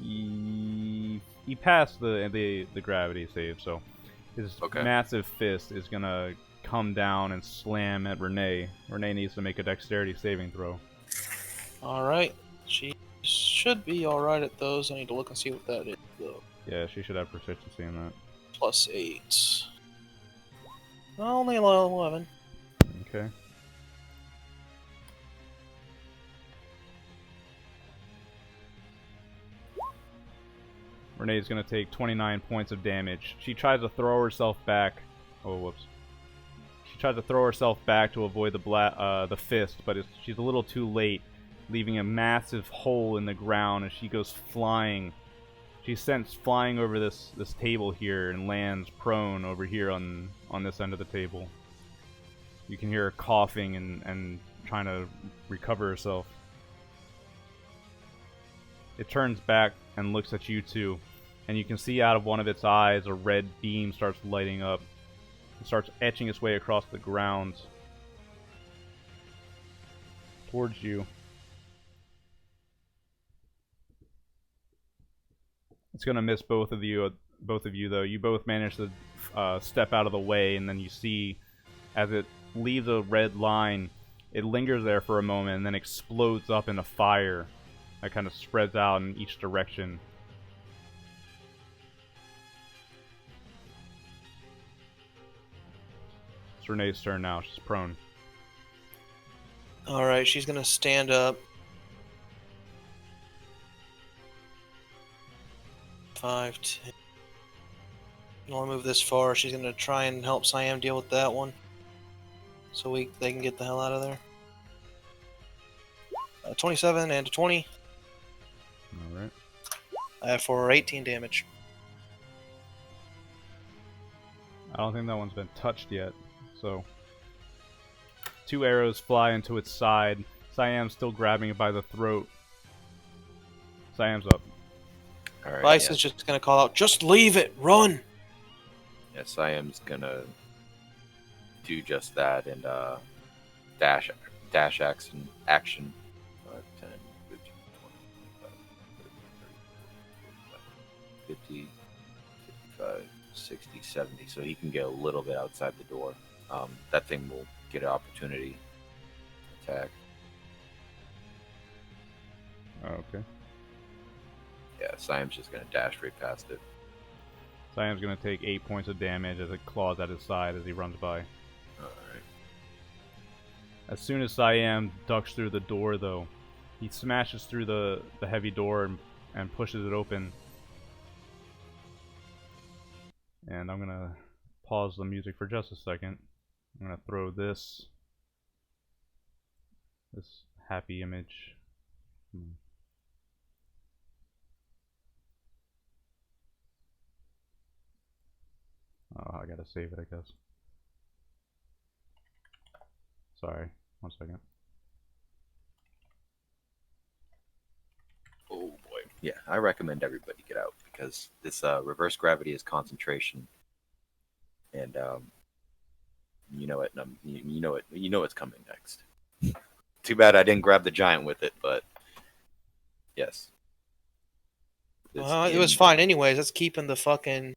He passed the gravity save, so his massive fist is going to come down and slam at Renee. Renee needs to make a dexterity saving throw. Alright. She should be alright at those. I need to look and see what that is, though. Yeah, she should have proficiency in that. Plus 8. Only 11. Okay. Renee's gonna take 29 points of damage. She tries to throw herself back. Oh, whoops. She tries to throw herself back to avoid the fist, but she's a little too late, leaving a massive hole in the ground as she goes flying. She's sent flying over this table here and lands prone over here on this end of the table. You can hear her coughing and trying to recover herself. It turns back and looks at you two, and you can see out of one of its eyes a red beam starts lighting up. It starts etching its way across the ground towards you. It's gonna miss both of you though. You both manage to step out of the way, and then you see as it leaves a red line, it lingers there for a moment and then explodes up into fire that kind of spreads out in each direction. It's Renee's turn now. She's prone. Alright, she's gonna stand up. 5, 10. You want to move this far. She's gonna try and help Siam deal with that one, so they can get the hell out of there. 27 and a 20. All right. I have for 18 damage. I don't think that one's been touched yet. So, 2 arrows fly into its side. Siam's still grabbing it by the throat. Siam's up. Alright. Vice is just gonna call out, "Just leave it! Run!" Yes, I am gonna do just that and dash action. 5, 10, 15, 20, 25, 30, 50, 55, 60, 70. So he can get a little bit outside the door. That thing will get an opportunity attack. Oh, okay. Yeah, Siam's just gonna dash right past it. Siam's gonna take 8 points of damage as it claws at his side as he runs by. Alright. As soon as Siam ducks through the door, though, he smashes through the heavy door and pushes it open. And I'm gonna pause the music for just a second. I'm gonna throw this happy image Hmm. Oh, I gotta save it, I guess. Sorry, 1 second. Oh boy. Yeah, I recommend everybody get out because this reverse gravity is concentration, and you know it. You know it. You know what's coming next. Too bad I didn't grab the giant with it, but yes. It's Well, it was in fine anyways. That's keeping the fucking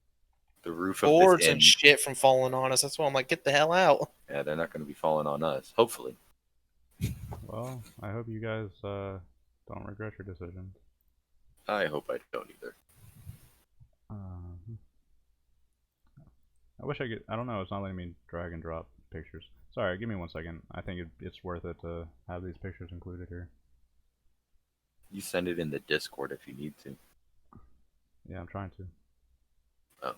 the roof of this boards inn. and shit from falling on us. That's why I'm like, get the hell out. Yeah, they're not going to be falling on us. Hopefully. Well, I hope you guys don't regret your decisions. I hope I don't either. I wish I could. I don't know. It's not letting me drag and drop pictures. Sorry, give me 1 second. I think it's worth it to have these pictures included here. You send it in the Discord if you need to. Yeah, I'm trying to. Oh.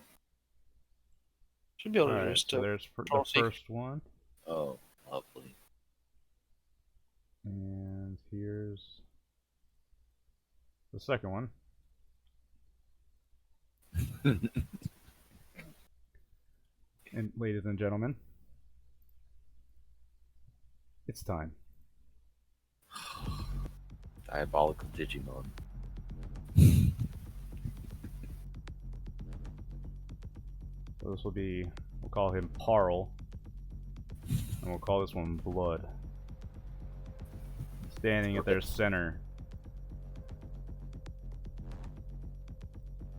Should be able to Alright, just so there's the Tulsi. first one. Oh, lovely. And here's the second one. And ladies and gentlemen, it's time. Diabolical Digimon. So this will be, we'll call him Parl, and we'll call this one Blood. Standing at their center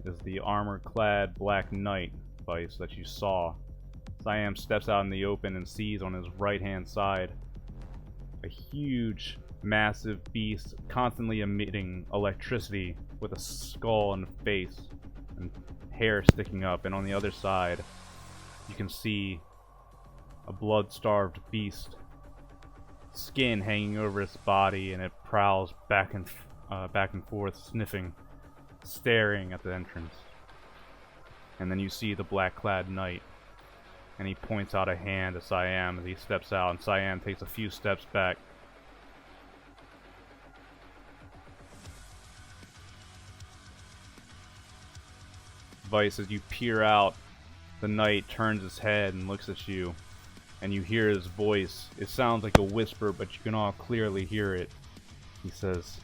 is the armor-clad Black Knight Vice that you saw. Siam steps out in the open and sees on his right-hand side a huge, massive beast constantly emitting electricity with a skull and face and hair sticking up. And on the other side, you can see a blood-starved beast, skin hanging over its body, and it prowls back and forth, sniffing, staring at the entrance. And then you see the black-clad knight, and he points out a hand to Siam as he steps out, and Siam takes a few steps back. Vice, as you peer out, the knight turns his head and looks at you, and you hear his voice. It sounds like a whisper, but you can all clearly hear it. He says,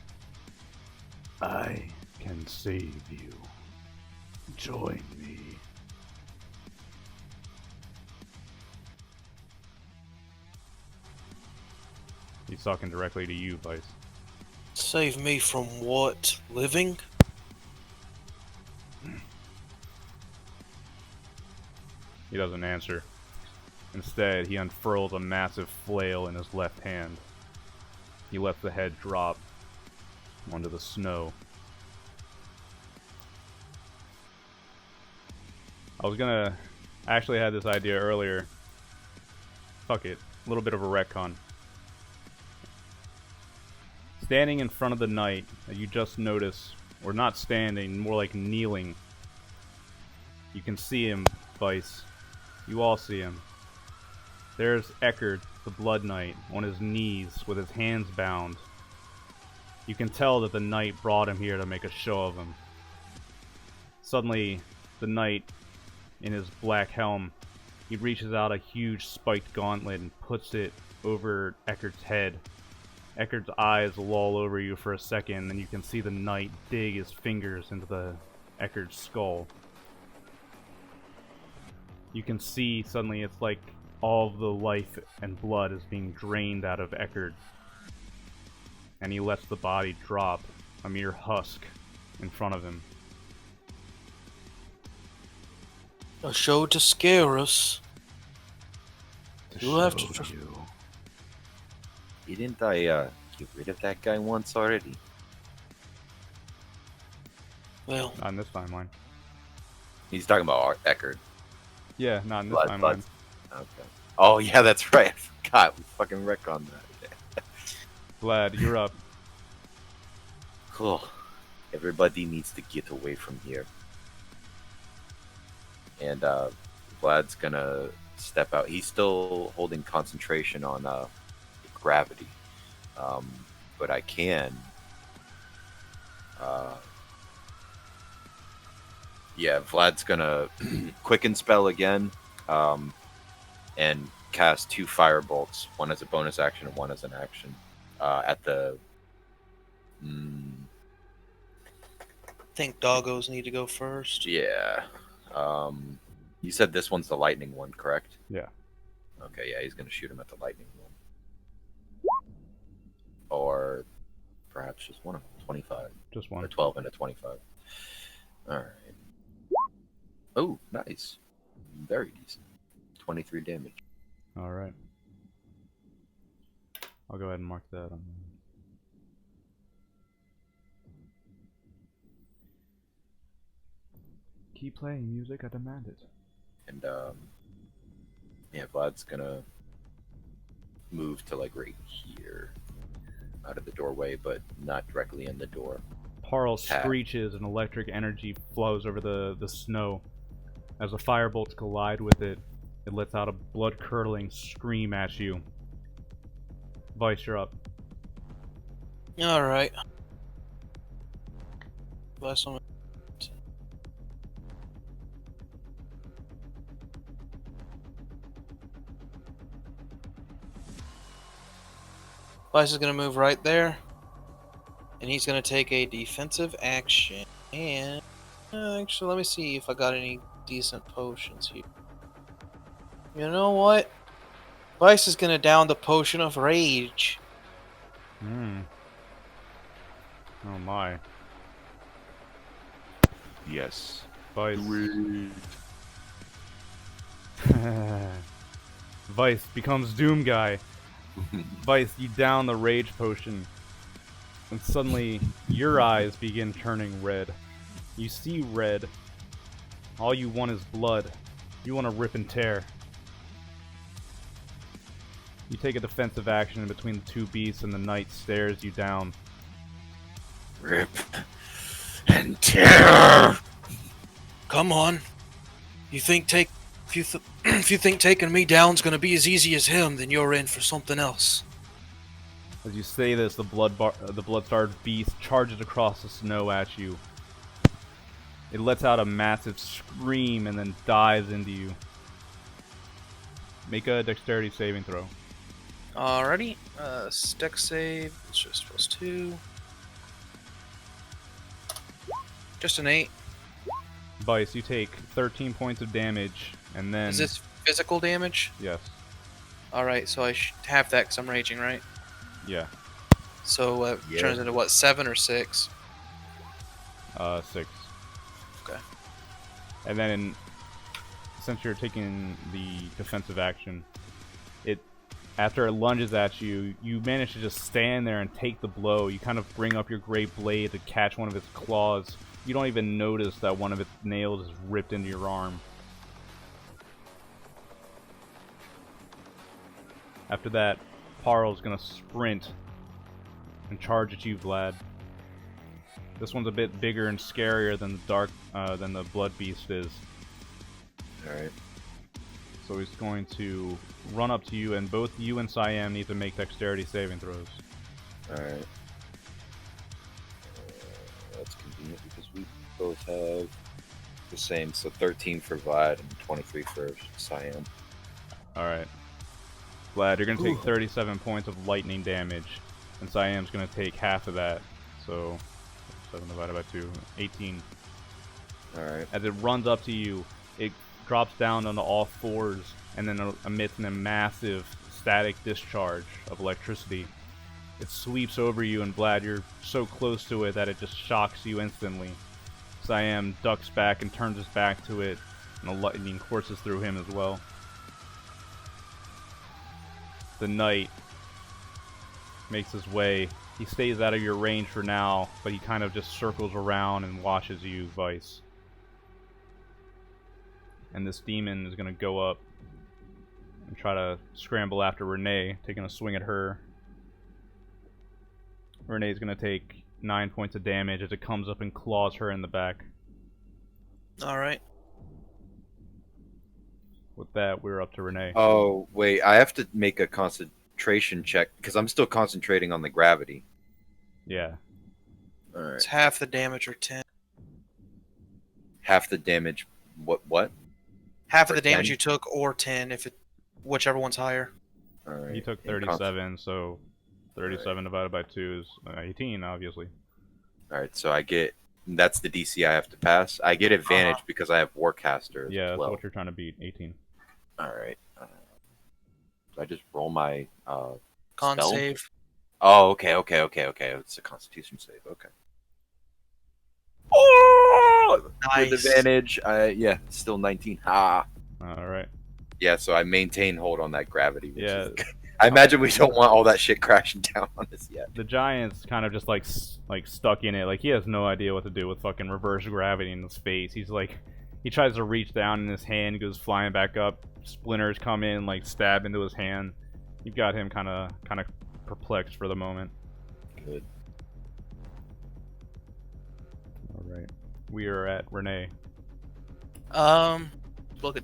"I can save you. Join me." He's talking directly to you, Vice. Save me from what? Living? He doesn't answer. Instead, he unfurls a massive flail in his left hand. He lets the head drop onto the snow. I was gonna actually had this idea earlier. Fuck it. A little bit of a retcon. Standing in front of the knight that you just noticed, or not standing, more like kneeling. You can see him, Vice. You all see him. There's Eckerd, the Blood Knight, on his knees with his hands bound. You can tell that the knight brought him here to make a show of him. Suddenly, the knight, in his black helm, he reaches out a huge spiked gauntlet and puts it over Eckerd's head. Eckerd's eyes lull over you for a second, and you can see the knight dig his fingers into the Eckerd's skull. You can see suddenly it's like all of the life and blood is being drained out of Eckerd. And he lets the body drop, a mere husk, in front of him. A show to scare us. You'll have to Didn't I get rid of that guy once already? Well, Not in this timeline. He's talking about Eckerd. Yeah, not in this Blood, timeline. blood. Okay. Oh yeah, that's right. I forgot. We fucking wreck on that. Vlad, you're up. Cool. Everybody needs to get away from here. And Vlad's gonna step out. He's still holding concentration on gravity, but I can Yeah, Vlad's gonna quicken spell again, and cast 2 fire bolts, one as a bonus action and one as an action, at the. I think doggos need to go first. Yeah. You said this one's the lightning one, correct? Yeah. Okay, yeah, he's gonna shoot him at the lightning one, or perhaps just one of them. 25. Just one. Or 12 and a 25. All right. Oh, nice. Very decent. 23 damage. All right. I'll go ahead and mark that on. Keep playing music, I demand it. And yeah, Vlad's gonna move to like right here, out of the doorway, but not directly in the door. Parl screeches and electric energy flows over the snow. As the firebolts collide with it, it lets out a blood-curdling scream at you. Vice, you're up. Alright. Last one. Vice is going to move right there. And he's going to take a defensive action. And actually, let me see if I got any decent potions here. You know what? Vice is going to down the potion of rage. Oh my. Yes. Vice. Vice becomes Doom Guy. Vice, you down the rage potion, and suddenly your eyes begin turning red. You see red. All you want is blood. You want to rip and tear. You take a defensive action in between the two beasts, and the knight stares you down. Rip and tear. Come on. If you think taking me down's gonna be as easy as him, then you're in for something else. As you say this, the blood-starved beast charges across the snow at you. It lets out a massive scream and then dives into you. Make a dexterity saving throw. Alrighty. Dex save. It's just +2. Just an 8. Vice, you take 13 points of damage, and then... Is this physical damage? Yes. Alright, so I have that because I'm raging, right? Yeah. So Yeah. turns into what, 7 or 6? 6. Okay. And then, since you're taking the defensive action, after it lunges at you, you manage to just stand there and take the blow. You kind of bring up your great blade to catch one of its claws. You don't even notice that one of its nails is ripped into your arm. After that, Parl's gonna sprint and charge at you, Vlad. This one's a bit bigger and scarier than the Blood Beast is. Alright. So he's going to run up to you, and both you and Siam need to make dexterity saving throws. Alright. That's convenient because we both have the same. So 13 for Vlad and 23 for Siam. Alright. Vlad, you're going to take 37 points of lightning damage, and Siam's going to take half of that. So 7 divided by 2, 18. Alright. As it runs up to you, it drops down onto all fours and then emits a massive static discharge of electricity. It sweeps over you, and Vlad, you're so close to it that it just shocks you instantly. Siam ducks back and turns his back to it, and the lightning courses through him as well. The knight makes his way. He stays out of your range for now, but he kind of just circles around and watches you, Vice. And this demon is going to go up and try to scramble after Renee, taking a swing at her. Renee's going to take 9 points of damage as it comes up and claws her in the back. Alright. With that, we're up to Renee. Oh, wait. I have to make a concentration check because I'm still concentrating on the gravity. Yeah. All right. It's half the damage or 10. Half the damage. What? Half of Or the damage 10? you took, or 10 if it, whichever one's higher. All right. He took And 37, so 37 divided by 2 is 18, obviously. All right. So I get. That's the DC I have to pass. I get advantage because I have Warcaster as Yeah, that's well. what you're trying to beat. 18. All right. So I just roll my Con spell? save. Oh, okay. It's a Constitution save. Okay. Oh, Nice. with advantage. Yeah, still 19. Ah. All right. Yeah, so I maintain hold on that gravity. Which Yeah. is, I imagine we don't want all that shit crashing down on us yet. The giant's kind of just like stuck in it. Like he has no idea what to do with fucking reverse gravity in his face. He's like, he tries to reach down and his hand goes flying back up. Splinters come in, like stab into his hand. You've got him kind of perplexed for the moment. Good. All right. We are at Renee. Look at.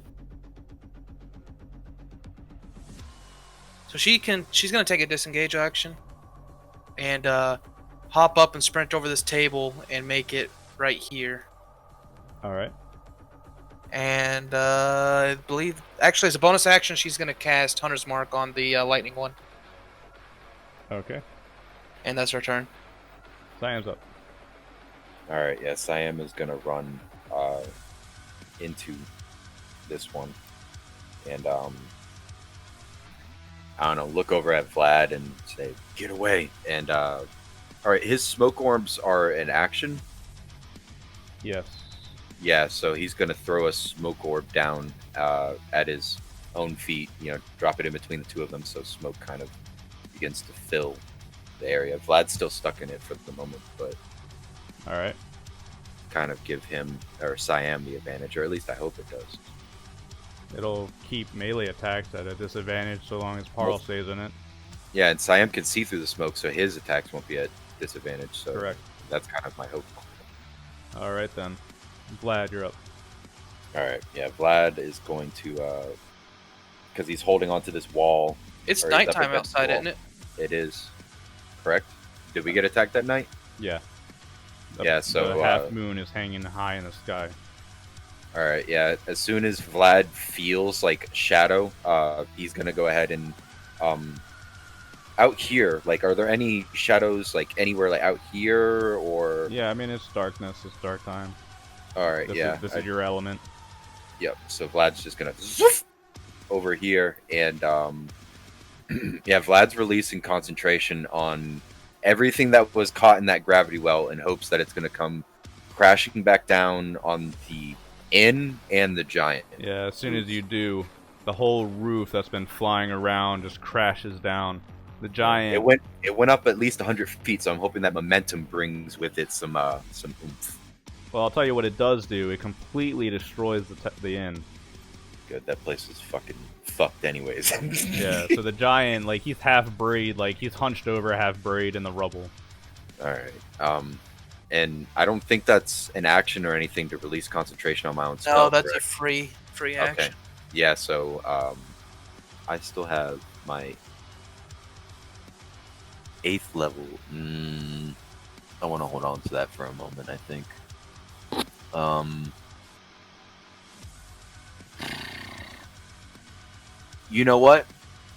So she's gonna take a disengage action, and hop up and sprint over this table and make it right here. All right. And I believe, actually, as a bonus action, she's gonna cast Hunter's Mark on the lightning one, Okay. and that's her turn. Siam's up. All right. Yeah, Siam is gonna run into this one, and I don't know. Look over at Vlad and say, "Get away!" And all right, his smoke orbs are an action. Yes. Yeah, so he's gonna throw a smoke orb down at his own feet. You know, drop it in between the two of them, so smoke kind of begins to fill the area. Vlad's still stuck in it for the moment, but All right. kind of give him or Siam the advantage, or at least I hope it does. It'll keep melee attacks at a disadvantage so long as Parl stays in it. Yeah, and Siam can see through the smoke, so his attacks won't be at disadvantage. So Correct. that's kind of my hope. All right then. Vlad, you're up. All right, yeah, Vlad is going to because he's holding onto this wall. It's Or is that nighttime against the outside, wall? isn't it? It is correct. Did we get attacked that night? Yeah. Yeah, so, the half moon is hanging high in the sky. All right, yeah. As soon as Vlad feels like shadow, he's gonna go ahead and out here. Like, are there any shadows like anywhere like out here or? Yeah, I mean it's darkness. It's dark time. All right, This is your element. Yep. So Vlad's just gonna zoof over here, and yeah, Vlad's releasing concentration on everything that was caught in that gravity well, in hopes that it's gonna come crashing back down on the inn and the giant. Yeah, as soon as you do, the whole roof that's been flying around just crashes down. The giant. It went up at least 100 feet, so I'm hoping that momentum brings with it some oomph. Well, I'll tell you what it does do. It completely destroys the inn. Good, that place is fucking fucked anyways. Yeah, so the giant, like, he's half buried, like, he's hunched over, half buried in the rubble. Alright, and I don't think that's an action or anything to release concentration on my own spell. No, that's correct? a free Okay. action. Yeah, so, I still have my 8th level. I want to hold on to that for a moment, I think. You know what?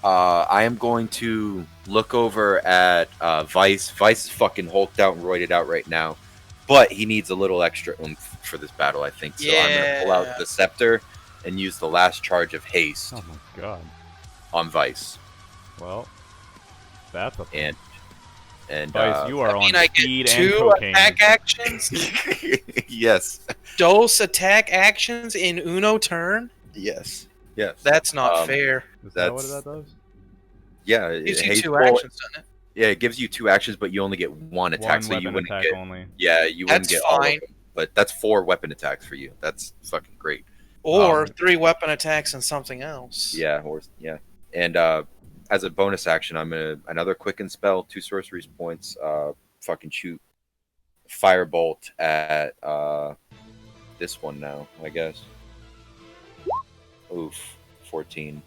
I am going to look over at Vice. Vice is fucking hulked out and roided out right now, but he needs a little extra oomph for this battle, I think. So I'm going to pull out the scepter and use the last charge of haste Oh my god. on Vice. Well, that's a And Vice, you are on I speed get and 2 cocaine. attack actions? yes, Dose attack actions in Uno turn? yes. That's not fair. Is that what that's- that does? Yeah, It gives you haste 2 roll- actions, doesn't it? Yeah, it gives you 2 actions, but you only get 1 attack, One so you weapon wouldn't attack get. only. Yeah, you wouldn't That's get all of fine. them. But that's 4 weapon attacks for you. That's fucking great. Or 3 weapon attacks and something else. Yeah, and as a bonus action, I'm gonna another quicken spell, 2 sorcery points. Fucking shoot firebolt at this one now, I guess. Oof, 14.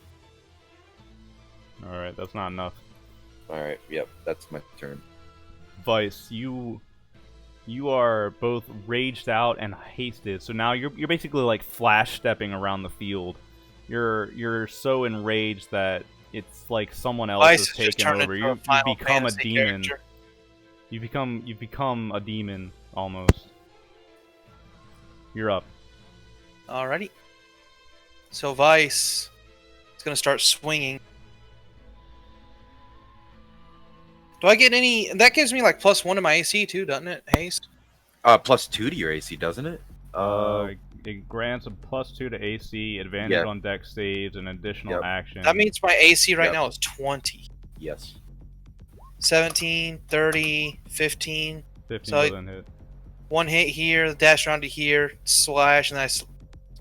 Alright, that's not enough. All right, yep, that's my turn. Vice, you You are both raged out and hasted, so now you're basically like flash stepping around the field. You're so enraged that it's like someone else Vice has has just taken turned over. into a You Final become a Fantasy demon. character. You've become a demon almost. You're up. Alrighty. So Vice is gonna start swinging. Do I get any? That gives me like +1 to my AC too, doesn't it? Haste. +2 to your AC, doesn't it? It grants a +2 to AC, advantage Yeah. on dex saves, and additional Yep. action. That means my AC right Yep. now is 20. Yes. 17, 30, 15. 15 so doesn't hit. One hit here, dash around to here, slash, and then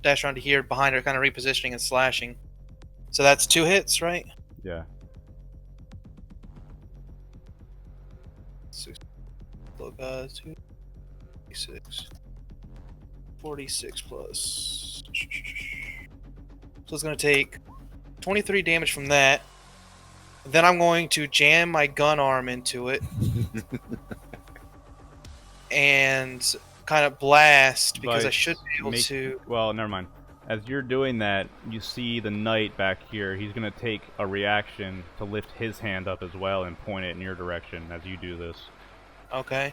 dash around to here behind her, kind of repositioning and slashing. So that's 2 hits, right? Yeah. 6. Look, 2, 46. 46 plus. So it's going to take 23 damage from that. Then I'm going to jam my gun arm into it. And kind of blast, because I Vice, should be able to. Well, never mind. As you're doing that, you see the knight back here. He's going to take a reaction to lift his hand up as well and point it in your direction as you do this. Okay.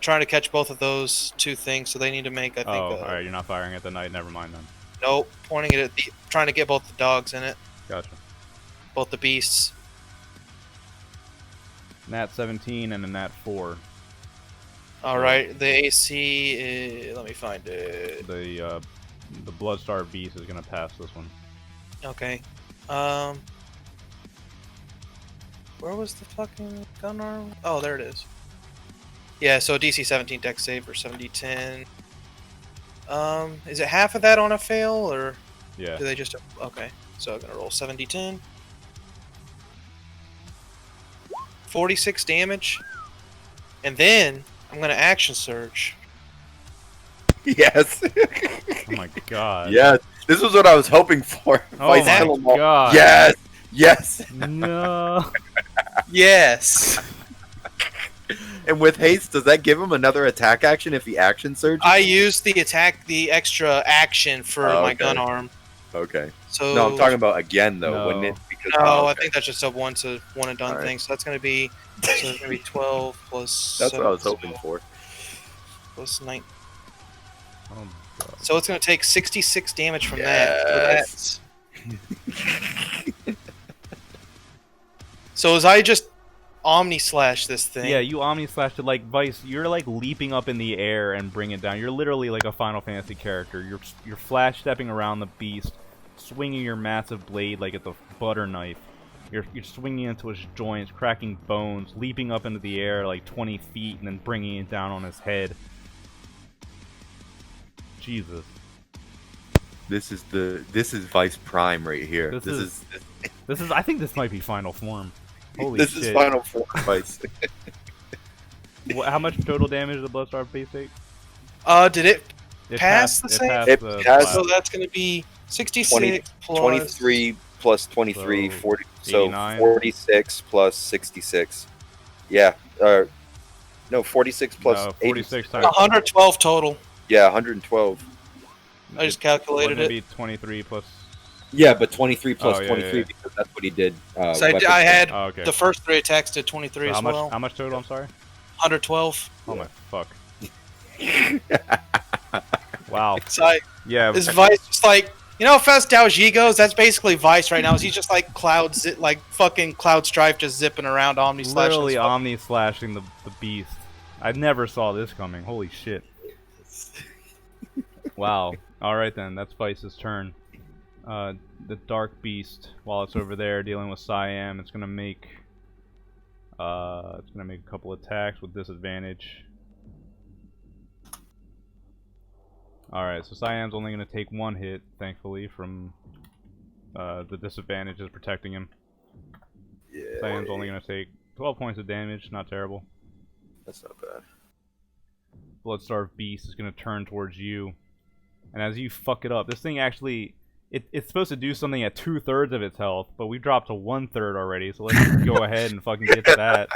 Trying to catch both of those 2 things, so they need to make, I think. Alright, you're not firing at the knight. Never mind then. Nope. Pointing it at the. Trying to get both the dogs in it. Gotcha. Both the beasts. Nat 17 and a Nat 4. Alright, the AC is. Let me find it. The Bloodstar Beast is going to pass this one. Okay. Where was the fucking gun arm? Oh, there it is. Yeah, so DC 17 dex save for 70-10. Is it half of that on a fail, or Yeah. do they just... Okay, so I'm gonna roll 70-10. 46 damage. And then, I'm gonna action surge. Yes. Oh my god. Yes. This was what I was hoping for. Oh Vice my kill 'em all. god. Yes. Yes. No. Yes! And with haste, does that give him another attack action if he action surges? I used the extra action for Oh, my okay. gun arm. Okay. So No, I'm talking about again though, No. wouldn't it? Because, No, oh, I okay. think that's just a one and done Alright. thing. So that's gonna be 12 plus. That's what I was 7, hoping for. Plus 9. Oh, god. So it's gonna take 66 damage from Yes. that. So as I just Omni Slash this thing. Yeah, you Omni Slashed it like Vice. You're like leaping up in the air and bring it down. You're literally like a Final Fantasy character. You're flash stepping around the beast, swinging your massive blade like it's a butter knife. You're swinging into his joints, cracking bones, leaping up into the air like 20 feet, and then bringing it down on his head. Jesus. This is Vice Prime right here. This is. I think this might be Final Form. Holy this shit. is Final Form Vice. How much total damage did the Bloodstar Beast take? Did it pass the save? Passed It the passed- So blast. that's gonna be 66 plus 23 plus 23, So, 40. So 89. 46 plus 66. Yeah. No, 46 plus No, 80. 46 times. 112 total. Yeah, 112. I just calculated Wouldn't it. be 23 plus. Yeah, but 23 plus Oh, yeah, 23 yeah. because that's what he did. So weapon I had Oh, okay. the first 3 attacks did 23 So as how much? well. How much total? I'm sorry. 112. Oh my fuck. Wow. So Yeah. is Vice just like, you know how fast Daoji goes? That's basically Vice right now. Is he just like like fucking Cloud Strife just zipping around Omni Slash? Literally Omni slashing the beast. I never saw this coming. Holy shit. Wow. Alright then, that's Vice's turn. The Dark Beast, while it's over there dealing with Siam, it's gonna make a couple attacks with disadvantage. Alright, so Siam's only gonna take 1 hit, thankfully, from the disadvantage is protecting him. Yeah, Siam's only gonna take 12 points of damage, not terrible. that's not bad. Bloodstarved Beast is going to turn towards you. And as you fuck it up, this thing actually... It's supposed to do something at 2/3 of its health, but we dropped to 1/3 already, so let's just go ahead and fucking get to that.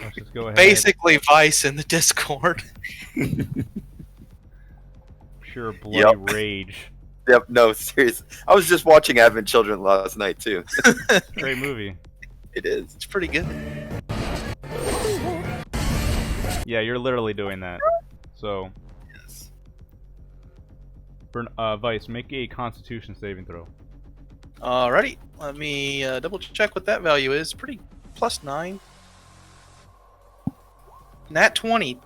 Let's just go ahead. Basically, Vice in the Discord. Pure bloody Yep. rage. Yep, no, seriously. I was just watching Advent Children last night, too. Great movie. It is. It's pretty good. Yeah, you're literally doing that. So, Yes. Vice, make a Constitution saving throw. Alrighty, let me double check what that value is. Pretty +9. Nat 20.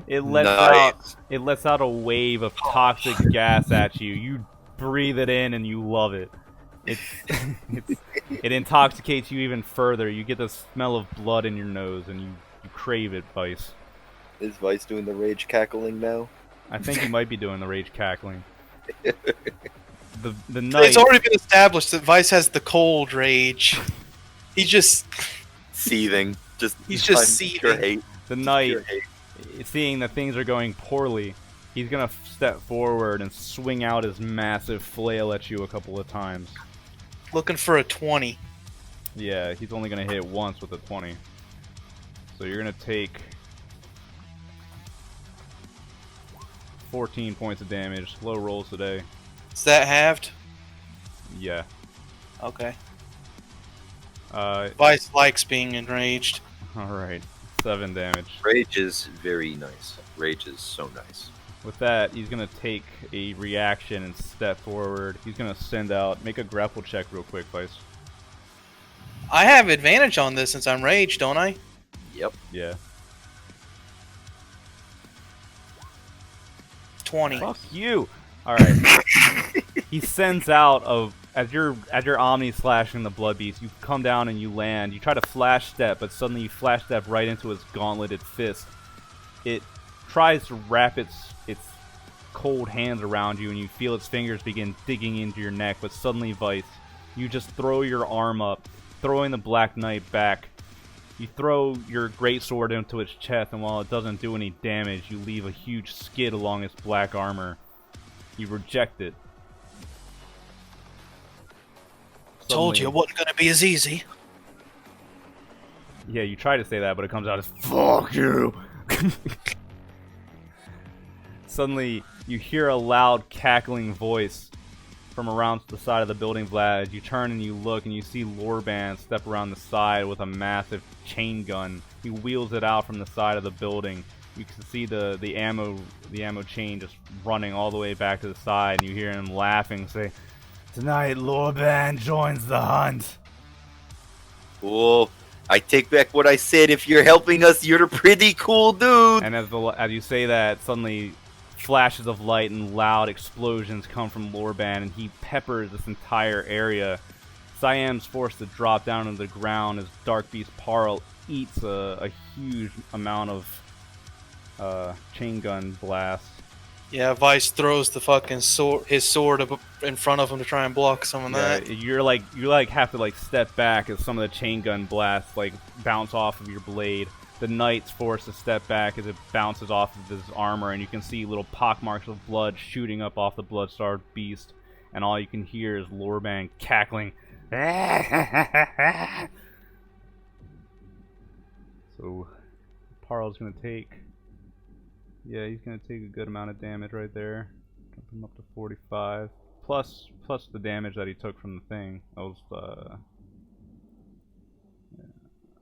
It lets out a wave of toxic gas at you. You breathe it in and you love it. It intoxicates you even further. You get the smell of blood in your nose and you crave it, Vice. Is Vice doing the rage cackling now? I think you might be doing the rage cackling. The night. It's already been established that Vice has the cold rage. He's just Seething. He's just pure seething. hate. The night, Pure hate. seeing that things are going poorly, he's gonna step forward and swing out his massive flail at you a couple of times. looking for a 20. Yeah, he's only gonna hit once with a 20. So you're gonna take 14 points of damage. Low rolls today. Is that halved? Yeah. Okay. Uh, Vice likes being enraged. Alright. 7 damage. Rage is very nice. Rage is so nice. With that, he's gonna take a reaction and step forward. He's gonna send out. Make a grapple check real quick, Vice. I have advantage on this since I'm raged, don't I? Yep. Yeah. 20. Fuck you! Alright. He sends out of as you're Omni slashing the blood beast, you come down and you land. You try to flash step, but suddenly you flash step right into his gauntleted fist. It tries to wrap its cold hands around you, and you feel its fingers begin digging into your neck, but suddenly, Vice, you just throw your arm up, throwing the Black Knight back. You throw your greatsword into its chest, and while it doesn't do any damage, you leave a huge skid along its black armor. You reject it. Told you it wasn't going to be as easy. Yeah, you try to say that, but it comes out as "fuck you." Suddenly, you hear a loud, cackling voice from around the side of the building, Vlad. You turn and you look, and you see Lorban step around the side with a massive chain gun. He wheels it out from the side of the building. You can see the ammo chain just running all the way back to the side, and you hear him laughing, say, "Tonight, Lorban joins the hunt." Cool. I take back what I said. If you're helping us, you're a pretty cool dude. And as you say that, suddenly flashes of light and loud explosions come from Lorban, and he peppers this entire area. Siam's forced to drop down to the ground as Dark Beast Parl eats a huge amount of chain gun blasts. Yeah, Vice throws the fucking his sword up in front of him to try and block some of that. You have to step back as some of the chain gun blasts bounce off of your blade. The knight's forced to step back as it bounces off of his armor, and you can see little pockmarks of blood shooting up off the blood-starved beast, and all you can hear is Lorban cackling. So, Parl's gonna take... Yeah, he's gonna take a good amount of damage right there. Jump him up to 45. Plus the damage that he took from the thing. That was,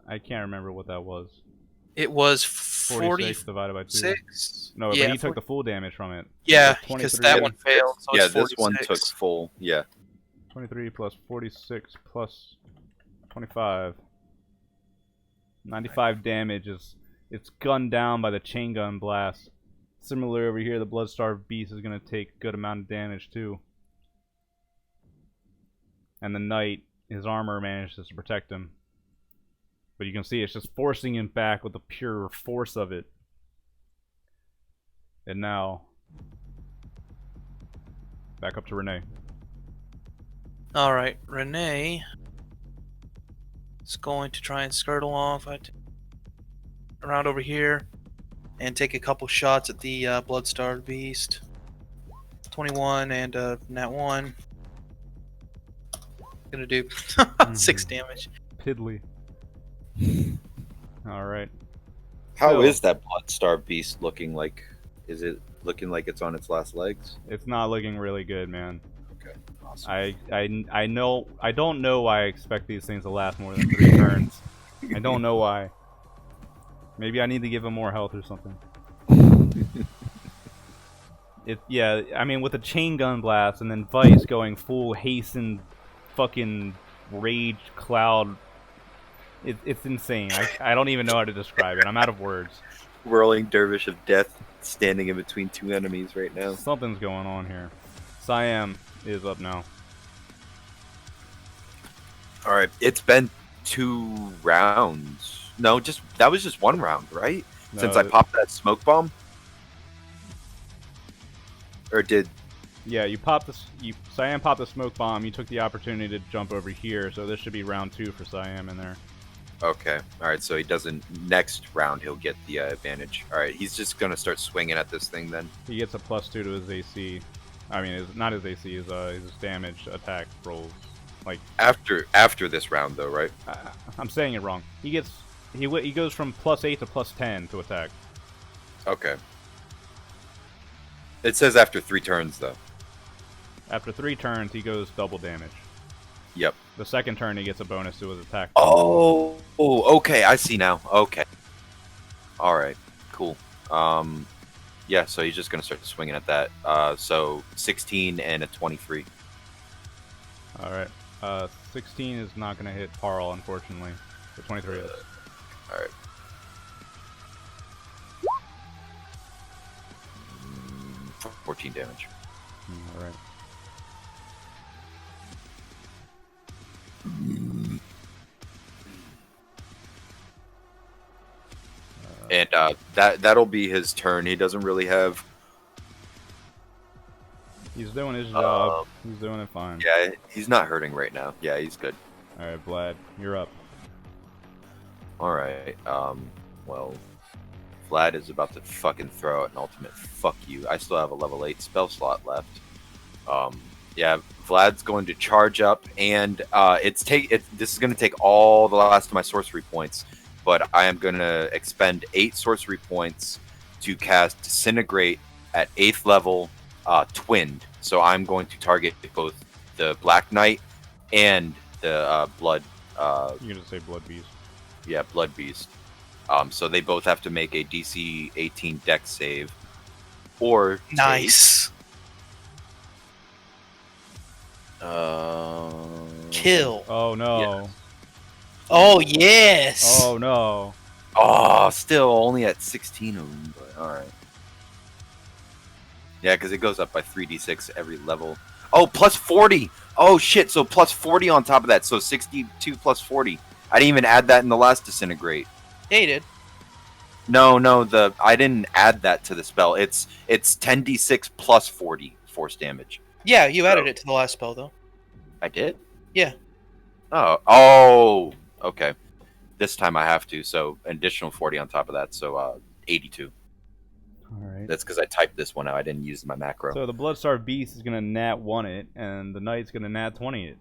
I can't remember what that was. It was 46 divided by 2. 46? No, yeah, but he took the full damage from it. Yeah, So because 23 that one failed. So Yeah, it's this one 46. took full. Yeah. 23 plus 46 plus 25. 95 damage is... It's gunned down by the chain gun blast. Similar over here, the blood-starved beast is going to take a good amount of damage too. And the knight, his armor manages to protect him. But you can see it's just forcing him back with the pure force of it. And now, back up to Renee. Alright, Renee is going to try and skirt along around over here and take a couple shots at the blood-starved beast. 21 and nat 1. Gonna do 6 damage. Piddly. Alright. How still, is that blood-starved beast looking like? Is it looking like it's on its last legs? It's not looking really good, man. Okay, awesome. I know. I don't know why I expect these things to last more than 3 turns. I don't know why. Maybe I need to give him more health or something. Yeah, I mean, with a chain gun blast and then Vice going full hasten, fucking rage cloud. It's insane. I don't even know how to describe it. I'm out of words. Whirling dervish of death standing in between 2 enemies right now. Something's going on here. Siam is up now. All right, it's been 2 rounds. No, that was just 1 round, right? Since I popped that smoke bomb. Or did? Yeah, Siam popped the smoke bomb. You took the opportunity to jump over here, so this should be round 2 for Siam in there. Okay. All right. So he doesn't. Next round, he'll get the advantage. All right. He's just gonna start swinging at this thing then. He gets a +2 to his AC. I mean, not his AC, his damage attack rolls. Like after this round, though, right? I'm saying it wrong. He goes from +8 to +10 to attack. Okay. It says after 3 turns, though. After 3 turns, he goes double damage. Yep. The second turn, he gets a bonus to his attack. Oh, okay. I see now. Okay. All right. Cool. Yeah. So he's just gonna start swinging at that. So 16 and a 23. All right. 16 is not gonna hit Parl, unfortunately. The 23 is. All right. 14 damage. All right. And that'll be his turn. He doesn't really have. He's doing his job. He's doing it fine. Yeah, he's not hurting right now. Yeah, he's good. All right, Vlad, you're up. All right. Well, Vlad is about to fucking throw out an ultimate fuck you. I still have a level 8 spell slot left. Yeah, Vlad's going to charge up, and this is going to take all the last of my sorcery points, but I am going to expend 8 sorcery points to cast Disintegrate at 8th level, twinned. So I'm going to target both the Black Knight and the Blood. You're gonna say Blood Beast. Yeah, Blood Beast. So they both have to make a DC 18 Dex save, or Nice. Kill. Oh no. Yeah. Oh yes. Oh no. Oh, still only at 16 of them, but all right. Yeah, because it goes up by 3d6 every level. Oh, plus 40. Oh shit! So plus 40 on top of that. So 62 plus 40. I didn't even add that in the last disintegrate. Yeah, you did. No, I didn't add that to the spell. It's 10d6 plus 40 force damage. Yeah, you added it to the last spell though. I did? Yeah. Oh, okay. This time I have to, so an additional 40 on top of that, so 82. All right. That's because I typed this one out. I didn't use my macro. So the Bloodstar Beast is gonna nat 1 it, and the Knight's gonna nat 20 it.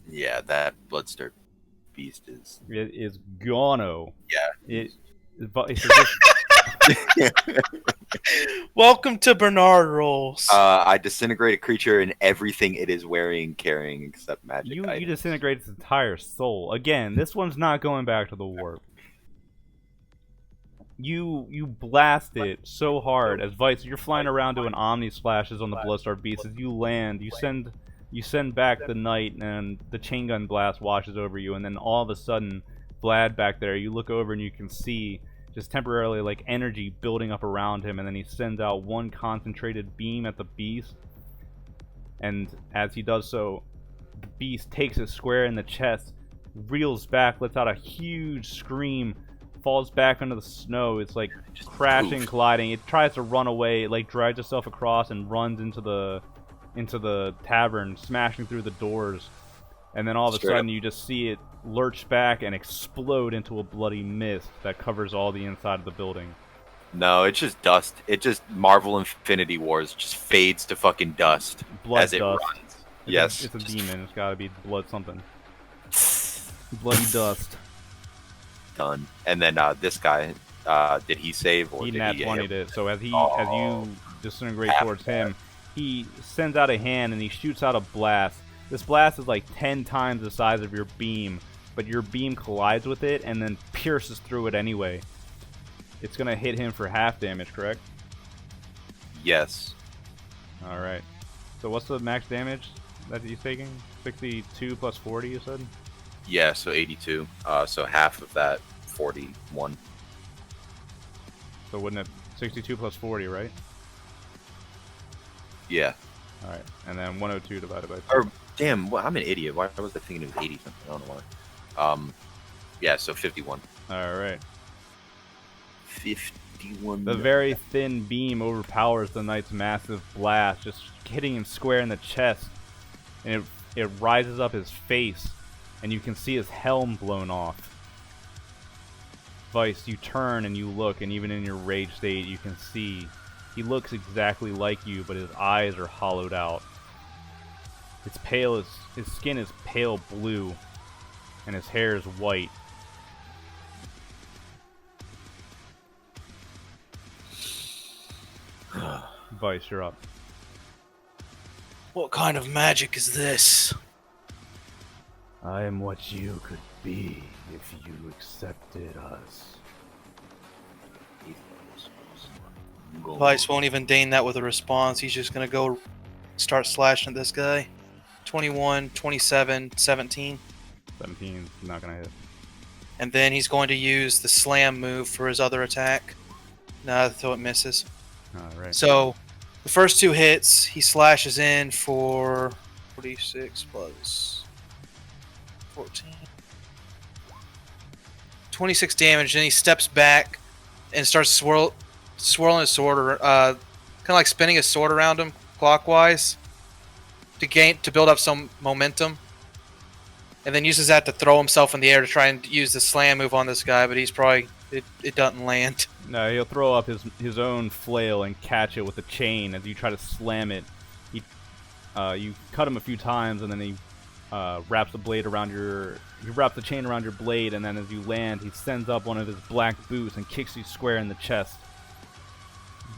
Yeah, that Bloodstar Beast is. It is gono. Yeah. It's just, Welcome to Bernard rolls. I disintegrate a creature and everything it is wearing, carrying, except magic you items. disintegrate its entire soul. Again, this one's not going back to the warp. You blast it so hard as Vice, you're flying around doing Omni splashes on the Bloodstar Beast. As you land, you send back the Knight, and the chain gun blast washes over you, and then all of a sudden, Vlad back there, you look over and you can see just temporarily like energy building up around him, and then he sends out one concentrated beam at the beast, and as he does so, the beast takes it square in the chest, reels back, lets out a huge scream, falls back under the snow. It's like just crashing, colliding. It tries to run away. It like drags itself across and runs into the tavern, smashing through the doors. And then all of a sudden you just see it lurch back and explode into a bloody mist that covers all the inside of the building. No, it's just dust. It just Marvel Infinity Wars just fades to fucking dust Blood as it dust. runs. Yes. It's a demon. It's gotta be blood something. Bloody dust. Done. And then this guy, Did he save or He did nat he? 20'd it. So as Oh. you disintegrate Half towards him, he sends out a hand and he shoots out a blast. This blast is like 10 times the size of your beam, but your beam collides with it and then pierces through it anyway. It's gonna hit him for half damage, correct? Yes. Alright. So what's the max damage that he's taking? 62 plus 40, you said? Yeah. So 82. So half of that 41. So wouldn't it 62 plus 40, right? Yeah. Alright. And then 102 divided by 2. Or damn, well, I'm an idiot. Why was I thinking it was 80 something? I don't know why. Yeah. So 51. Alright. 51. The very thin beam overpowers the knight's massive blast, just hitting him square in the chest. And it rises up his face, and you can see his helm blown off. Vice, you turn and you look, and even in your rage state, you can see he looks exactly like you, but his eyes are hollowed out. His skin is pale blue, and his hair is white. Vice, you're up. What kind of magic is this? I am what you could be if you accepted us. Vice won't even deign that with a response. He's just gonna go start slashing at this guy. 21, 27, 17. 17 is not gonna hit. And then he's going to use the slam move for his other attack. So it misses. Alright. So the first two hits, he slashes in for 46 plus 14. 26 damage. Then he steps back and starts swirling his sword, kind of like spinning his sword around him clockwise to build up some momentum. And then uses that to throw himself in the air to try and use the slam move on this guy, but he's probably it doesn't land. No, he'll throw up his own flail and catch it with a chain as you try to slam it. You cut him a few times, and then he wraps the chain around your blade, and then as you land, he sends up one of his black boots and kicks you square in the chest.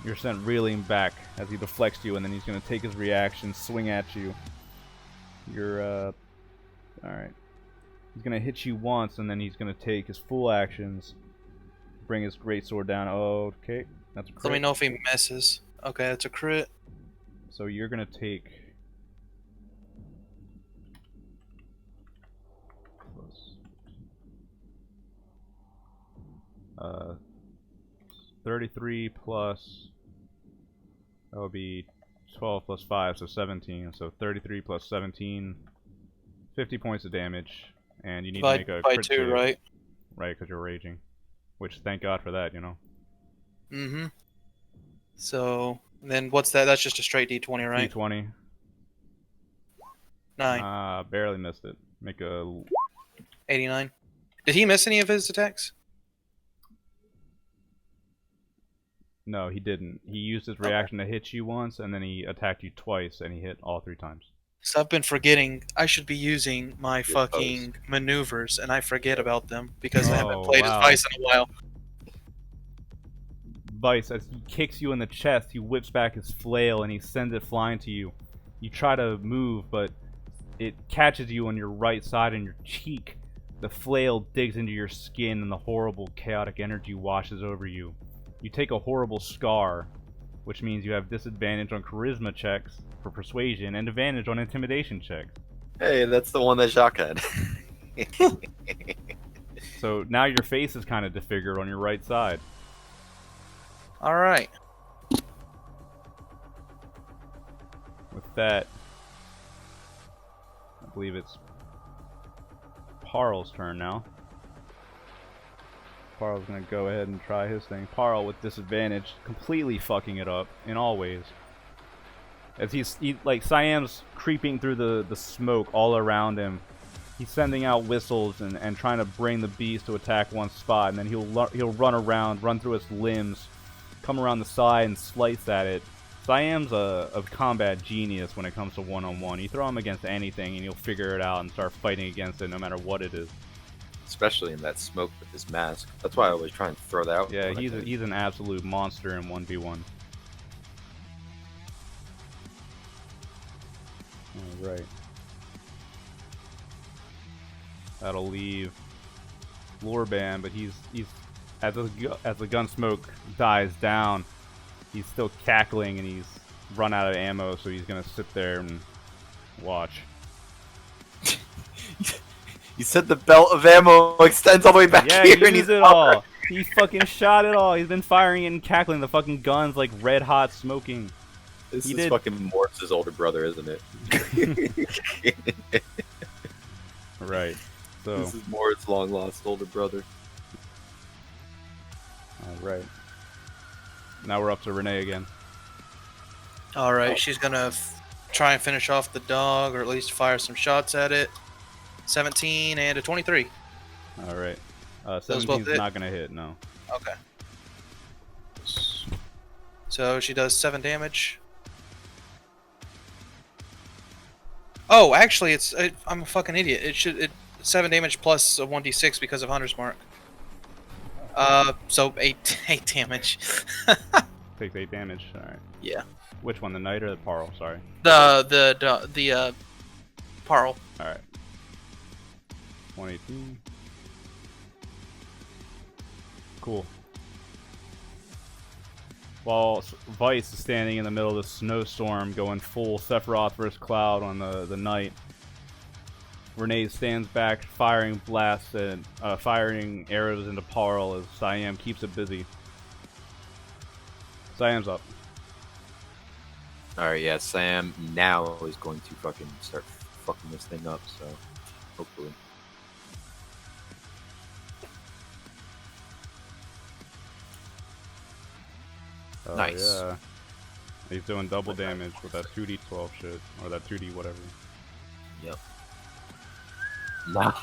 You're sent reeling back as he deflects you, and then he's going to take his reaction, swing at you. You're alright. He's going to hit you once, and then he's going to take his full actions, bring his greatsword down. Okay, that's a crit. Let me know if he misses. Okay, that's a crit. So you're going to take... 33 plus... That would be 12 plus 5, so 17. So 33 plus 17... 50 points of damage, and you need to make a by crit 2, save. right? Right, because you're raging. Which, thank God for that, you know. Mm-hmm. So, then what's that? That's just a straight D20, right? D20. 9. Barely missed it. Make a... 89. Did he miss any of his attacks? No, he didn't. He used his reaction to hit you once, and then he attacked you twice, and he hit all 3 times. So I've been forgetting I should be using my Good fucking maneuvers, and I forget about them because I haven't Oh, played wow. as Vice in a while. Vice, as he kicks you in the chest, he whips back his flail, and he sends it flying to you. You try to move, but it catches you on your right side and your cheek. The flail digs into your skin, and the horrible chaotic energy washes over you. You take a horrible scar, which means you have disadvantage on charisma checks for persuasion and advantage on intimidation checks. Hey, that's the one that Jacques had. So now your face is kind of disfigured on your right side. Alright. With that, I believe it's Parl's turn now. Parl's gonna go ahead and try his thing. Parl with disadvantage, completely fucking it up in all ways. As like Siam's creeping through the smoke all around him. He's sending out whistles and trying to bring the beast to attack one spot, and then he'll run around, run through its limbs, come around the side and slice at it. Siam's a combat genius when it comes to one-on-one. You throw him against anything and he'll figure it out and start fighting against it no matter what it is. especially in that smoke with his mask. That's why I always try and throw that out. Yeah, when I can. he's an absolute monster in 1v1. All right. That'll leave Lorban, but he's as the gun smoke dies down, he's still cackling and he's run out of ammo, so he's gonna sit there and watch. You said the belt of ammo extends all the way back Yeah, here, he and used he's it all. He fucking shot it all. He's been firing it and cackling. The fucking gun's like red hot smoking. This He is did. fucking Morse's older brother, isn't it? Right. So. This is Morse's long lost older brother. All right. Now we're up to Renee again. All right, she's gonna try and finish off the dog, or at least fire some shots at it. 17 and a 23. All right. Those both 17's hit? not gonna hit. No. Okay. So she does 7 damage. Oh, actually, I'm a fucking idiot. It should 7 damage plus a 1d6 because of Hunter's Mark. So 8 damage. Takes 8 damage. All right. Yeah. Which one, the knight or the parl? Sorry. The Parl. All right. 118. Cool. While Vice is standing in the middle of the snowstorm, going full Sephiroth versus Cloud on the knight, Renee stands back, firing blasts and firing arrows into Parl as Siam keeps it busy. Siam's up. Alright, yeah, Sam now is going to fucking start fucking this thing up, so hopefully. Oh, Nice. Yeah. He's doing double damage with that 2d12 shit, or that 2d whatever. Yep.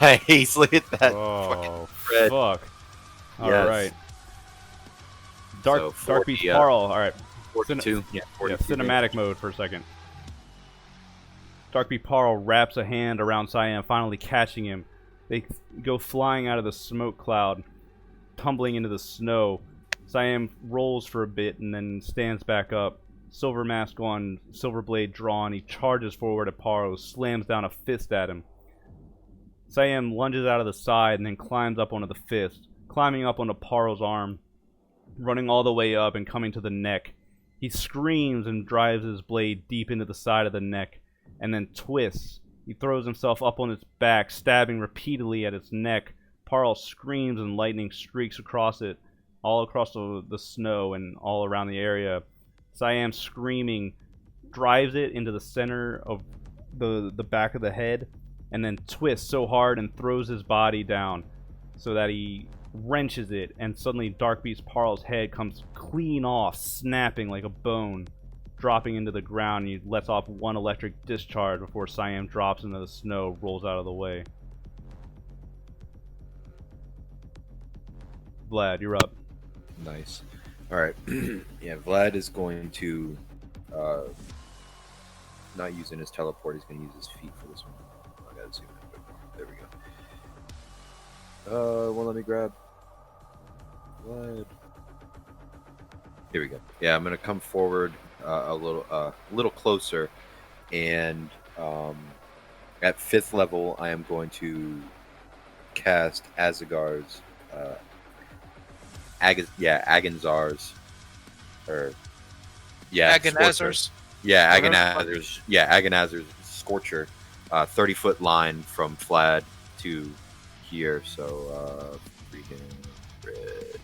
Nice, look at that Oh, fucking red. fuck. Yes. Alright. Dark So Beast 40, Parl, alright. 42. Yeah, Yeah, 42 cinematic mode for a second. Dark Beast Parl wraps a hand around Siam, finally catching him. They go flying out of the smoke cloud, tumbling into the snow. Siam rolls for a bit and then stands back up. Silver mask on, silver blade drawn. He charges forward at Parl, slams down a fist at him. Siam lunges out of the side and then climbs up onto the fist, climbing up onto Parl's arm, running all the way up and coming to the neck. He screams and drives his blade deep into the side of the neck, and then twists. He throws himself up on its back, stabbing repeatedly at its neck. Parl screams and lightning streaks across it, all across the snow and all around the area. Siam, screaming, drives it into the center of the back of the head, and then twists so hard and throws his body down so that he wrenches it, and suddenly Dark Beast Parl's head comes clean off, snapping like a bone, dropping into the ground, and he lets off one electric discharge before Siam drops into the snow, rolls out of the way. Vlad, you're up. Nice. Alright. Yeah, Vlad is going to not using his teleport, he's gonna use his feet for this one. I gotta zoom in a bit more. There we go. Well, let me grab Vlad. Here we go. Yeah, I'm gonna come forward a little closer, and at 5th level, I am going to cast Azagar's Agonzar's, or Agonazar's. Agonazar's Scorcher, 30-foot line from Vlad to here. So freaking red.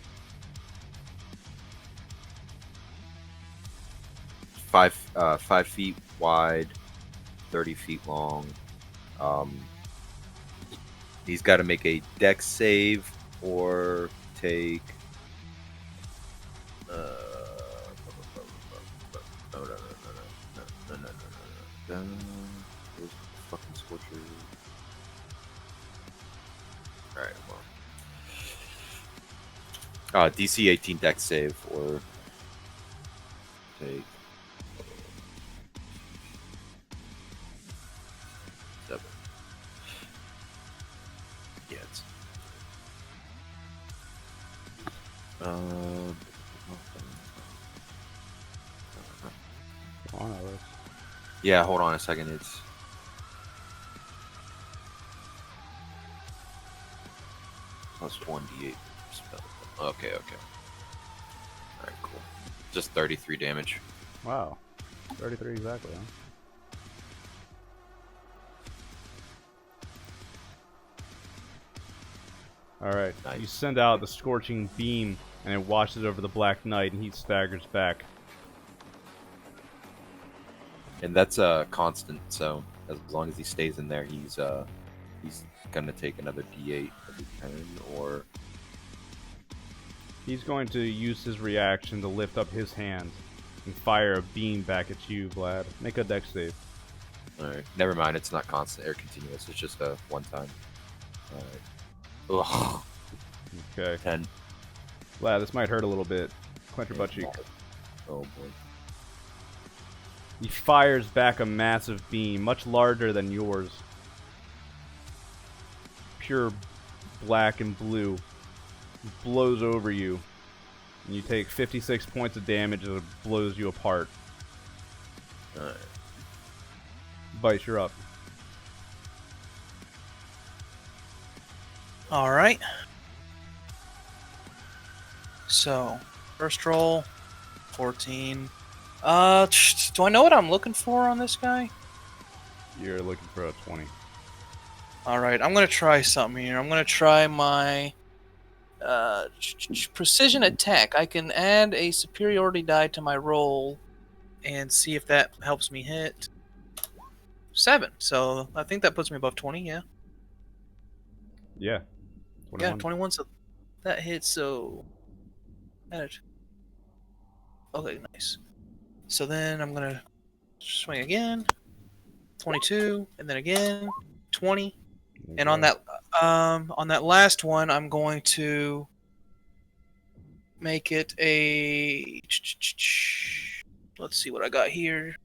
5 feet wide, 30 feet long. He's got to make a dex save or take. Where's the fucking Scorcher? Alright, well. DC 18 dex save or take 7. Yeah, it's Um, Come on, Alex. yeah, hold on a second. It's plus 1d8 spell. Okay. Alright, cool. Just 33 damage. Wow. 33 exactly, huh? Alright, Nice. you send out the scorching beam, and it washes over the Black Knight, and he staggers back. And that's a constant, so as long as he stays in there, he's gonna take another d8 every turn, or He's going to use his reaction to lift up his hand and fire a beam back at you, Vlad. Make a dex save. alright. Never mind, it's not constant or continuous, it's just a one time. Alright. Ugh. Okay. 10. Vlad, this might hurt a little bit. Clench your butt cheek. Oh boy. He fires back a massive beam, much larger than yours. Pure black and blue. It blows over you. And you take 56 points of damage as it blows you apart. Alright. Vice, you're up. All right. So, first roll, 14. Do I know what I'm looking for on this guy? You're looking for a 20. All right, I'm gonna try something here. I'm gonna try my precision attack. I can add a superiority die to my roll and see if that helps me hit. 7. So I think that puts me above 20. Yeah. Yeah. 21. Yeah, 21. So that hits. So. Okay, nice. So then I'm gonna swing again. 22, and then again 20. And on that last one, I'm going to make it a. Let's see what I got here.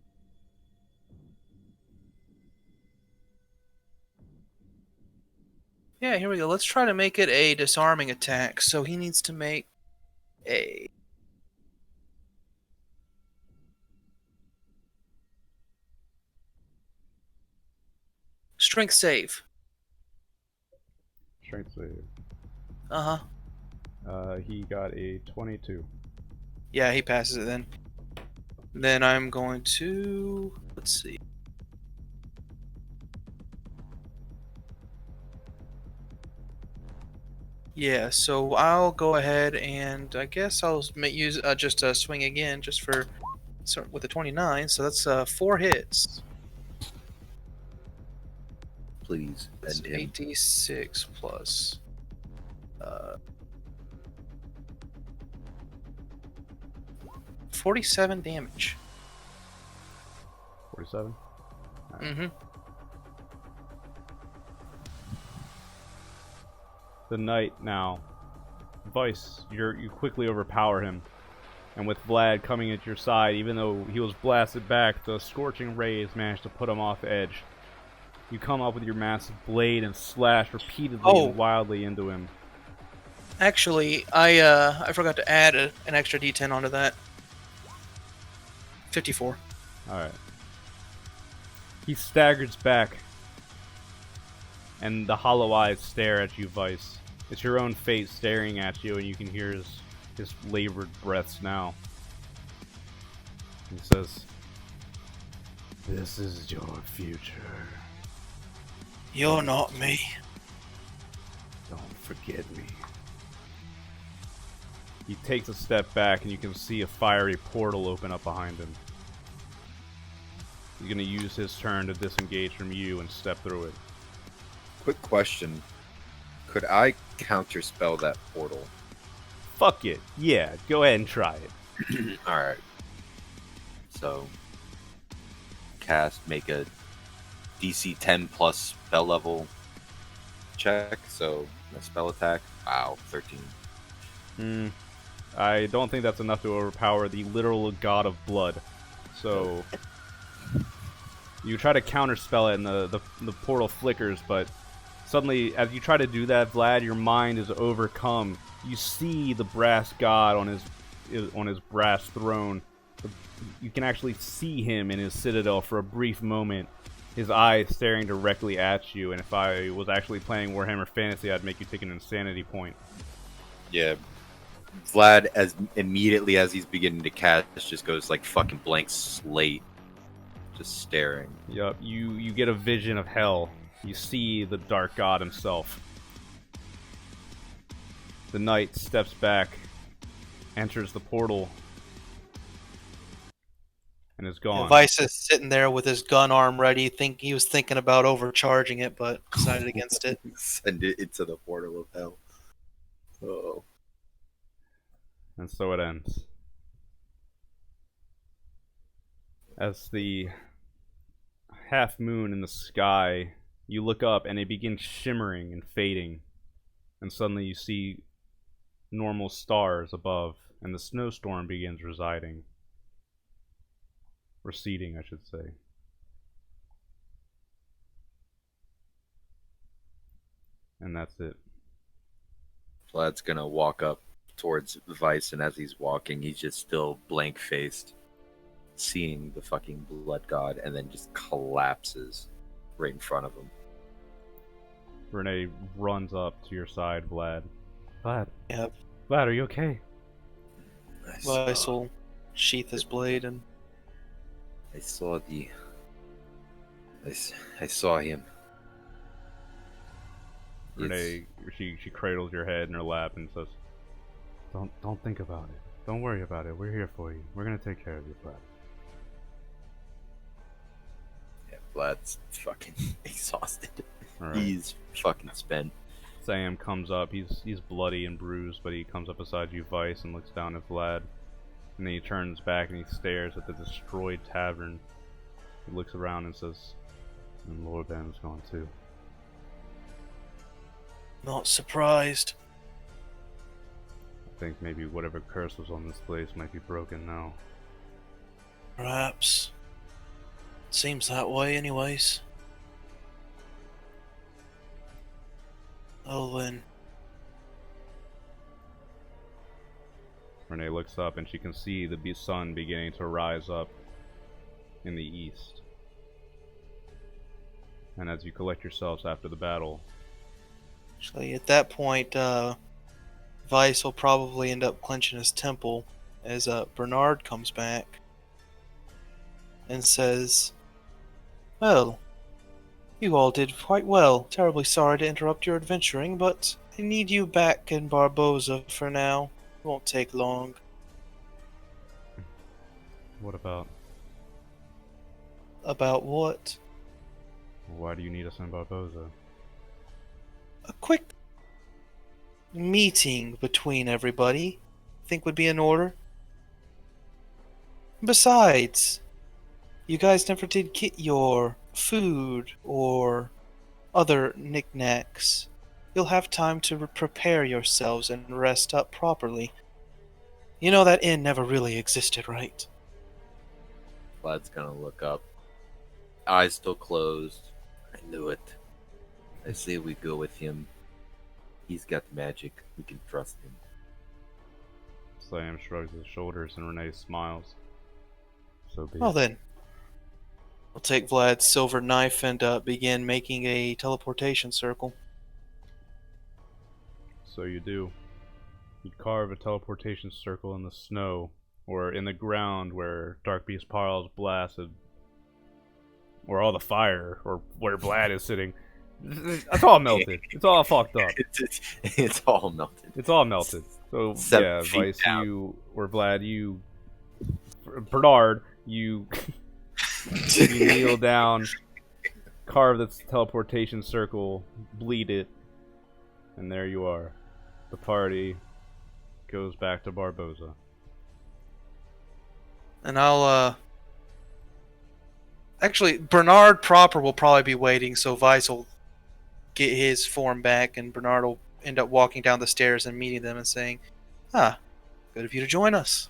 Yeah, here we go. Let's try to make it a disarming attack. So he needs to make a. Strength save. Strength save. He got a 22. Yeah, he passes it then. Then I'm going to. Let's see. Yeah, so I'll go ahead and I guess I'll use just a swing again, just for with the 29. So that's 4 hits. Please That's end him. 8d6 plus. 47 damage. 47? Mm-hmm. The knight now. Vice, you quickly overpower him. And with Vlad coming at your side, even though he was blasted back, the scorching rays managed to put him off edge. You come up with your massive blade and slash repeatedly and wildly into him. Actually, I forgot to add an extra d10 onto that. 54. Alright. He staggers back. And the hollow eyes stare at you, Vice. It's your own fate staring at you, and you can hear his labored breaths now. He says, "This is your future. You're not me. Don't forget me." He takes a step back, and you can see a fiery portal open up behind him. He's going to use his turn to disengage from you and step through it. Quick question. Could I counterspell that portal? Fuck it. Yeah, go ahead and try it. Alright. So, make a DC 10 plus spell level check. So, my spell attack. Wow, 13. I don't think that's enough to overpower the literal god of blood. So, you try to counterspell it, and the portal flickers, but Suddenly, as you try to do that, Vlad, your mind is overcome. You see the brass god on his brass throne. You can actually see him in his citadel for a brief moment, his eyes staring directly at you. And if I was actually playing Warhammer Fantasy, I'd make you take an insanity point. Yeah. Vlad, as immediately as he's beginning to cast, just goes like fucking blank slate, just staring. Yup, you get a vision of hell. You see the dark god himself. The knight steps back, enters the portal, and is gone. Vice is sitting there with his gun arm ready. He was thinking about overcharging it, but decided against it. Send it into the portal of hell. Oh. And so it ends. As the half moon in the sky, you look up and it begins shimmering and fading. And suddenly you see normal stars above, and the snowstorm begins receding, I should say. And that's it. Vlad's gonna walk up towards Vice, and as he's walking, he's just still blank-faced, seeing the fucking blood god, and then just collapses right in front of him. Renee runs up to your side, Vlad. Vlad. Yep. Vlad, are you okay? Vice will sheath his blade and I saw him. Renee, she cradles your head in her lap and says, Don't think about it. Don't worry about it. We're here for you. We're gonna take care of you, Vlad. Yeah, Vlad's fucking exhausted. Right. He's fucking spent. Sam comes up. He's bloody and bruised, but he comes up beside you, Vice, and looks down at Vlad. And then he turns back and he stares at the destroyed tavern. He looks around and says, and Lord Dan's gone too. not surprised. I think maybe whatever curse was on this place might be broken now. Perhaps. Seems that way anyways. Oh, then. Renee looks up and she can see the sun beginning to rise up in the east. And as you collect yourselves after the battle, Actually, at that point, Vice will probably end up clenching his temple as Bernard comes back and says, "Well, you all did quite well. Terribly sorry to interrupt your adventuring, but I need you back in Barboza for now. It won't take long." what about? About what? Why do you need us in Barboza? A quick meeting between everybody, I think would be in order. Besides, you guys never did get your food or other knickknacks. You'll have time to prepare yourselves and rest up properly. You know that inn never really existed, right? Vlad's gonna look up. Eyes still closed. I knew it. I say we go with him. He's got magic. We can trust him. Sam shrugs his shoulders and Renee smiles. So be Well it. then, we'll take Vlad's silver knife and begin making a teleportation circle. So you do. You carve a teleportation circle in the snow, or in the ground where Dark Beast Parl's blasted, or all the fire, or where Vlad is sitting. It's all melted. It's all fucked up. It's all melted. It's all melted. So 7 yeah, feet Vice, down. you or Vlad, Bernard, you kneel down, carve the teleportation circle, bleed it, and there you are. The party goes back to Barboza. And I'll, Actually, Bernard proper will probably be waiting, so Vice will get his form back, and Bernard will end up walking down the stairs and meeting them and saying, "Ah, good of you to join us.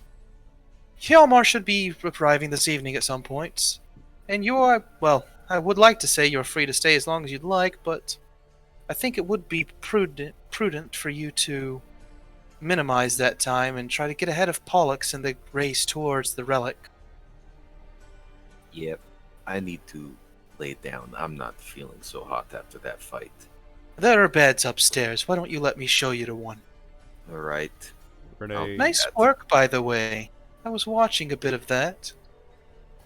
Hjalmar should be arriving this evening at some point. And you are, well, I would like to say you're free to stay as long as you'd like, but I think it would be prudent for you to minimize that time and try to get ahead of Pollux in the race towards the relic. Yep, I need to lay down. I'm not feeling so hot after that fight. There are beds upstairs. Why don't you let me show you to one? All right. Renee, Nice work, by the way. I was watching a bit of that.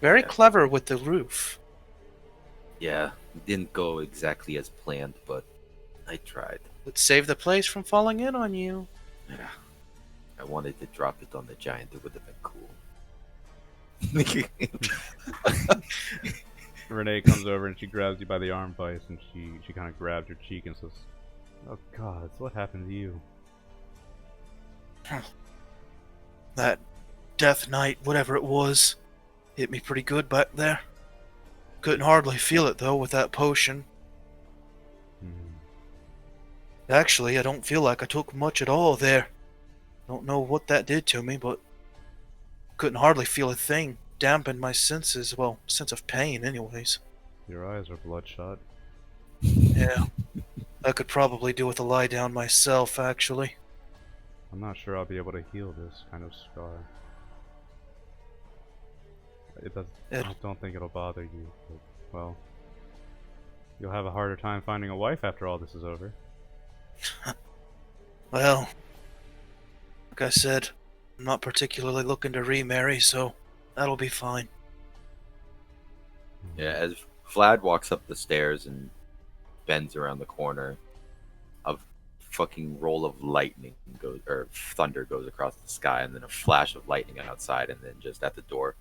Very clever with the roof. Yeah, didn't go exactly as planned, but I tried. Would save the place from falling in on you. Yeah. I wanted to drop it on the giant. It would have been cool. Renee comes over and she grabs you by the arm, Vice, and she kind of grabs your cheek and says, "Oh God, what happened to you?" That death knight, whatever it was, hit me pretty good back there. Couldn't hardly feel it, though, with that potion. Actually, I don't feel like I took much at all there. Don't know what that did to me, but couldn't hardly feel a thing. Dampened my senses, well, sense of pain anyways. Your eyes are bloodshot. Yeah, I could probably do with a lie down myself, actually. I'm not sure I'll be able to heal this kind of scar. I don't think it'll bother you, but, well, you'll have a harder time finding a wife after all this is over. Well, like I said, I'm not particularly looking to remarry, so that'll be fine. Yeah, as Vlad walks up the stairs and bends around the corner, a fucking roll of lightning goes, or thunder goes across the sky, and then a flash of lightning outside, and then just at the door.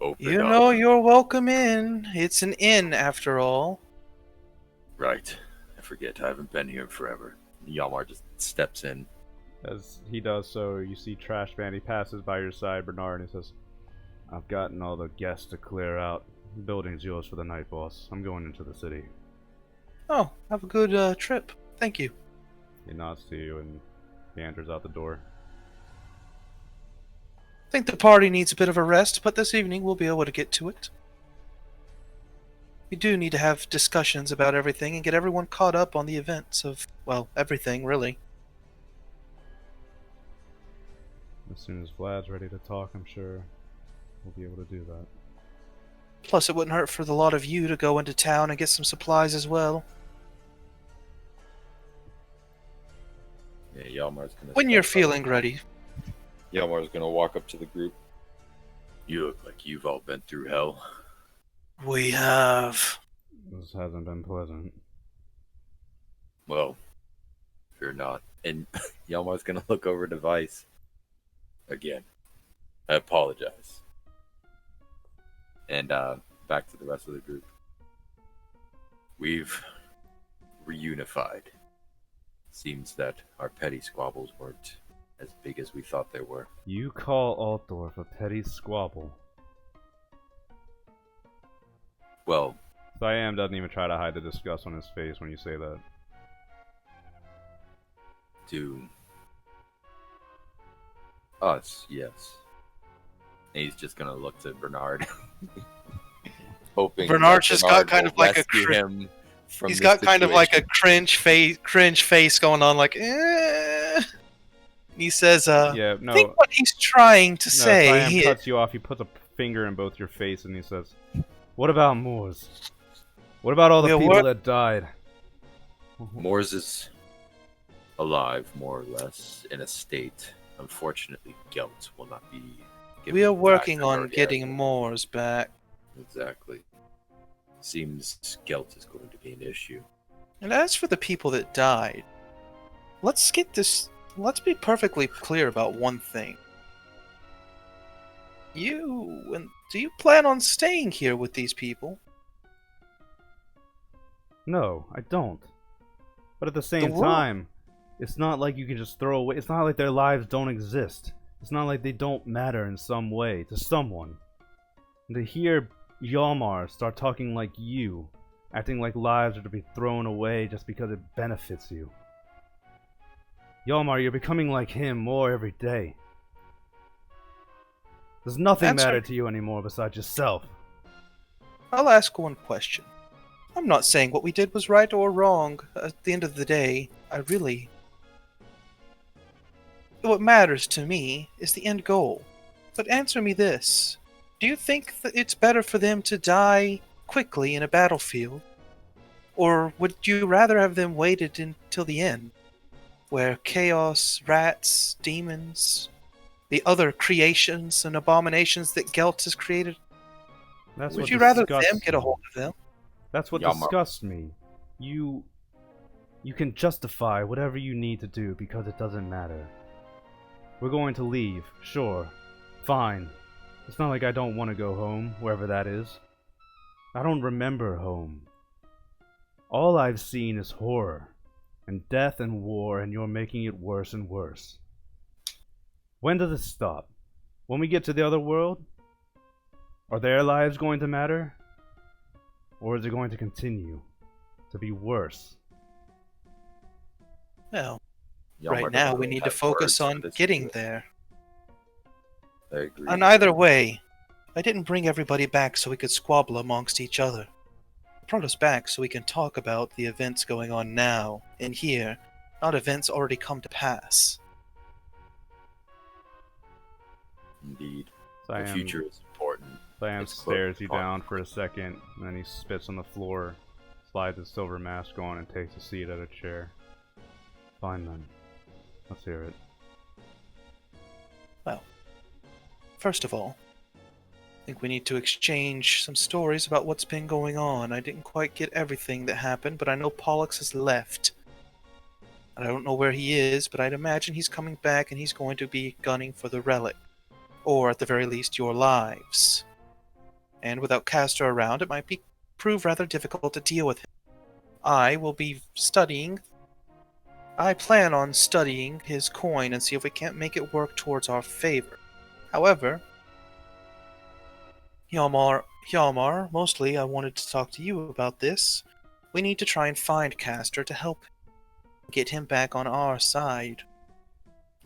Open You up. know you're welcome in. It's an inn, after all. Right. I forget. I haven't been here forever. Yalmar just steps in. As he does so, you see Trash Man. He passes by your side, Bernard, and he says, "I've gotten all the guests to clear out. The building's yours for the night, boss. I'm going into the city." Oh, have a good trip. Thank you. He nods to you and he enters out the door. Think the party needs a bit of a rest, but this evening we'll be able to get to it. We do need to have discussions about everything and get everyone caught up on the events of, well, everything, really. As soon as Vlad's ready to talk, I'm sure we'll be able to do that. Plus, it wouldn't hurt for the lot of you to go into town and get some supplies as well. Yeah, Yalmar's gonna. When you're step up. feeling ready. Yalmar's gonna walk up to the group. You look like you've all been through hell. We have. This hasn't been pleasant. Well, fear not. And Yalmar's gonna look over to Vice. Again, I apologize. And back to the rest of the group. We've reunified. Seems that our petty squabbles weren't as big as we thought they were. You call Altdorf a petty squabble. Well, Siam doesn't even try to hide the disgust on his face when you say that. to us, yes. And he's just gonna look to Bernard. Hoping Bernard's that just Bernard got kind will of like a rescue him from He's this got kind of like a situation. cringe face going on, like, eh. He says, Yeah, no. think what he's trying to No, say. Siam cuts you off. He puts a finger in both your face and he says, "What about Moors? What about all the Yeah, people what- that died?" Moors is alive, more or less, in a state. Unfortunately, Gelt will not be given We are back working to on her yet. getting Moors back. Exactly. Seems Gelt is going to be an issue. And as for the people that died, let's be perfectly clear about one thing. Do you plan on staying here with these people? No, I don't. But at the same world- time, it's not like you can just throw away. It's not like their lives don't exist. It's not like they don't matter in some way to someone. And to hear Yalmar start talking like you, acting like lives are to be thrown away just because it benefits you. Yalmar, you're becoming like him more every day. Does nothing Answer- matter to you anymore besides yourself? I'll ask one question. I'm not saying what we did was right or wrong. At the end of the day, what matters to me is the end goal. But answer me this. Do you think that it's better for them to die quickly in a battlefield? Or would you rather have them waited until the end? Where chaos, rats, demons, the other creations and abominations that Gelt has created, That's would what you rather disgusts them get a me. hold of them? That's what Yamar. disgusts me. You can justify whatever you need to do because it doesn't matter. We're going to leave, sure. Fine. It's not like I don't want to go home, wherever that is. I don't remember home. All I've seen is horror, and death and war, and you're making it worse and worse. When does it stop? When we get to the other world? Are their lives going to matter? Or is it going to continue to be worse? Well, Yamar right doesn't now we really need to have focus words for on this getting issue. there. I agree. And either way, I didn't bring everybody back so we could squabble amongst each other. I brought us back so we can talk about the events going on now, and here, not events already come to pass. Indeed. The Siam, future is important. Siam It's close stares you upon. down for a second, and then he spits on the floor, slides his silver mask on, and takes a seat at a chair. Fine then. Let's hear it. Well, first of all, I think we need to exchange some stories about what's been going on. I didn't quite get everything that happened, but I know Pollux has left. I don't know where he is, but I'd imagine he's coming back and he's going to be gunning for the relic. Or at the very least, your lives. And without Castor around, it might prove rather difficult to deal with him. I plan on studying his coin and see if we can't make it work towards our favor. However, Hjalmar, mostly I wanted to talk to you about this. We need to try and find Castor to help get him back on our side,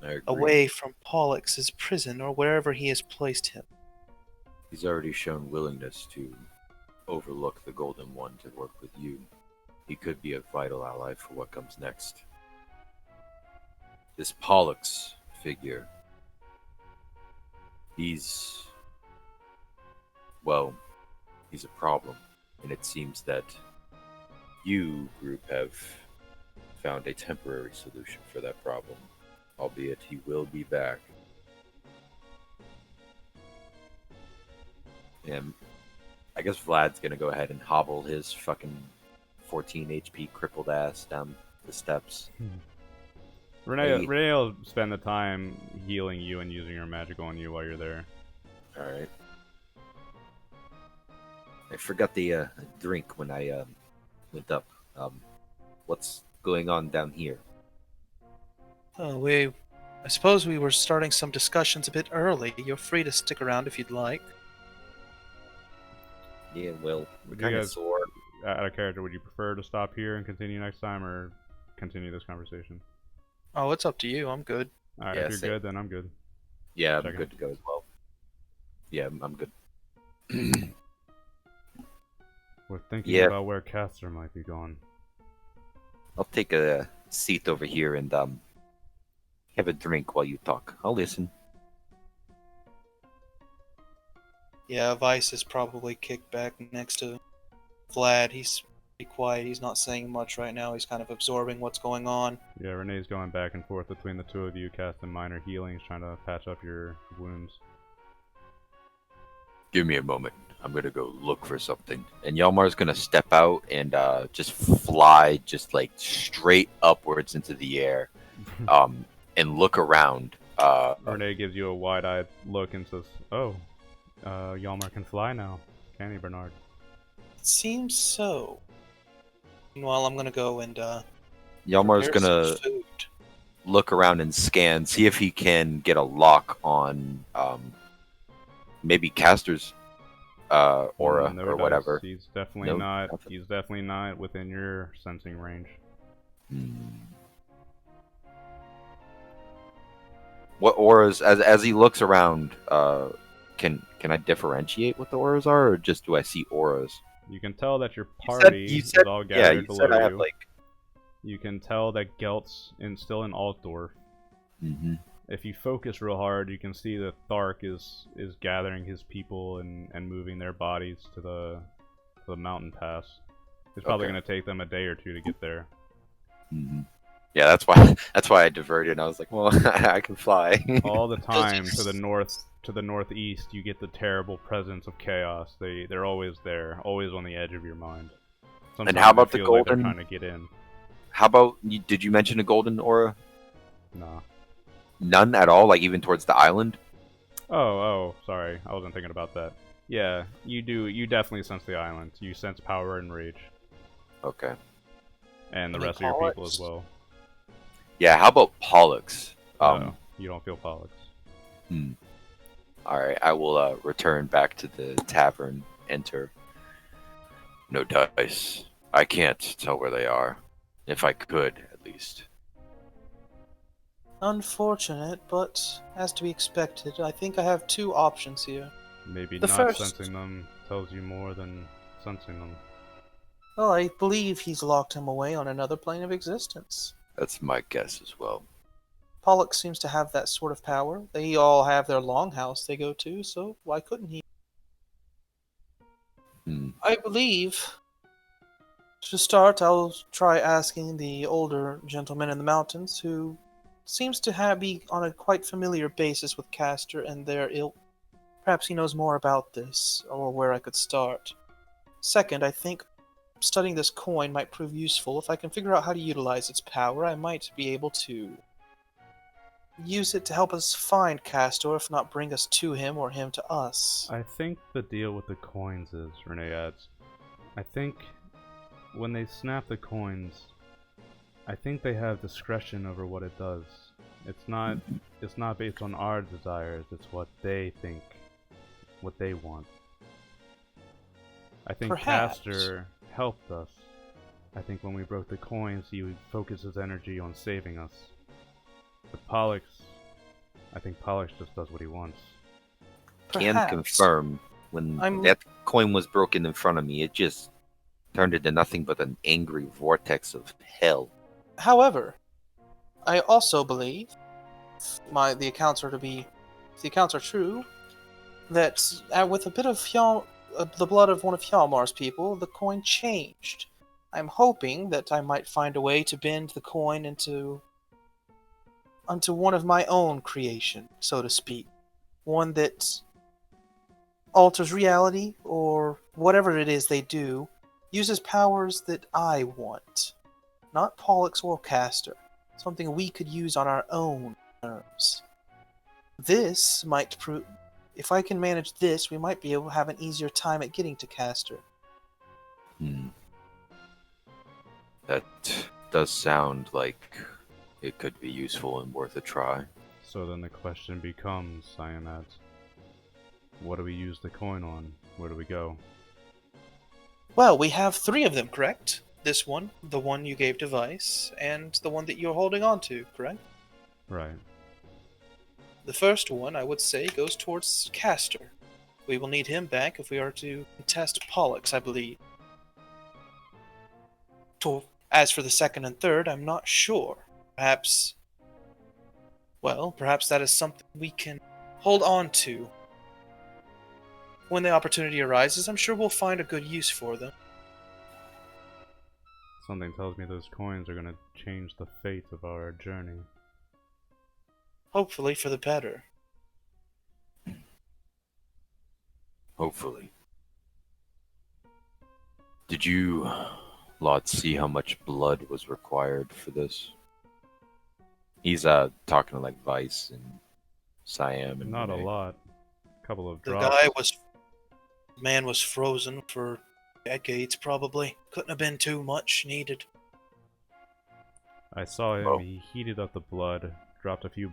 I agree. away from Pollux's prison or wherever he has placed him. He's already shown willingness to overlook the Golden One to work with you. He could be a vital ally for what comes next. This Pollux figure, he's a problem, and it seems that you, group, have found a temporary solution for that problem, albeit he will be back. And I guess Vlad's gonna go ahead and hobble his fucking 14 HP crippled ass down the steps. Renee Hey. will spend the time healing you and using her magic on you while you're there. Alright. I forgot the drink when I went up. What's going on down here? Oh, I suppose we were starting some discussions a bit early. You're free to stick around if you'd like. Yeah, well, I'm Would you kind of guys- sore. Out of character, would you prefer to stop here and continue next time, or continue this conversation? Oh, it's up to you. I'm good. Alright, Yeah, if you're same. good, then I'm good. Yeah, I'm Checking. good to go as well. Yeah, I'm good. We're thinking Yeah. about where Castor might be gone. I'll take a seat over here and have a drink while you talk. I'll listen. Yeah, Vice is probably kicked back next to Vlad. He's pretty quiet. He's not saying much right now. He's kind of absorbing what's going on. Yeah, Renee's going back and forth between the two of you, casting minor healings, trying to patch up your wounds. Give me a moment. I'm gonna go look for something. And Yalmar's gonna step out and just fly, just like straight upwards into the air, and look around. Renee gives you a wide-eyed look and says, "Oh, Yalmar can fly now, can he, Bernard?" It seems so. Meanwhile, I'm gonna go and Yalmar's prepare some gonna food. look around and scan, see if he can get a lock on maybe Castor's aura No or dice. whatever. He's definitely No, not. nothing. He's definitely not within your sensing range. What auras? As he looks around, can I differentiate what the auras are, or just do I see auras? You can tell that your party is all yeah, gathered you below said I you. have like. You can tell that Gelt's still in Altdorf. Mm-hmm. If you focus real hard, you can see that Thark is gathering his people and moving their bodies to the mountain pass. It's probably Okay. going to take them a day or two to get there. Mm-hmm. Yeah, that's why I diverted. I was like, well, I can fly. All the time to the northeast, you get the terrible presence of chaos. They're always there, always on the edge of your mind. Sometimes how about it the feels like they're golden- trying to get in. How about did you mention a golden aura? Nah. None at all, like even towards the island. Oh, sorry. I wasn't thinking about that. Yeah, you do. You definitely sense the island. You sense power and rage. Okay. And the Any rest of your people Pollux? as well. Yeah. How about Pollux? No, you don't feel Pollux. All right. I will return back to the tavern. Enter. No dice. I can't tell where they are. If I could, at least. Unfortunate, but as to be expected, I think I have two options here. Maybe The not first- sensing them tells you more than sensing them. Well, I believe he's locked him away on another plane of existence. That's my guess as well. Pollux seems to have that sort of power. They all have their longhouse they go to, so why couldn't he? I believe, to start, I'll try asking the older gentleman in the mountains who seems to be on a quite familiar basis with Castor and their ilk. Perhaps he knows more about this, or where I could start. Second, I think studying this coin might prove useful. If I can figure out how to utilize its power, I might be able to use it to help us find Castor, if not bring us to him or him to us. I think the deal with the coins is, Renee adds, I think when they snap the coins, I think they have discretion over what it does. It's not based on our desires, it's what they think, what they want. I think Perhaps. Castor helped us. I think when we broke the coins, he would focus his energy on saving us. But Pollux, I think Pollux just does what he wants. Can Perhaps. confirm when that coin was broken in front of me, it just turned into nothing but an angry vortex of hell. However, I also believe, if the accounts are true, that with a bit of the blood of one of Hjalmar's people, the coin changed. I'm hoping that I might find a way to bend the coin onto one of my own creation, so to speak. One that alters reality, or whatever it is they do, uses powers that I want. Not Pollux or Castor. Something we could use on our own terms. This might prove... If I can manage this, we might be able to have an easier time at getting to Castor. That does sound like it could be useful and worth a try. So then the question becomes, Siamat, what do we use the coin on? Where do we go? Well, we have 3 of them, correct? This one, the one you gave to Vice, and the one that you're holding on to, correct? Right. The first one, I would say, goes towards Castor. We will need him back if we are to contest Pollux, I believe. As for the second and third, I'm not sure. Perhaps that is something we can hold on to. When the opportunity arises, I'm sure we'll find a good use for them. Something tells me those coins are gonna change the fate of our journey. Hopefully for the better. Hopefully. Did you lot see how much blood was required for this? He's talking to like Vice and Siam and Not a Renee. lot. A couple of The drops. man was frozen for decades, probably. Couldn't have been too much needed. I saw him, Oh. he heated up the blood, dropped a few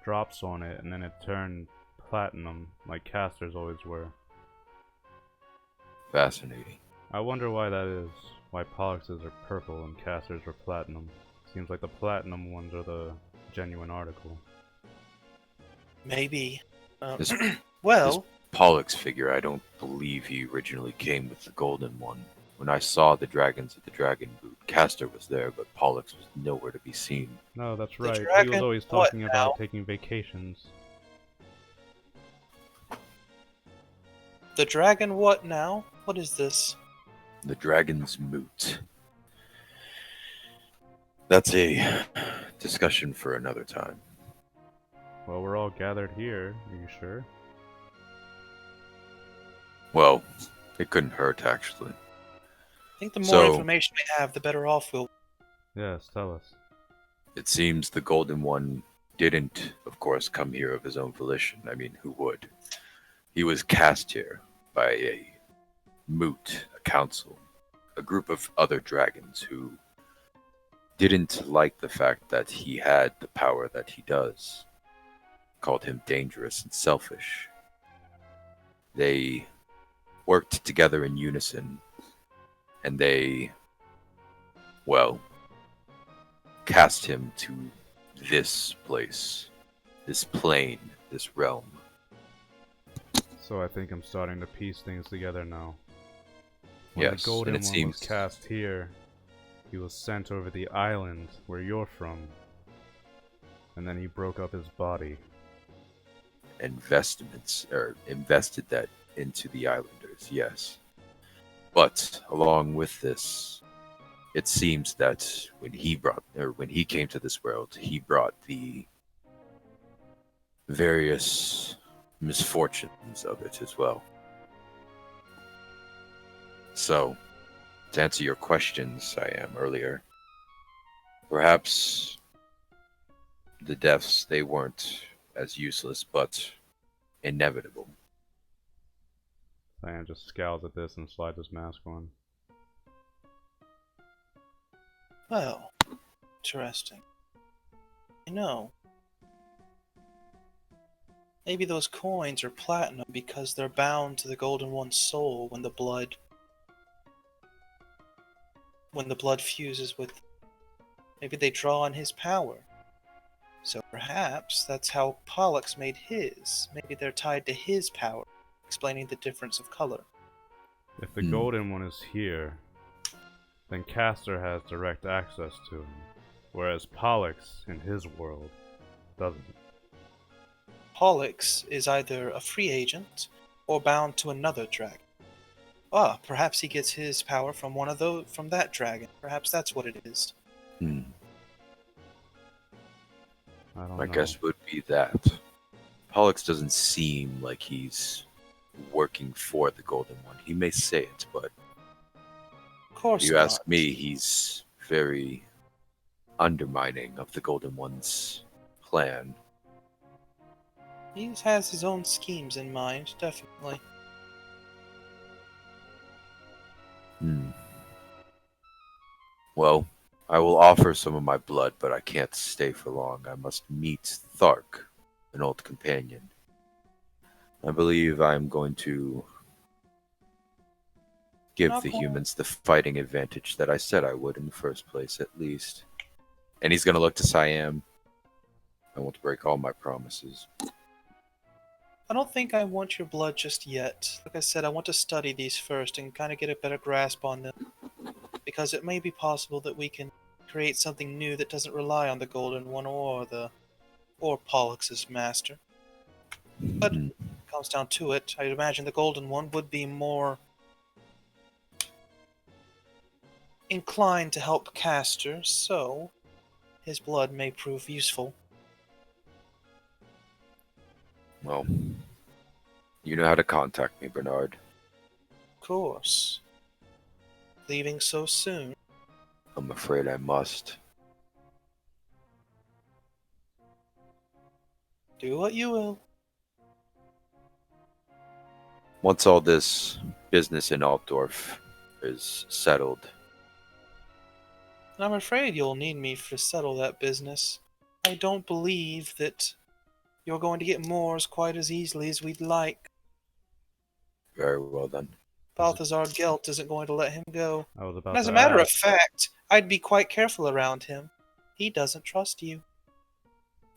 drops on it, and then it turned platinum, like casters always were. Fascinating. I wonder why that is. Why Pollux's are purple and casters are platinum. Seems like the platinum ones are the genuine article. Maybe. This- Well, Pollux figure, I don't believe he originally came with the golden one. When I saw the dragons at the Dragon Boot, Castor was there, but Pollux was nowhere to be seen. No, that's The right. He was dragon always what talking now? about taking vacations. The dragon what now? What is this? The Dragon's Moot. That's a discussion for another time. Well, we're all gathered here. Are you sure? Well, it couldn't hurt, actually. I think the more So- information we have, the better off we'll. Yes, tell us. It seems the Golden One didn't, of course, come here of his own volition. I mean, who would? He was cast here by a moot, a council, a group of other dragons who didn't like the fact that he had the power that he does. Called him dangerous and selfish. They worked together in unison, and they, well, cast him to this place, this plane, this realm. So I think I'm starting to piece things together now. When Yes, the golden and it one seems was cast here, he was sent over the island where you're from. And then he broke up his body. invested that into the islanders, yes. But along with this, it seems that when he came to this world, he brought the various misfortunes of it as well. So, to answer your questions, earlier, perhaps the deaths, they weren't as useless, but inevitable. Cyan just scowls at this and slides his mask on. Well, interesting. You know, maybe those coins are platinum because they're bound to the Golden One's soul when the blood fuses with. Maybe they draw on his power. So perhaps that's how Pollux made his. Maybe they're tied to his power, explaining the difference of color. If the golden one is here, then Castor has direct access to him, whereas Pollux, in his world, doesn't. Pollux is either a free agent or bound to another dragon. Ah, perhaps he gets his power from from that dragon. Perhaps that's what it is. I don't My know. guess would be that. Pollux doesn't seem like he's working for the Golden One. He may say it, but Of course if you not. ask me, he's very undermining of the Golden One's plan. He has his own schemes in mind, definitely. Well, I will offer some of my blood, but I can't stay for long. I must meet Thark, an old companion. I believe I'm going to give the humans the fighting advantage that I said I would in the first place, at least. And he's going to look to Siam. I won't break all my promises. I don't think I want your blood just yet. Like I said, I want to study these first and kind of get a better grasp on them. Because it may be possible that we can create something new that doesn't rely on the Golden One or Pollux's master. But when it comes down to it, I'd imagine the Golden One would be more inclined to help Castor, so his blood may prove useful. Well, you know how to contact me, Bernard. Of course. Leaving so soon? I'm afraid I must. Do what you will. Once all this business in Altdorf is settled, I'm afraid you'll need me to settle that business. I don't believe that you're going to get Moors quite as easily as we'd like. very well then. Balthazar Gelt isn't going to let him go. I was about And as to a matter of ask. fact, I'd be quite careful around him. He doesn't trust you.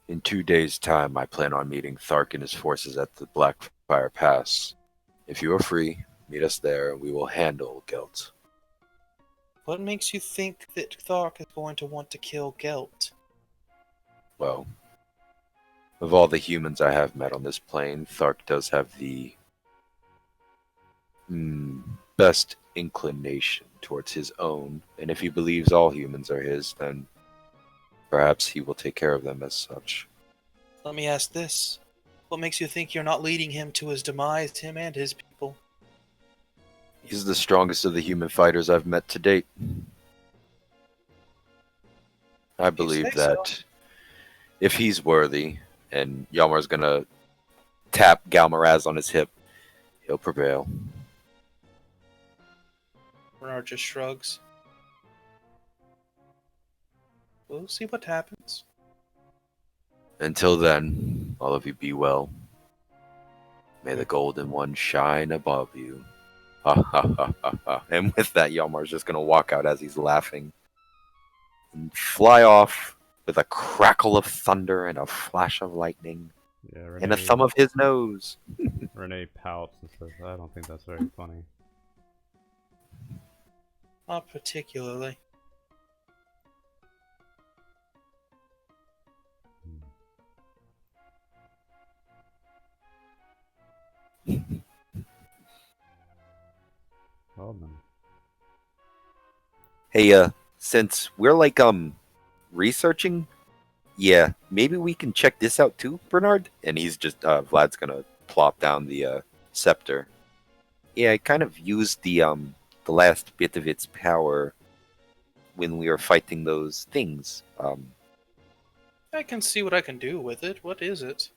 In 2 days' time, I plan on meeting Thark and his forces at the Blackfire Pass. If you are free, meet us there and we will handle Gelt. What makes you think that Thark is going to want to kill Gelt? Well, of all the humans I have met on this plane, Thark does have the best inclination towards his own, and if he believes all humans are his, then perhaps he will take care of them as such. Let me ask this. What makes you think you're not leading him to his demise, him and his people? He's the strongest of the human fighters I've met to date. I believe say so. that if he's worthy, and Yalmar's gonna tap Galmaraz on his hip, he'll prevail. Bernard just shrugs. We'll see what happens. Until then, all of you be well. May the Golden One shine above you. Ha ha ha ha ha. And with that, Yalmar's just gonna walk out as he's laughing and fly off with a crackle of thunder and a flash of lightning Yeah, and a thumb of his nose. Renee pouts and says, I don't think that's very funny. Not particularly. Well then. Hey, since we're like researching, yeah, maybe we can check this out too, Bernard. And he's just Vlad's gonna plop down the scepter. Yeah, I kind of used the last bit of its power when we were fighting those things. I can see what I can do with it. What is it?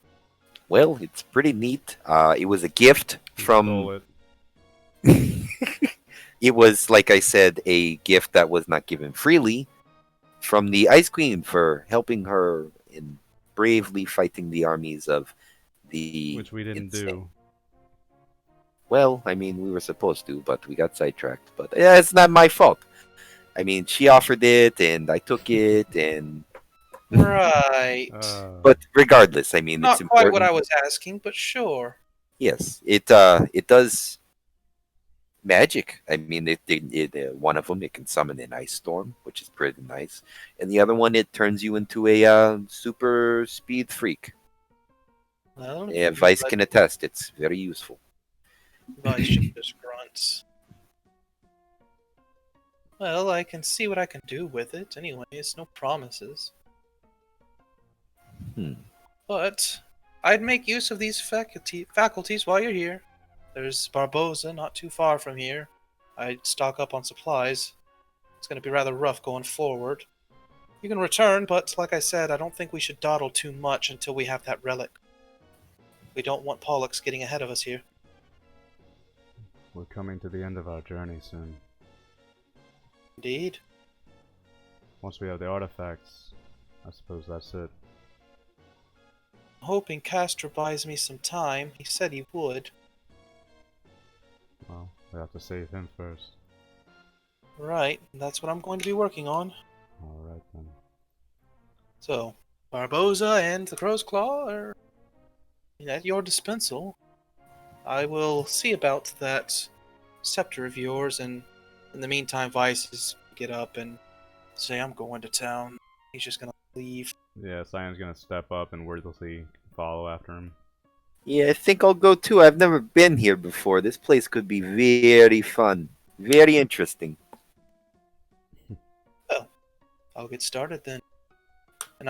Well, it's pretty neat. It was a gift He from. stole it. It was, like I said, a gift that was not given freely from the Ice Queen for helping her in bravely fighting the armies of the. Which we didn't insane- do. Well, I mean, we were supposed to, but we got sidetracked. But yeah, it's not my fault. I mean, she offered it, and I took it, and. Right. But regardless, I mean, Not it's quite important. what I was asking, but sure. Yes, it does magic. I mean, one of them it can summon an ice storm, which is pretty nice, and the other one it turns you into a super speed freak. Well, Yeah, Vice can attest. It's very useful. Vice just grunts. Well, I can see what I can do with it. Anyway, it's no promises. But I'd make use of these faculties while you're here. There's Barboza not too far from here. I'd stock up on supplies. It's going to be rather rough going forward. You can return, but like I said, I don't think we should dawdle too much until we have that relic. We don't want Pollux getting ahead of us here. We're coming to the end of our journey soon. Indeed. Once we have the artifacts, I suppose that's it. I'm hoping Castor buys me some time. He said he would. Well, we have to save him first. Right, that's what I'm going to be working on. Alright then. So, Barboza and the Crow's Claw are at your dispensal. I will see about that scepter of yours, and in the meantime, Vice is get up and say, I'm going to town. He's just gonna leave. Yeah, Cyan's gonna step up and wordlessly follow after him. Yeah, I think I'll go too. I've never been here before. This place could be very fun, very interesting. Well, I'll get started then. And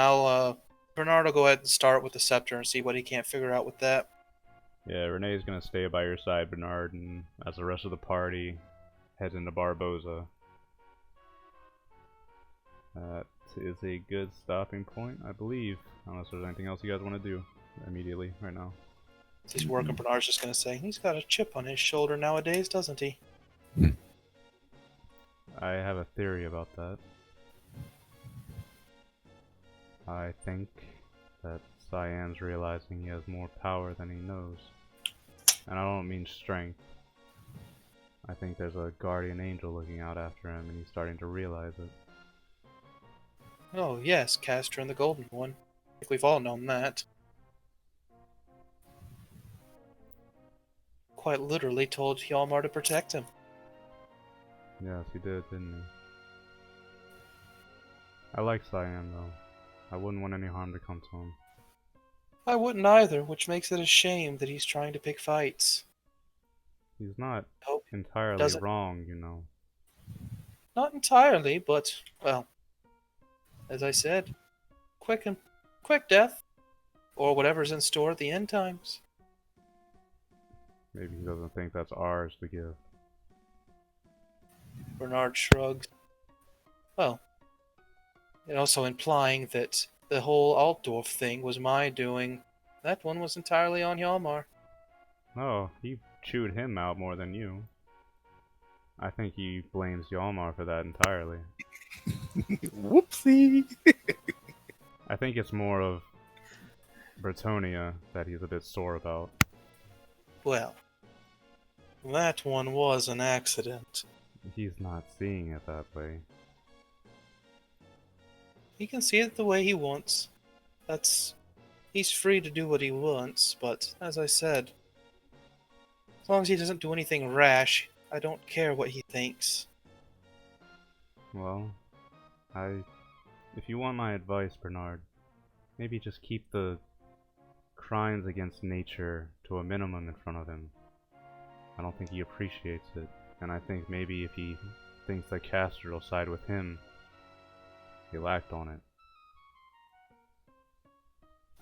Bernard will go ahead and start with the scepter and see what he can't figure out with that. Yeah, Renee's gonna stay by your side, Bernard, and as the rest of the party heads into Barboza. That is a good stopping point, I believe. Unless there's anything else you guys want to do immediately right now. As he's working, Bernard's just gonna say, he's got a chip on his shoulder nowadays, doesn't he? I have a theory about that. I think that Cyan's realizing he has more power than he knows. And I don't mean strength. I think there's a guardian angel looking out after him and he's starting to realize it. Oh, yes, Castor and the Golden One. We've all known that. Quite literally told Hjalmar to protect him. Yes, he did, didn't he? I like Cyan, though. I wouldn't want any harm to come to him. I wouldn't either, which makes it a shame that he's trying to pick fights. He's not Hope entirely doesn't- wrong, you know. Not entirely, but, well, as I said, quick death, or whatever's in store at the end times. Maybe he doesn't think that's ours to give. Bernard shrugged. Well, and also implying that the whole Altdorf thing was my doing. That one was entirely on Hjalmar. Oh, he chewed him out more than you. I think he blames Yalmar for that entirely. Whoopsie. I think it's more of Bretonia that he's a bit sore about. Well, that one was an accident. He's not seeing it that way. He can see it the way he wants. He's free to do what he wants, but as I said, as long as he doesn't do anything rash, I don't care what he thinks. Well, if you want my advice, Bernard, maybe just keep the crimes against nature to a minimum in front of him. I don't think he appreciates it, and I think maybe if he thinks that Castor will side with him, he'll act on it.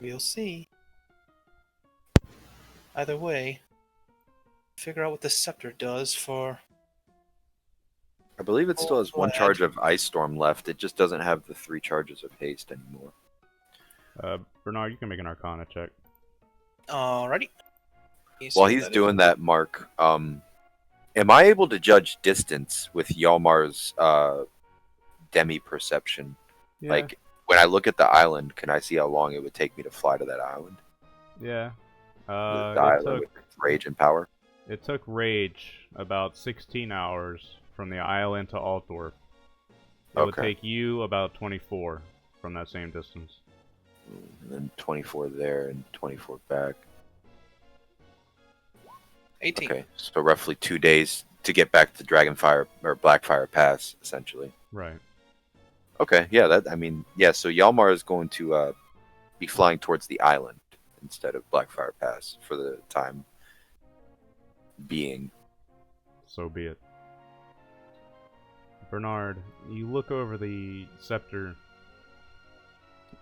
We'll see. Either way, figure out what the scepter does for... I believe it still has one Lad. charge of Ice Storm left. It just doesn't have the 3 charges of Haste anymore. Bernard, you can make an Arcana check. Alrighty. While he's doing that, Mark, am I able to judge distance with Yalmar's demi-perception? Yeah. Like, when I look at the island, can I see how long it would take me to fly to that island? Yeah. The It island with rage and power? took Rage about 16 hours from the island to Altdorf. It would Okay. take you about 24 from that same distance. And then 24 there and 24 back. 18. Okay, so roughly 2 days to get back to Dragonfire or Blackfire Pass, essentially. Right. Okay, yeah, so Yalmar is going to be flying towards the island instead of Blackfire Pass for the time being. So be it. Bernard, you look over the scepter.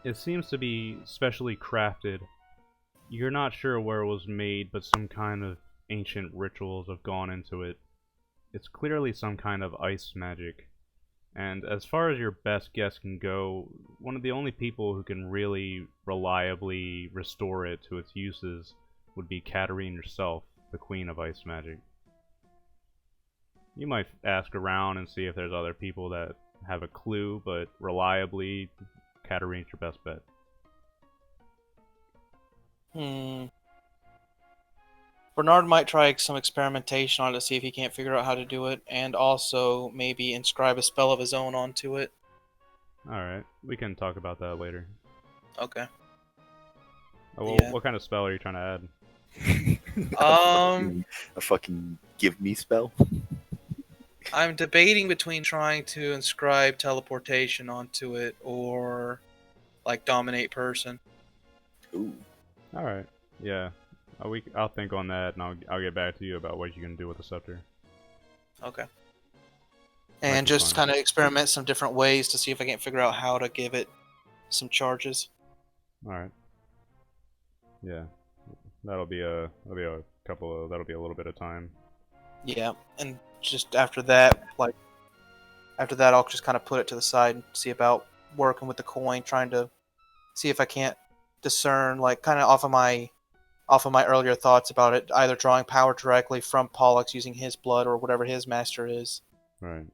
It seems to be specially crafted. You're not sure where it was made, but some kind of ancient rituals have gone into it. It's clearly some kind of ice magic. And as far as your best guess can go, one of the only people who can really reliably restore it to its uses would be Katarine herself, the queen of ice magic. You might ask around and see if there's other people that have a clue, but reliably, Katarine's your best bet. Bernard might try some experimentation on it to see if he can't figure out how to do it, and also maybe inscribe a spell of his own onto it. Alright, we can talk about that later. Okay. Oh, well, Yeah. what kind of spell are you trying to add? A fucking give me spell? I'm debating between trying to inscribe teleportation onto it or, like, dominate person. Ooh. Alright, yeah. I'll think on that, and I'll get back to you about what you can do with the scepter. Okay. Might And be just fun. kind of experiment some different ways to see if I can't figure out how to give it some charges. Alright. Yeah. That'll be a little bit of time. Yeah, and just after that, I'll just kind of put it to the side and see about working with the coin, trying to see if I can't discern, like, kind of off of my earlier thoughts about it, either drawing power directly from Pollux using his blood or whatever his master is, Right.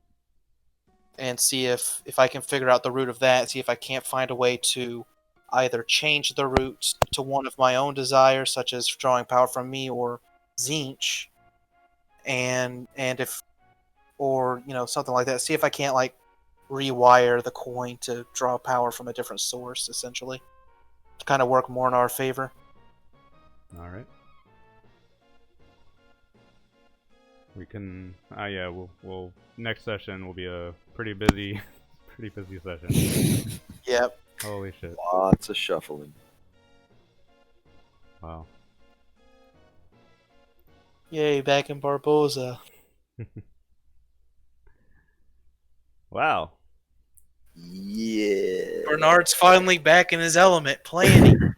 and see if I can figure out the root of that, see if I can't find a way to either change the root to one of my own desires, such as drawing power from me or Zinch, and if, or, you know, something like that. See if I can't, like, rewire the coin to draw power from a different source, essentially. to kind of work more in our favor. All right. We can. Yeah. We'll. Next session will be a pretty busy, pretty busy session. Yep. Holy shit! Lots of shuffling. Wow. Yay, back in Barboza. Wow. Yeah. Bernard's finally back in his element, planning.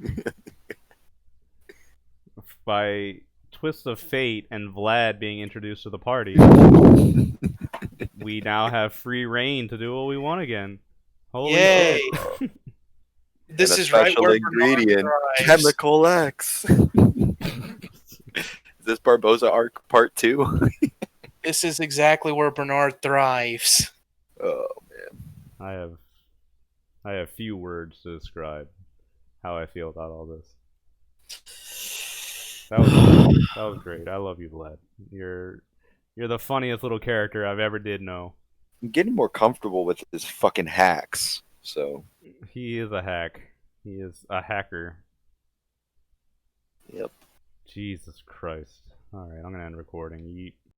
By twist of fate and Vlad being introduced to the party, we now have free reign to do what we want again. Holy Yay! shit. This And a is right special where ingredient, Bernard thrives. Chemical X. Is this Barboza arc part 2? This is exactly where Bernard thrives. Oh man. I have few words to describe how I feel about all this. That was great. I love you, Vlad. You're the funniest little character I've ever did know. I'm getting more comfortable with his fucking hacks. So He is a hack. He is a hacker. yep. Jesus Christ. Alright, I'm gonna end recording. Yeet.